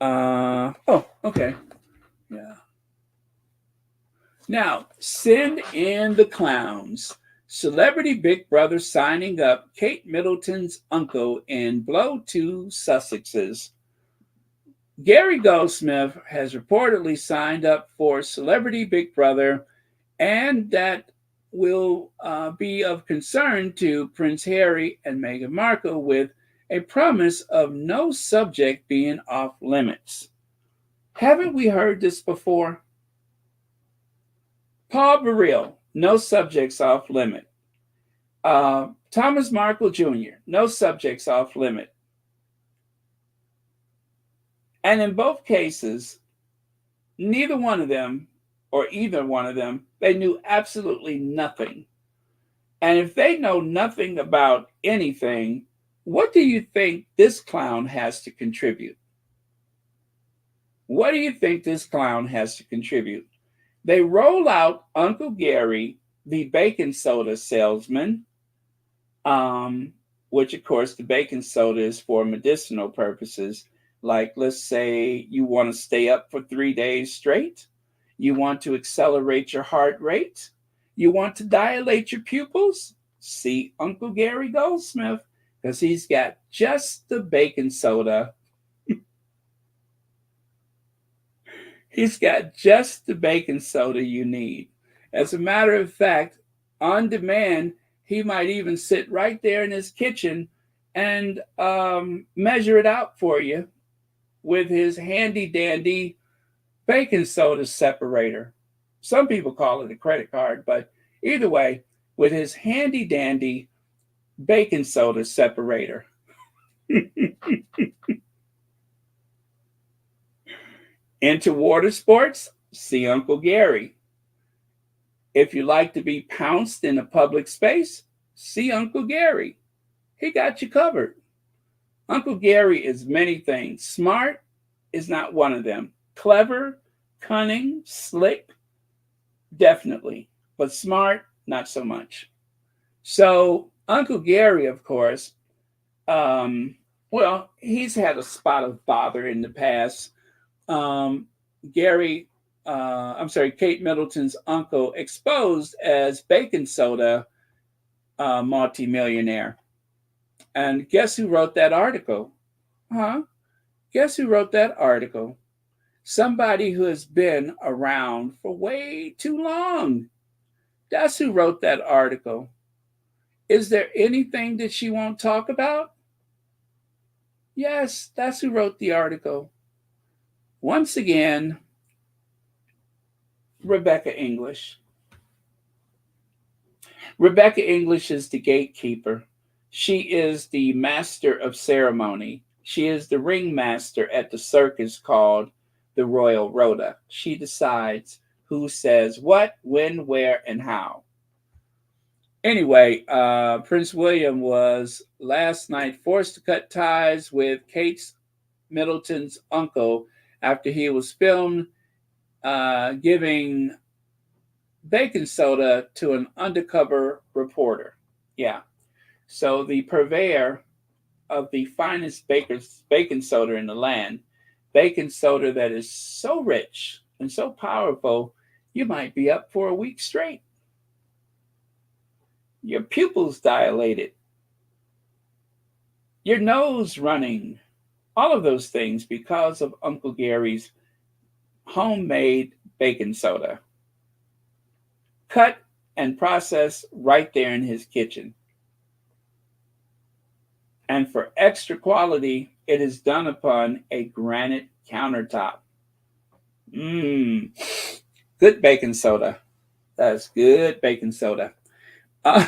Oh, okay. Yeah. Now, send in the clowns. Celebrity Big Brother signing up Kate Middleton's uncle in blow to Sussexes. Gary Goldsmith has reportedly signed up for Celebrity Big Brother, and that will be of concern to Prince Harry and Meghan Markle, with a promise of no subject being off limits. Haven't we heard this before? Paul Burrell, no subjects off limit. Thomas Markle Jr., no subjects off limit. And in both cases, neither one of them, or either one of them, they knew absolutely nothing. And if they know nothing about anything, what do you think this clown has to contribute? What do you think this clown has to contribute? They roll out Uncle Gary, the baking soda salesman, which, of course, the baking soda is for medicinal purposes. Like, let's say you want to stay up for 3 days straight. You want to accelerate your heart rate. You want to dilate your pupils. See Uncle Gary Goldsmith, because he's got just the baking soda. He's got just the baking soda you need. As a matter of fact, on demand, he might even sit right there in his kitchen and measure it out for you with his handy dandy baking soda separator. Some people call it a credit card, but either way, with his handy dandy baking soda separator. Into water sports, see Uncle Gary. If you like to be pounced in a public space, see Uncle Gary. He got you covered. Uncle Gary is many things. Smart is not one of them. Clever, cunning, slick, definitely. But smart, not so much. So Uncle Gary, of course, he's had a spot of bother in the past. Kate Middleton's uncle, exposed as baking soda multimillionaire. And guess who wrote that article? Guess who wrote that article? Somebody who has been around for way too long. That's who wrote that article. Is there anything that she won't talk about? Yes, that's who wrote the article. Once again, Rebecca English. Rebecca English is the gatekeeper. She is the master of ceremony. She is the ringmaster at the circus called the Royal Rota. She decides who says what, when, where, and how. Anyway, Prince William was last night forced to cut ties with Kate Middleton's uncle after he was filmed giving baking soda to an undercover reporter. Yeah. So the purveyor of the finest baking soda in the land, baking soda that is so rich and so powerful, you might be up for a week straight. Your pupils dilated, your nose running, all of those things because of Uncle Gary's homemade baking soda, cut and processed right there in his kitchen. And for extra quality, it is done upon a granite countertop. Mmm, good baking soda. That's good baking soda. By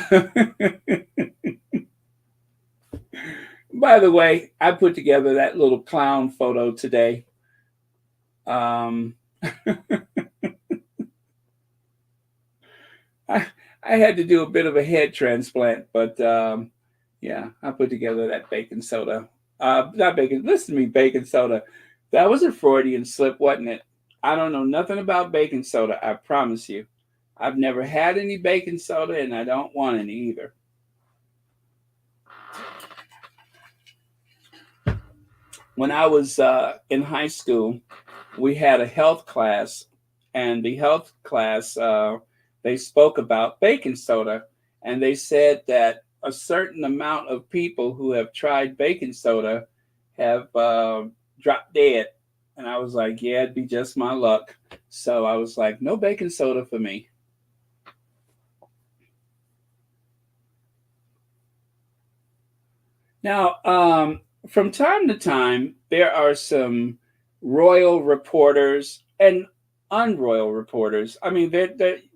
the way, I put together that little clown photo today. I had to do a bit of a head transplant, but yeah, I put together that baking soda. Not baking, listen to me, baking soda. That was a Freudian slip, wasn't it? I don't know nothing about baking soda, I promise you. I've never had any baking soda and I don't want any either. When I was in high school, we had a health class, and the health class, they spoke about baking soda, and they said that a certain amount of people who have tried baking soda have dropped dead. And I was like, yeah, it'd be just my luck. So I was like, no baking soda for me. Now, from time to time, there are some royal reporters and unroyal reporters. I mean,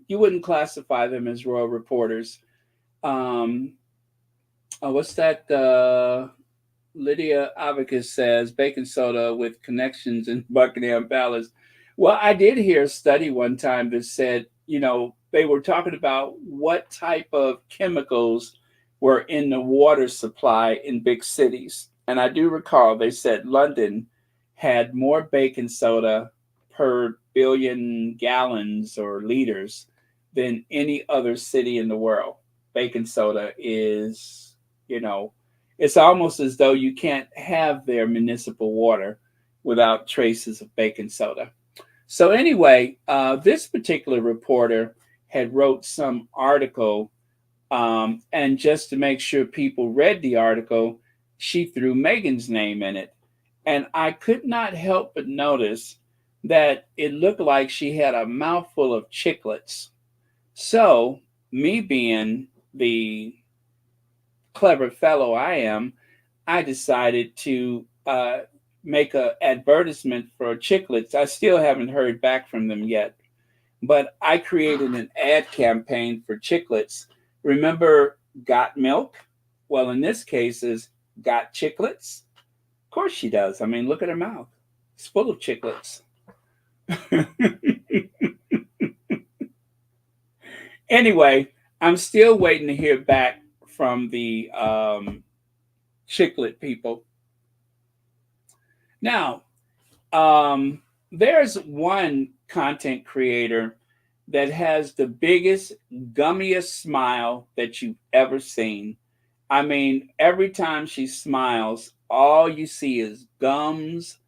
you wouldn't classify them as royal reporters. What's that? Lydia Avicus says baking soda with connections in Buckingham Palace. Well, I did hear a study one time that said, they were talking about what type of chemicals were in the water supply in big cities. And I do recall they said London had more baking soda per billion gallons or liters than any other city in the world. Baking soda is, it's almost as though you can't have their municipal water without traces of baking soda. So anyway, this particular reporter had wrote some article, and just to make sure people read the article, she threw Meghan's name in it. And I could not help but notice that it looked like she had a mouthful of chiclets. So, me being the clever fellow I am, I decided to make an advertisement for chiclets. I still haven't heard back from them yet, but I created an ad campaign for chiclets. Remember Got Milk? Well, in this case is Got Chiclets? Of course she does. I mean, look at her mouth. It's full of chiclets. Anyway, I'm still waiting to hear back from the chiclet people. Now, there's one content creator that has the biggest, gummiest smile that you've ever seen. I mean, every time she smiles, all you see is gums,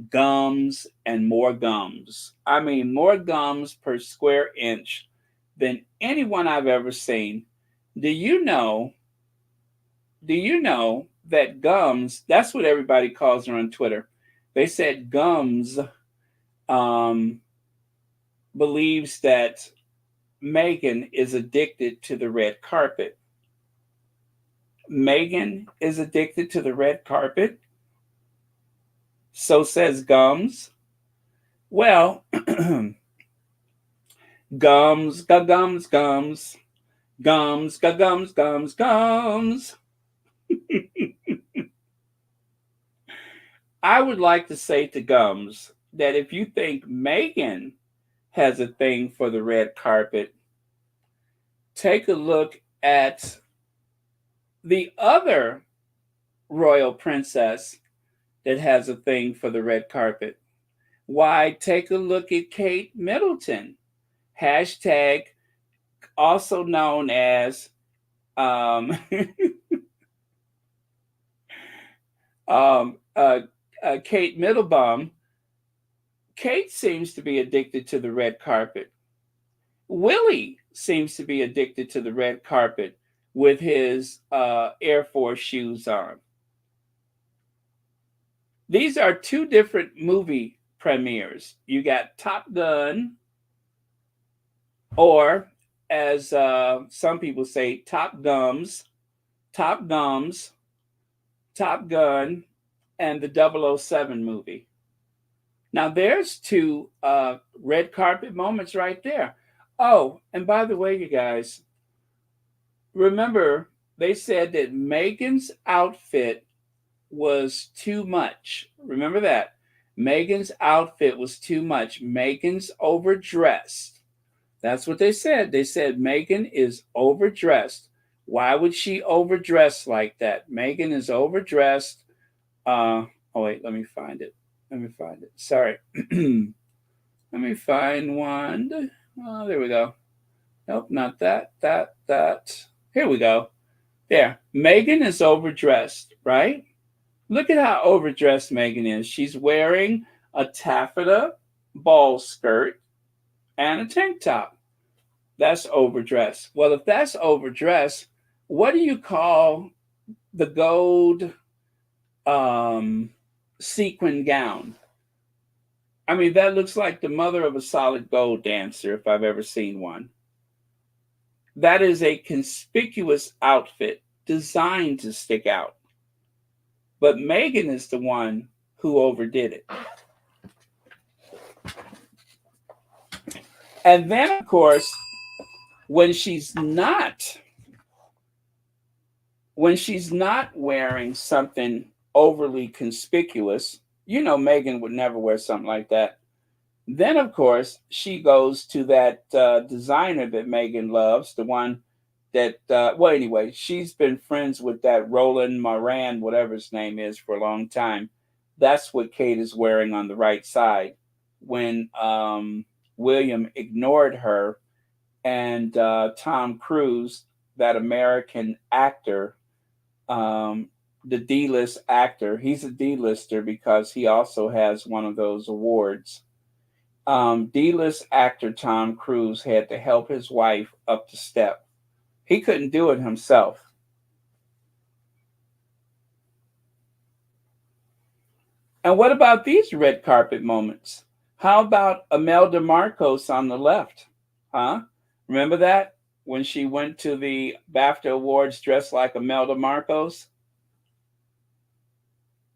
gums, and more gums. I mean, more gums per square inch than anyone I've ever seen. Do you know that Gums, that's what everybody calls her on Twitter. They said Gums believes that Meghan is addicted to the red carpet. Meghan is addicted to the red carpet? So says Gums. Well, Gums, gums, gums, gums, gums, gums, gums. I would like to say to Gums that if you think Meghan has a thing for the red carpet, take a look at the other royal princess that has a thing for the red carpet. Why, take a look at Kate Middleton, hashtag also known as um, um, uh, Kate Middlebaum. Kate seems to be addicted to the red carpet. Willie seems to be addicted to the red carpet with his Air Force shoes on. These are two different movie premieres. You got Top Gun, or as some people say, Top Gums, Top Gums, Top Gun, and the 007 movie. Now, there's two red carpet moments right there. Oh, and by the way, you guys, remember they said that Meghan's outfit was too much. Remember that. Meghan's outfit was too much. Meghan's overdressed. That's what they said. They said Meghan is overdressed. Why would she overdress like that? Meghan is overdressed. Oh, wait, let me find it. Sorry. Let me find one. Oh, there we go. Nope, not that. Here we go. There. Meghan is overdressed, right? Look at how overdressed Meghan is. She's wearing a taffeta ball skirt and a tank top. That's overdressed. Well, if that's overdressed, what do you call the gold sequin gown? I mean, that looks like the mother of a solid gold dancer, if I've ever seen one. That is a conspicuous outfit designed to stick out. But Meghan is the one who overdid it. And then, of course, when she's not wearing something overly conspicuous, you know Meghan would never wear something like that. Then, of course, she goes to that designer that Meghan loves, the one that, well, anyway, she's been friends with that Roland Moran, whatever his name is, for a long time. That's what Kate is wearing on the right side when William ignored her, and Tom Cruise, that American actor, the D-list actor, he's a D-lister because he also has one of those awards. D-list actor Tom Cruise had to help his wife up the step. He couldn't do it himself. And what about these red carpet moments? How about Imelda Marcos on the left? Huh? Remember that? When she went to the BAFTA Awards dressed like Imelda Marcos?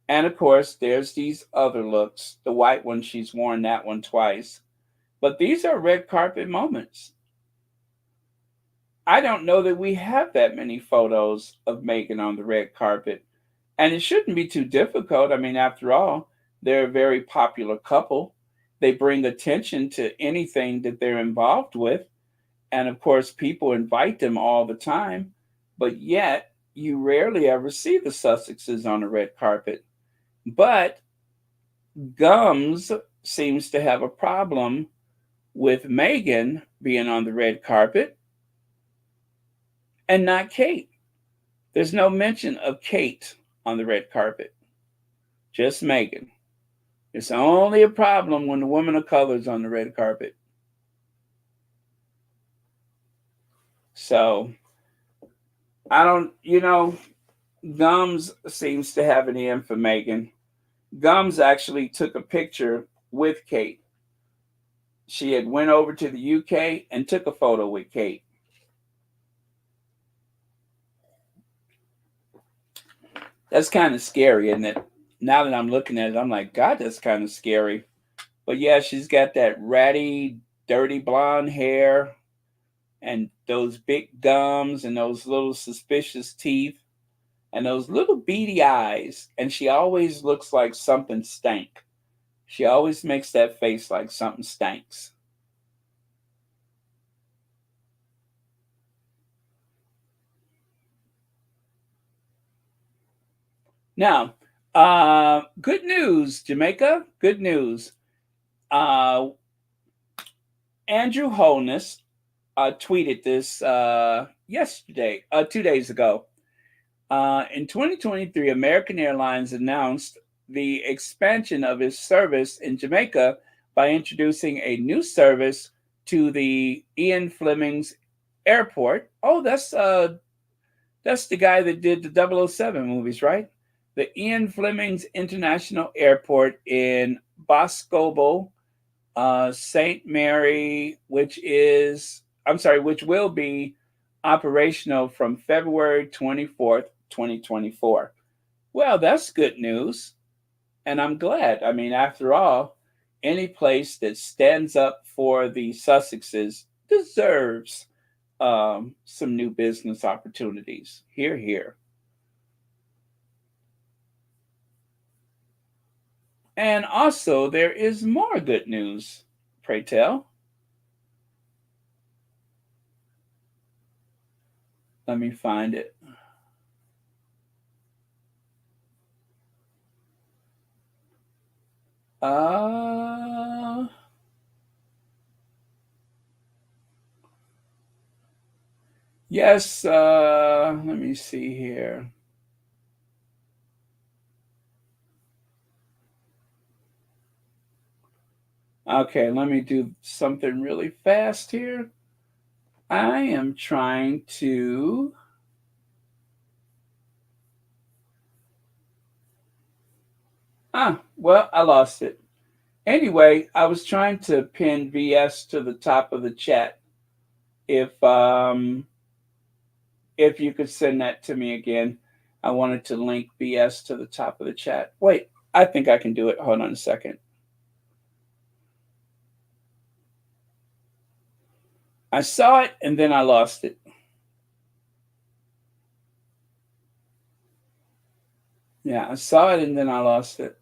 And of course, there's these other looks. The white one, she's worn that one twice. But these are red carpet moments. I don't know that we have that many photos of Meghan on the red carpet. And it shouldn't be too difficult. I mean, after all, they're a very popular couple. They bring attention to anything that they're involved with. And of course, people invite them all the time. But yet, you rarely ever see the Sussexes on the red carpet. But Gums seems to have a problem with Meghan being on the red carpet and not Kate. There's no mention of Kate on the red carpet, just Meghan. It's only a problem when the woman of color is on the red carpet. So, I don't, Gums seems to have an in for Meghan. Gums actually took a picture with Kate. She had went over to the UK and took a photo with Kate. That's kind of scary, isn't it? Now that I'm looking at it, I'm like, God, that's kind of scary. But yeah, she's got that ratty, dirty blonde hair and those big gums and those little suspicious teeth. and those little beady eyes, and she always looks like something stank. She always makes that face like something stinks. Now, good news, Jamaica. Good news. Andrew Holness tweeted this yesterday, 2 days ago. In 2023, American Airlines announced the expansion of its service in Jamaica by introducing a new service to the Ian Fleming's Airport. Oh, that's the guy that did the 007 movies, right? The Ian Fleming's International Airport in Boscobel, St. Mary, which will be operational from February 24th, 2024. Well, that's good news. And I'm glad. I mean, after all, any place that stands up for the Sussexes deserves some new business opportunities. Hear, hear. And also, there is more good news, pray tell. Let me find it. Yes, let me see here. Okay, let me do something really fast here. I am trying to... well, I lost it. Anyway, I was trying to pin VS to the top of the chat. If you could send that to me again, I wanted to link VS to the top of the chat. Wait, I think I can do it. Hold on a second. I saw it and then I lost it. Yeah, I saw it and then I lost it.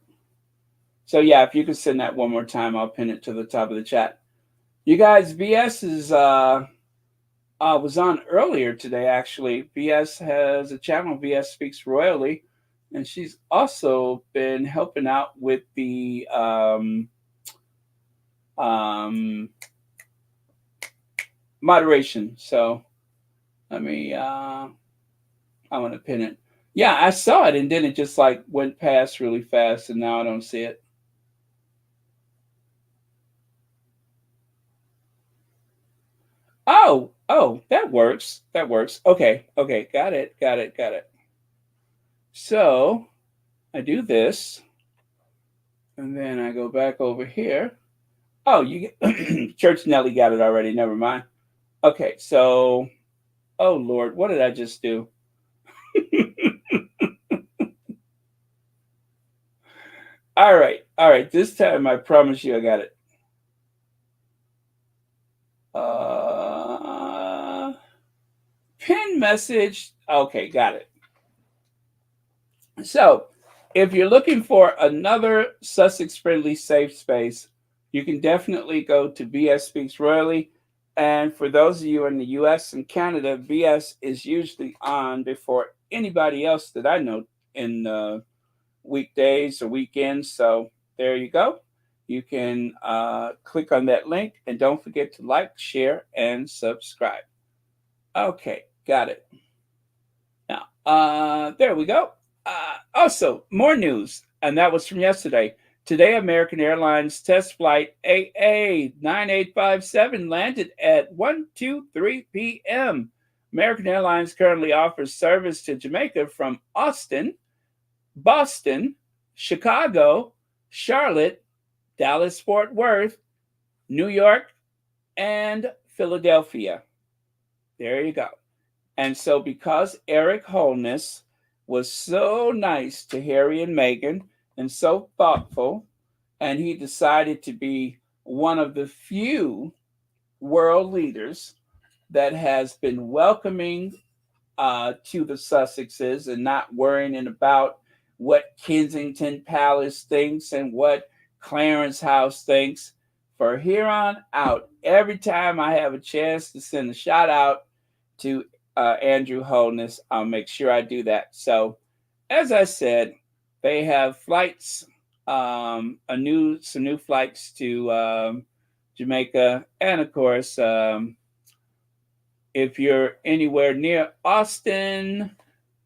So yeah, if you could send that one more time, I'll pin it to the top of the chat. You guys, VS is was on earlier today, actually. VS has a channel, VS Speaks Royally, and she's also been helping out with the moderation. So let me, I want to pin it. Yeah, I saw it, and then it just like went past really fast, and now I don't see it. Oh, that works. That works. Okay, got it. So I do this, and then I go back over here. Oh, you get Church Nelly got it already. Never mind. Okay, so, oh Lord, what did I just do? All right. This time, I promise you, I got it. Pin message. Okay, got it. So, if you're looking for another Sussex-friendly safe space, you can definitely go to VS Speaks Royally. And for those of you in the US and Canada, VS is usually on before anybody else that I know in weekdays or weekends. So there you go. You can click on that link, and don't forget to like, share, and subscribe. Okay, got it. Now, there we go. Also, more news, and that was from yesterday. Today, American Airlines test flight AA9857 landed at 1:23 p.m. American Airlines currently offers service to Jamaica from Austin, Boston, Chicago, Charlotte, Dallas-Fort Worth, New York, and Philadelphia. There you go. And so because Eric Holness was so nice to Harry and Meghan and so thoughtful, and he decided to be one of the few world leaders that has been welcoming to the Sussexes and not worrying about what Kensington Palace thinks and what Clarence House thinks. For here on out, every time I have a chance to send a shout out to Andrew Holness, I'll make sure I do that. So, as I said, they have flights, some new flights to Jamaica, and of course, if you're anywhere near Austin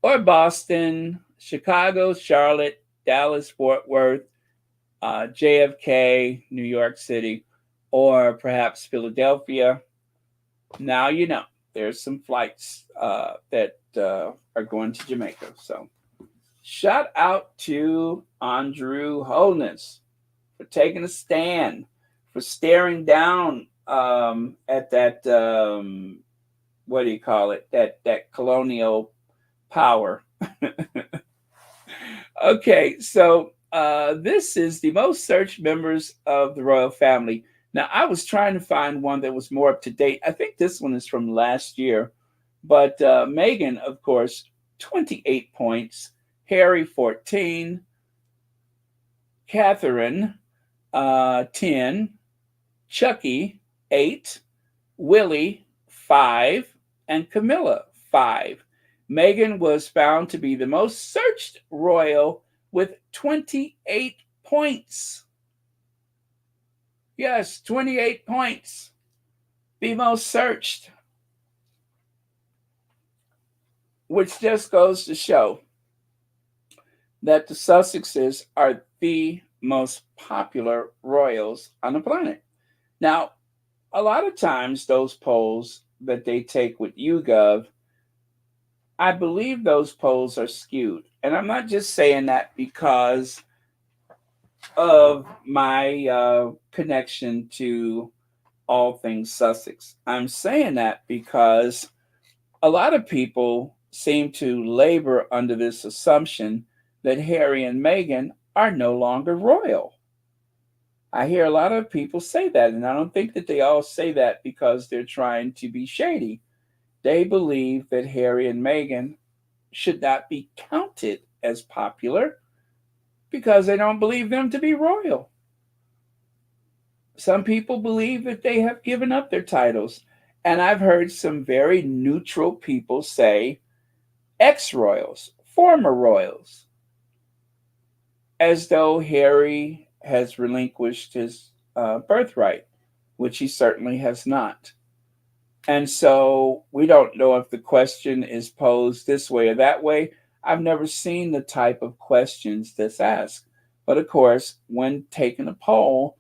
or Boston, Chicago, Charlotte, Dallas, Fort Worth, JFK, New York City, or perhaps Philadelphia, now you know there's some flights that are going to Jamaica. So, shout out to Andrew Holness for taking a stand, for staring down at that what do you call it? That colonial power. Okay, so this is the most searched members of the royal family. Now, I was trying to find one that was more up to date. I think this one is from last year, but Meghan, of course, 28 points. Harry, 14. Catherine, 10. Chucky, 8. Willie, 5. And Camilla, 5. Meghan was found to be the most searched royal with 28 points. Yes, 28 points. The most searched. Which just goes to show that the Sussexes are the most popular royals on the planet. Now, a lot of times those polls that they take with YouGov, I believe those polls are skewed. And I'm not just saying that because of my connection to all things Sussex. I'm saying that because a lot of people seem to labor under this assumption that Harry and Meghan are no longer royal. I hear a lot of people say that, and I don't think that they all say that because they're trying to be shady. They believe that Harry and Meghan should not be counted as popular because they don't believe them to be royal. Some people believe that they have given up their titles. And I've heard some very neutral people say ex-royals, former royals, as though Harry has relinquished his birthright, which he certainly has not. And so we don't know if the question is posed this way or that way. I've never seen the type of questions that's asked. But of course, when taking a poll,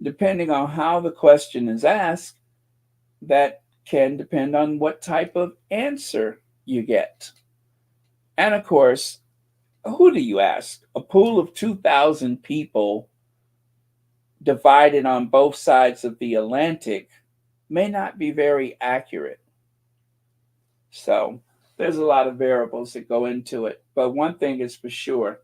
depending on how the question is asked, that can depend on what type of answer you get. And of course, who do you ask? A pool of 2,000 people divided on both sides of the Atlantic may not be very accurate. So there's a lot of variables that go into it. But one thing is for sure,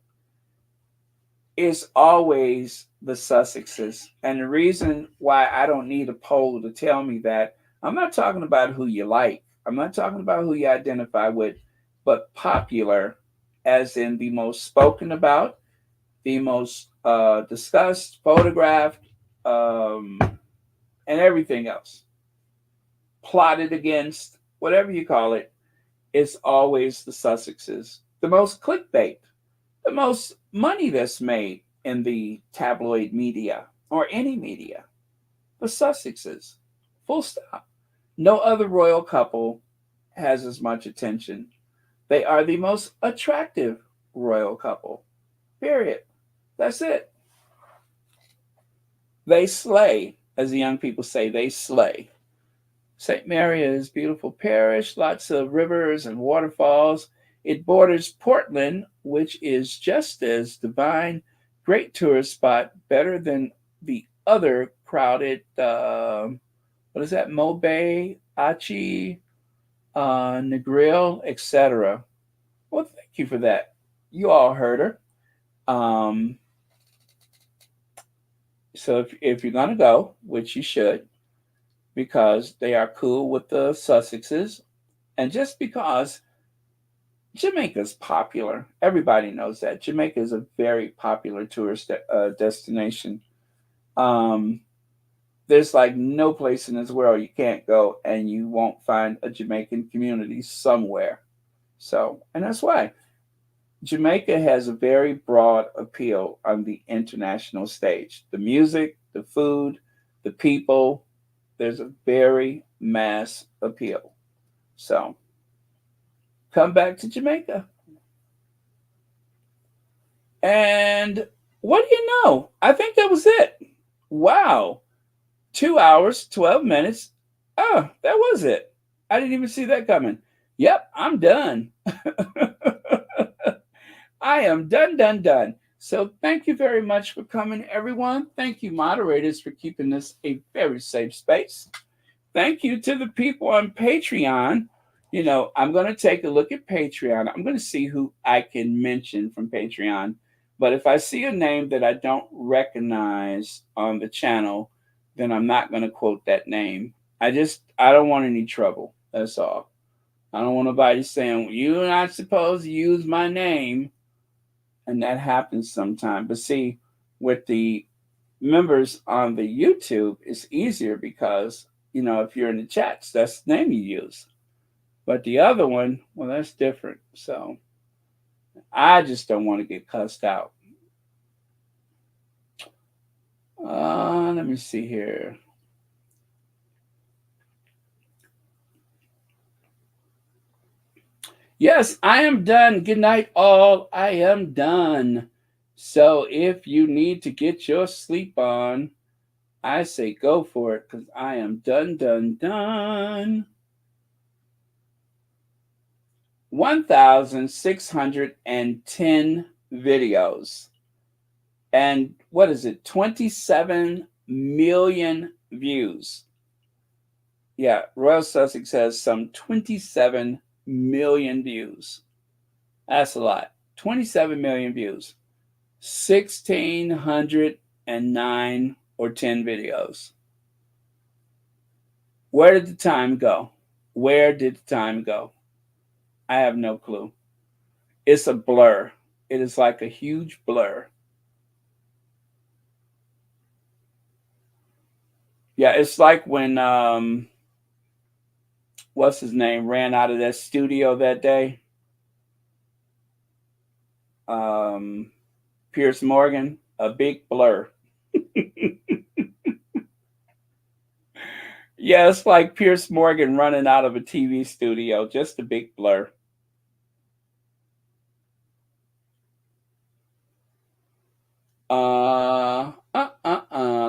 it's always the Sussexes. And the reason why I don't need a poll to tell me that, I'm not talking about who you like. I'm not talking about who you identify with, but popular, as in the most spoken about, the most discussed, photographed, and everything else. Plotted against, whatever you call it, is always the Sussexes. The most clickbait, the most money that's made in the tabloid media or any media, the Sussexes. Full stop. No other royal couple has as much attention. They are the most attractive royal couple. Period. That's it. They slay, as the young people say, they slay. St. Mary is a beautiful parish, lots of rivers and waterfalls. It borders Portland, which is just as divine, great tourist spot, better than the other crowded, Mobay, Achi, Negril, etc. Well, thank you for that. You all heard her. So if you're going to go, which you should, because they are cool with the Sussexes, and just because Jamaica's popular. Everybody knows that. Jamaica is a very popular tourist destination. Um, there's like no place in this world you can't go and you won't find a Jamaican community somewhere. So, and that's why Jamaica has a very broad appeal on the international stage. The music, the food, the people, there's a very mass appeal. So, come back to Jamaica. And what do you know? I think that was it. Wow. 2 hours, 12 minutes. Oh, that was it. I didn't even see that coming. Yep, I'm done. I am done. So thank you very much for coming, everyone. Thank you, moderators, for keeping this a very safe space. Thank you to the people on Patreon. I'm going to take a look at Patreon. I'm going to see who I can mention from Patreon. But if I see a name that I don't recognize on the channel, then I'm not going to quote that name. I don't want any trouble. That's all. I don't want nobody saying, you're not supposed to use my name. And that happens sometimes. But see, with the members on the YouTube, it's easier because, if you're in the chats, that's the name you use. But the other one, well, that's different. So I just don't want to get cussed out. Let me see here. Yes, I am done. Good night, all. I am done. So if you need to get your sleep on, I say go for it because I am done. 1,610 videos. And what is it? 27 million views. Yeah, Royal Sussex has some 27 million views. That's a lot. 27 million views. 1,609 or 10 videos. Where did the time go? Where did the time go? I have no clue. It's a blur. It is like a huge blur. Yeah, it's like when what's his name ran out of that studio that day. Pierce Morgan, a big blur. Yeah, it's like Pierce Morgan running out of a TV studio, just a big blur.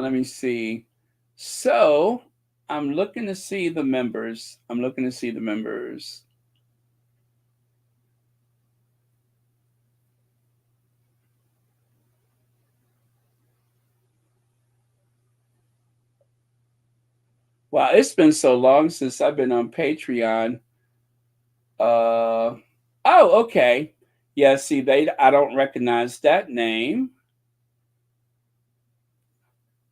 Let me see. So I'm looking to see the members. Wow, it's been so long since I've been on Patreon. Oh, okay. Yeah, see, I don't recognize that name.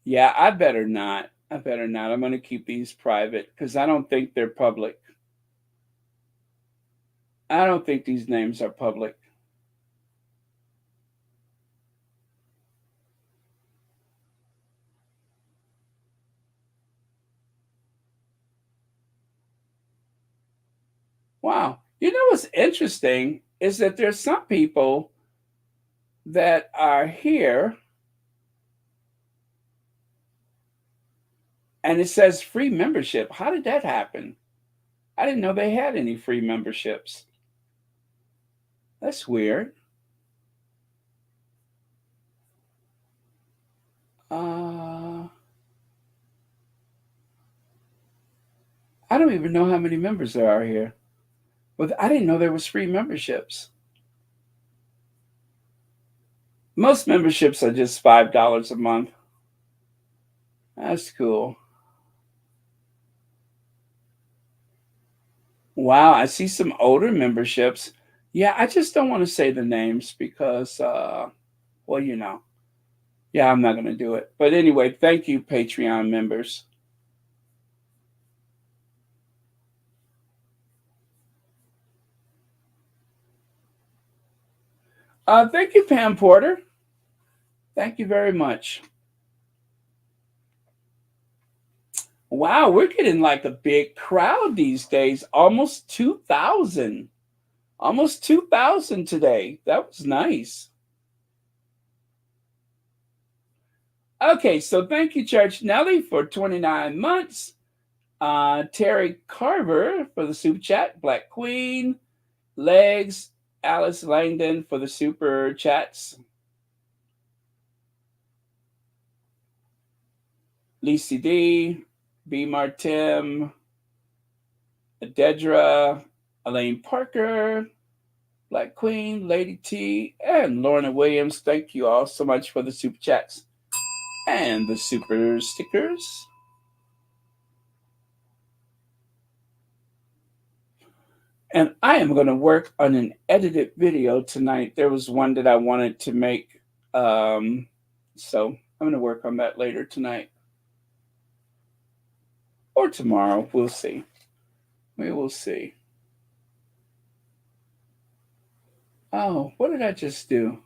Yeah, I better not. I'm going to keep these private because I don't think they're public. I don't think these names are public. Wow. You know what's interesting is that there's some people that are here and it says free membership. How did that happen? I didn't know they had any free memberships. That's weird. I don't even know how many members there are here. But I didn't know there was free memberships. Most memberships are just $5 a month. That's cool. Wow, I see some older memberships. Yeah, I just don't want to say the names because, well, yeah, I'm not going to do it. But anyway, thank you, Patreon members. Thank you, Pam Porter. Thank you very much. Wow, we're getting like a big crowd these days. Almost 2,000. Almost 2,000 today. That was nice. Okay, so thank you, Church Nelly, for 29 months. Terry Carver for the super chat. Black Queen. Legs. Alice Langdon for the super chats. Lisi D. B. Martim. Dedra. Elaine Parker. Black Queen, Lady T, and Lorna Williams. Thank you all so much for the super chats and the super stickers. And I am going to work on an edited video tonight. There was one that I wanted to make. So I'm going to work on that later tonight. Or tomorrow. We'll see. We will see. Oh, what did I just do?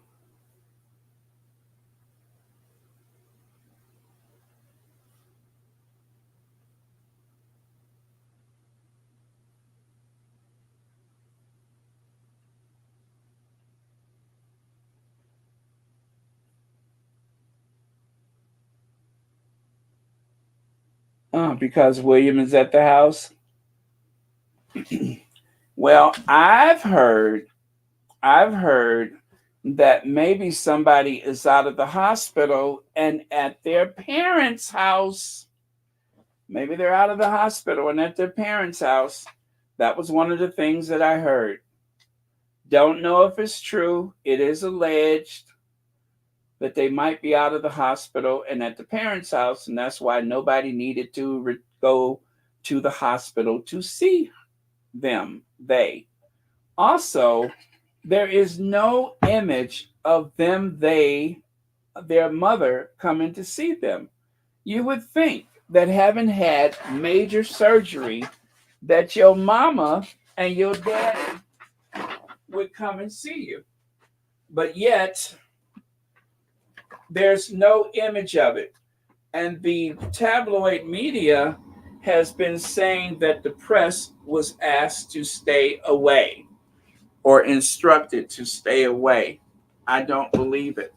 Because William is at the house. Well, I've heard that maybe somebody is out of the hospital and at their parents' house. Maybe they're out of the hospital and at their parents' house. That was one of the things that I heard. Don't know if it's true. It is alleged that they might be out of the hospital and at the parents' house, and that's why nobody needed to go to the hospital to see them. Also, there is no image of them, their mother coming to see them. You would think that having had major surgery, that your mama and your daddy would come and see you. But yet, there's no image of it. And the tabloid media has been saying that the press was asked to stay away or instructed to stay away. I don't believe it.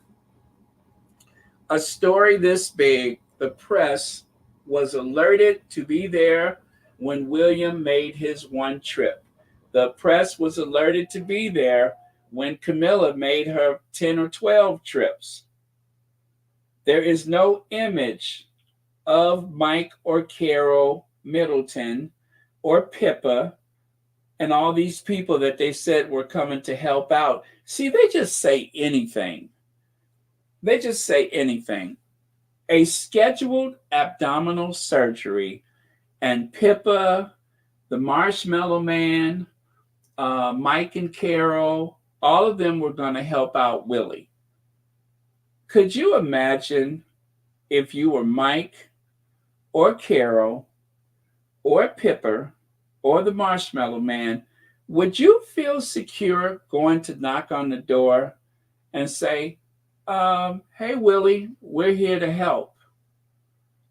A story this big, the press was alerted to be there when William made his one trip. The press was alerted to be there when Camilla made her 10 or 12 trips. There is no image of Mike or Carol Middleton or Pippa and all these people that they said were coming to help out. See, they just say anything. They just say anything. A scheduled abdominal surgery, and Pippa, the Marshmallow Man, Mike and Carol, all of them were going to help out Willie. Could you imagine if you were Mike or Carol or Pippa or the Marshmallow Man? Would you feel secure going to knock on the door and say, hey, Willie, we're here to help?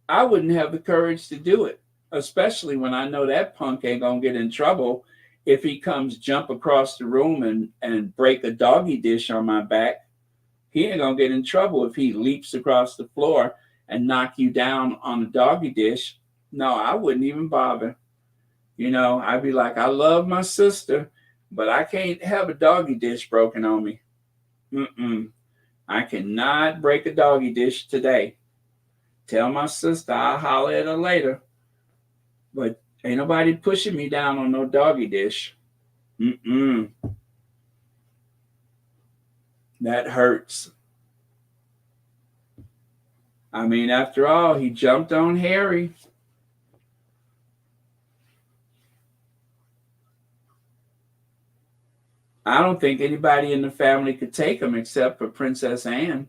I wouldn't have the courage to do it, especially when I know that punk ain't going to get in trouble if he comes jump across the room and break a doggy dish on my back. He ain't going to get in trouble if he leaps across the floor and knock you down on a doggy dish. No, I wouldn't even bother. You know, I'd be like, I love my sister, but I can't have a doggy dish broken on me. I cannot break a doggy dish today. Tell my sister I'll holler at her later. But ain't nobody pushing me down on no doggy dish. That hurts. I mean, after all, he jumped on Harry. I don't think anybody in the family could take him except for Princess Anne.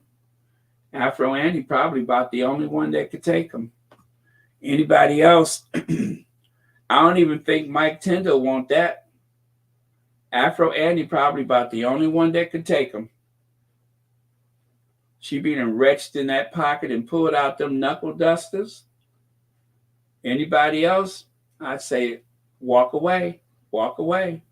Afro Annie probably about the only one that could take him. Anybody else, I don't even think Mike Tyndall want that. Afro Annie probably about the only one that could take him. She being wretched in that pocket and pulled out them knuckle dusters. Anybody else? I'd say walk away. Walk away.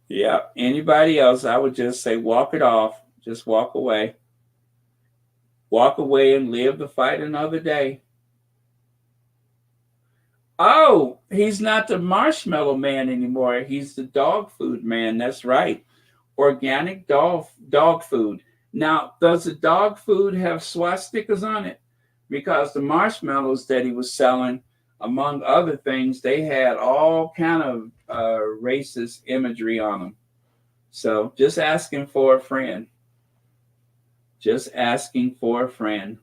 Yeah. Anybody else? I would just say walk it off. Just walk away. Walk away and live to fight another day. Oh, he's not the marshmallow man anymore. He's the dog food man. That's right. Organic dog food. Now, does the dog food have swastikas on it? Because the marshmallows that he was selling, among other things, they had all kind of racist imagery on them. So just asking for a friend. Just asking for a friend.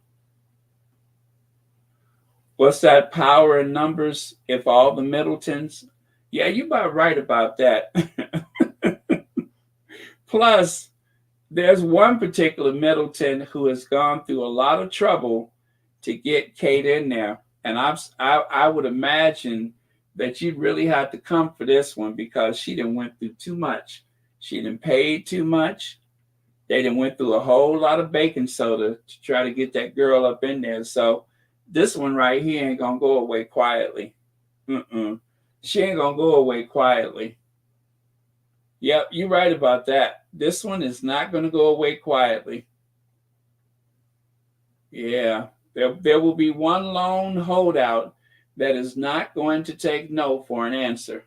What's that power in numbers if all the Middletons? Yeah, you about right about that. Plus, there's one particular Middleton who has gone through a lot of trouble to get Kate in there. And I would imagine that you'd really have to come for this one because she done went through too much. She done paid too much. They done went through a whole lot of baking soda to try to get that girl up in there. So this one right here ain't gonna go away quietly. She ain't gonna go away quietly. Yep, you're right about that. This one is not gonna go away quietly. Yeah, there will be one lone holdout that is not going to take no for an answer.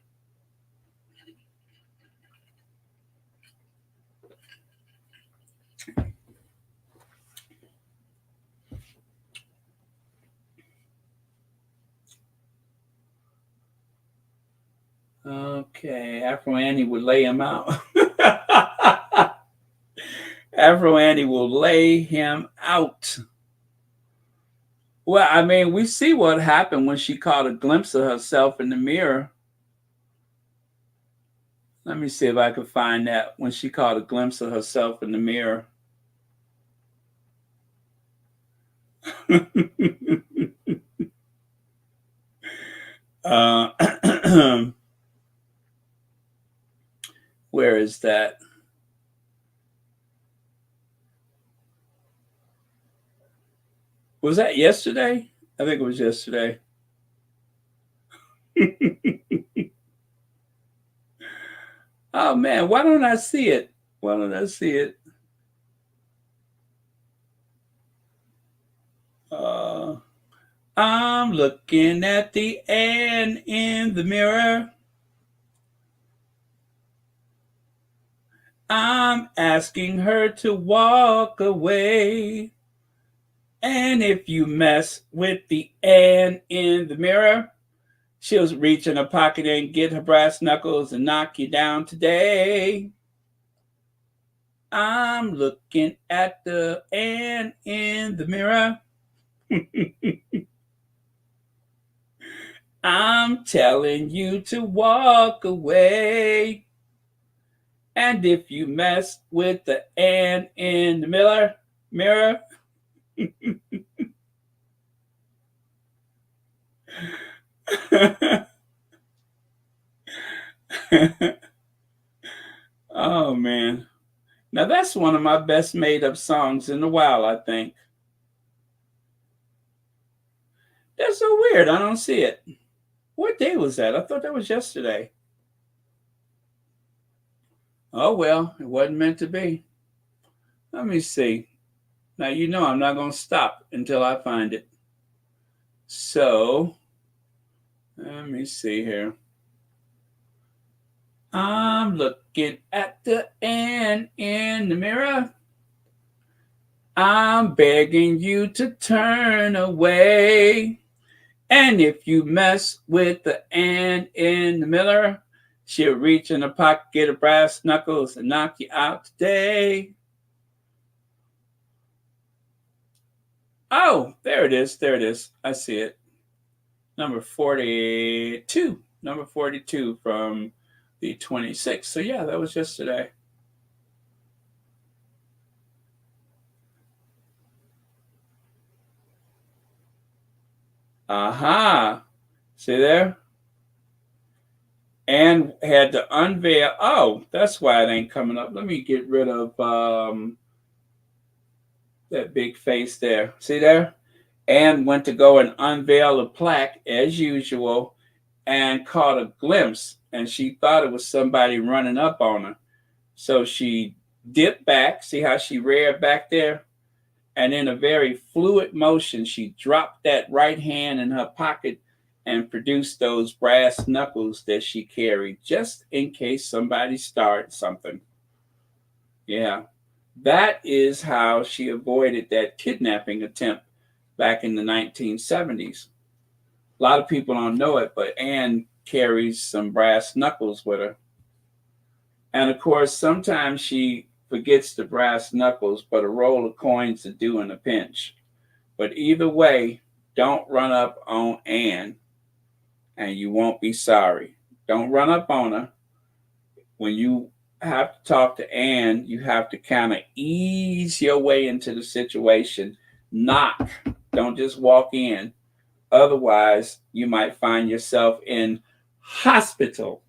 Okay, Afro Annie would lay him out. Afro Annie will lay him out. Well, I mean, we see what happened when she caught a glimpse of herself in the mirror. Let me see if I can find that when she caught a glimpse of herself in the mirror. Where is that? Was that yesterday? I think it was yesterday. Oh man, why don't I see it? Why don't I see it? I'm looking at the N in the mirror. I'm asking her to walk away. And if you mess with the N in the mirror, she'll reach in her pocket and get her brass knuckles and knock you down today. I'm looking at the N in the mirror. I'm telling you to walk away. And if you mess with the N in the mirror, oh man. Now that's one of my best made up songs in a while, I think. That's so weird. I don't see it. What day was that? I thought that was yesterday. Oh well, it wasn't meant to be. Let me see. Now you know I'm not going to stop until I find it. So, let me see here. I'm looking at the N in the mirror. I'm begging you to turn away. And if you mess with the N in the mirror, she'll reach in her pocket, get her brass knuckles, and knock you out today. Oh, there it is. There it is. I see it. Number 42. Number 42 from the 26th. So yeah, that was yesterday. Aha. See there? Anne had to unveil. Oh, that's why it ain't coming up. Let me get rid of that big face there. See there? Anne went to go and unveil a plaque as usual and caught a glimpse, and she thought it was somebody running up on her. So she dipped back. See how she reared back there? And in a very fluid motion, she dropped that right hand in her pocket and produced those brass knuckles that she carried just in case somebody started something. Yeah, that is how she avoided that kidnapping attempt back in the 1970s. A lot of people don't know it, but Anne carries some brass knuckles with her. And of course, sometimes she forgets the brass knuckles, but a roll of coins to do in a pinch. But either way, don't run up on Anne and you won't be sorry. Don't run up on her. When you have to talk to Anne, you have to kind of ease your way into the situation. Knock. Don't just walk in. Otherwise, you might find yourself in hospital.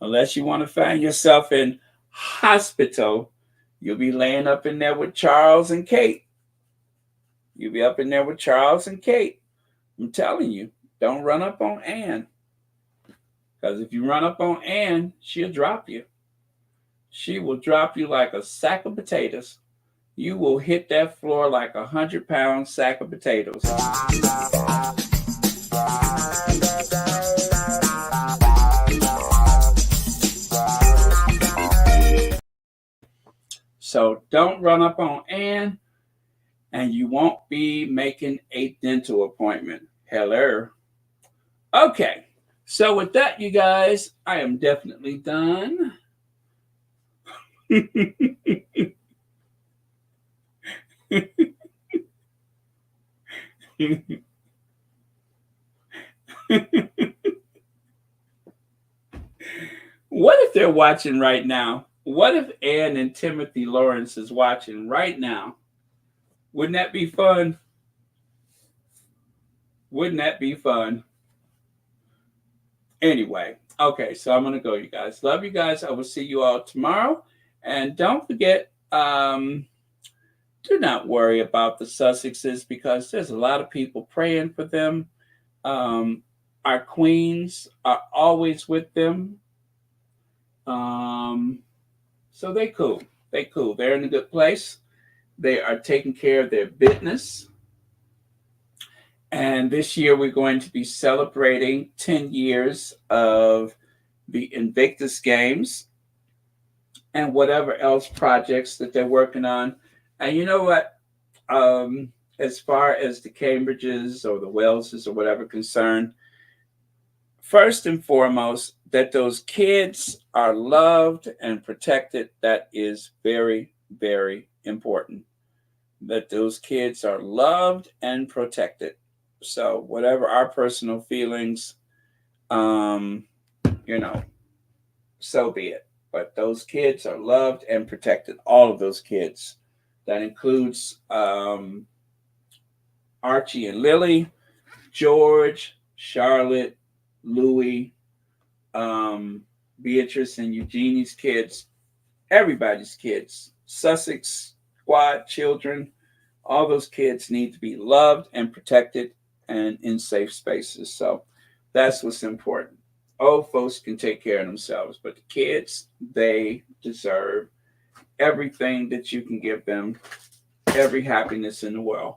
Unless you want to find yourself in hospital, you'll be laying up in there with Charles and Kate. You'll be up in there with Charles and Kate. I'm telling you, don't run up on Anne. Because if you run up on Anne, she'll drop you. She will drop you like a sack of potatoes. You will hit that floor like 100-pound sack of potatoes. So don't run up on Anne, and you won't be making a dental appointment. Hello. Okay. So with that, you guys, I am definitely done. What if they're watching right now? What if Anne and Timothy Lawrence is watching right now? Wouldn't that be fun? Wouldn't that be fun? Anyway, okay, so I'm going to go, you guys. Love you guys. I will see you all tomorrow. And don't forget, do not worry about the Sussexes because there's a lot of people praying for them. Our queens are always with them. So they cool. They cool. They're in a good place. They are taking care of their business. And this year we're going to be celebrating 10 years of the Invictus Games and whatever else projects that they're working on. And you know what? As far as the Cambridges or the Waleses or whatever concerned, first and foremost, that those kids are loved and protected. That is very, very important. That those kids are loved and protected. So whatever our personal feelings, so be it. But those kids are loved and protected. All of those kids. That includes Archie and Lily, George, Charlotte, Louis, Beatrice and Eugenie's kids, everybody's kids, Sussex squad children, all those kids need to be loved and protected and in safe spaces. So that's what's important. Old folks can take care of themselves, but the kids, they deserve everything that you can give them, every happiness in the world.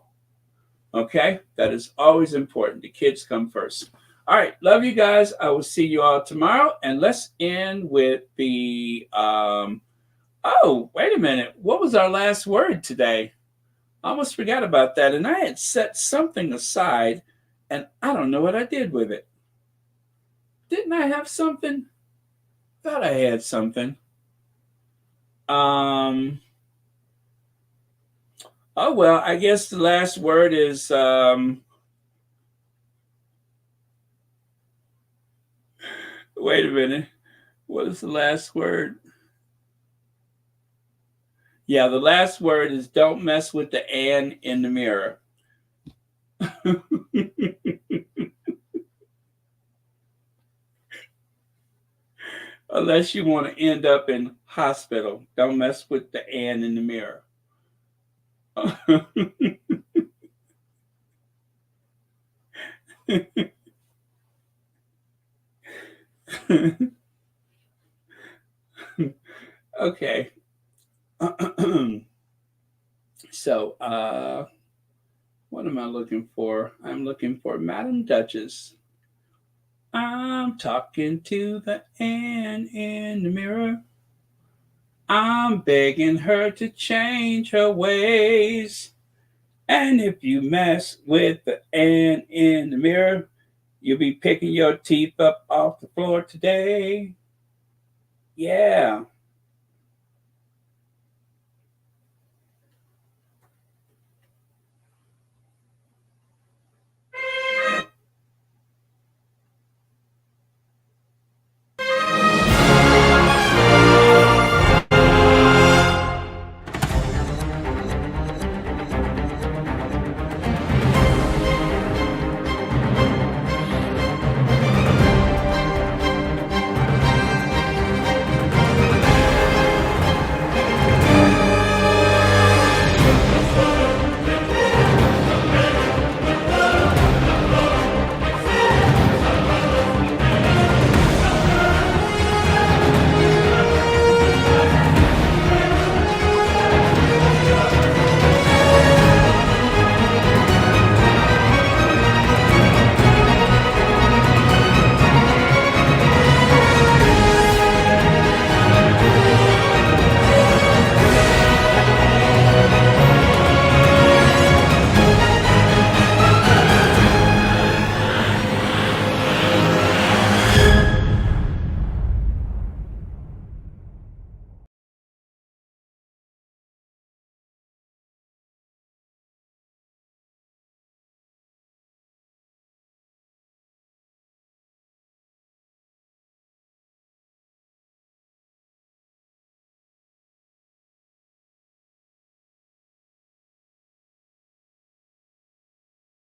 Okay? That is always important. The kids come first. All right. Love you guys. I will see you all tomorrow. And let's end with the, oh, wait a minute. What was our last word today? I almost forgot about that. And I had set something aside, and I don't know what I did with it. Didn't I have something? Thought I had something. Oh, well, I guess the last word is, wait a minute. What is the last word? Yeah, the last word is don't mess with the Ann in the mirror. Unless you want to end up in hospital. Don't mess with the Ann in the mirror. Okay. So, what am I looking for? I'm looking for Madam Duchess. I'm talking to the Ann in the mirror. I'm begging her to change her ways. And if you mess with the Ann in the mirror, you'll be picking your teeth up off the floor today. Yeah.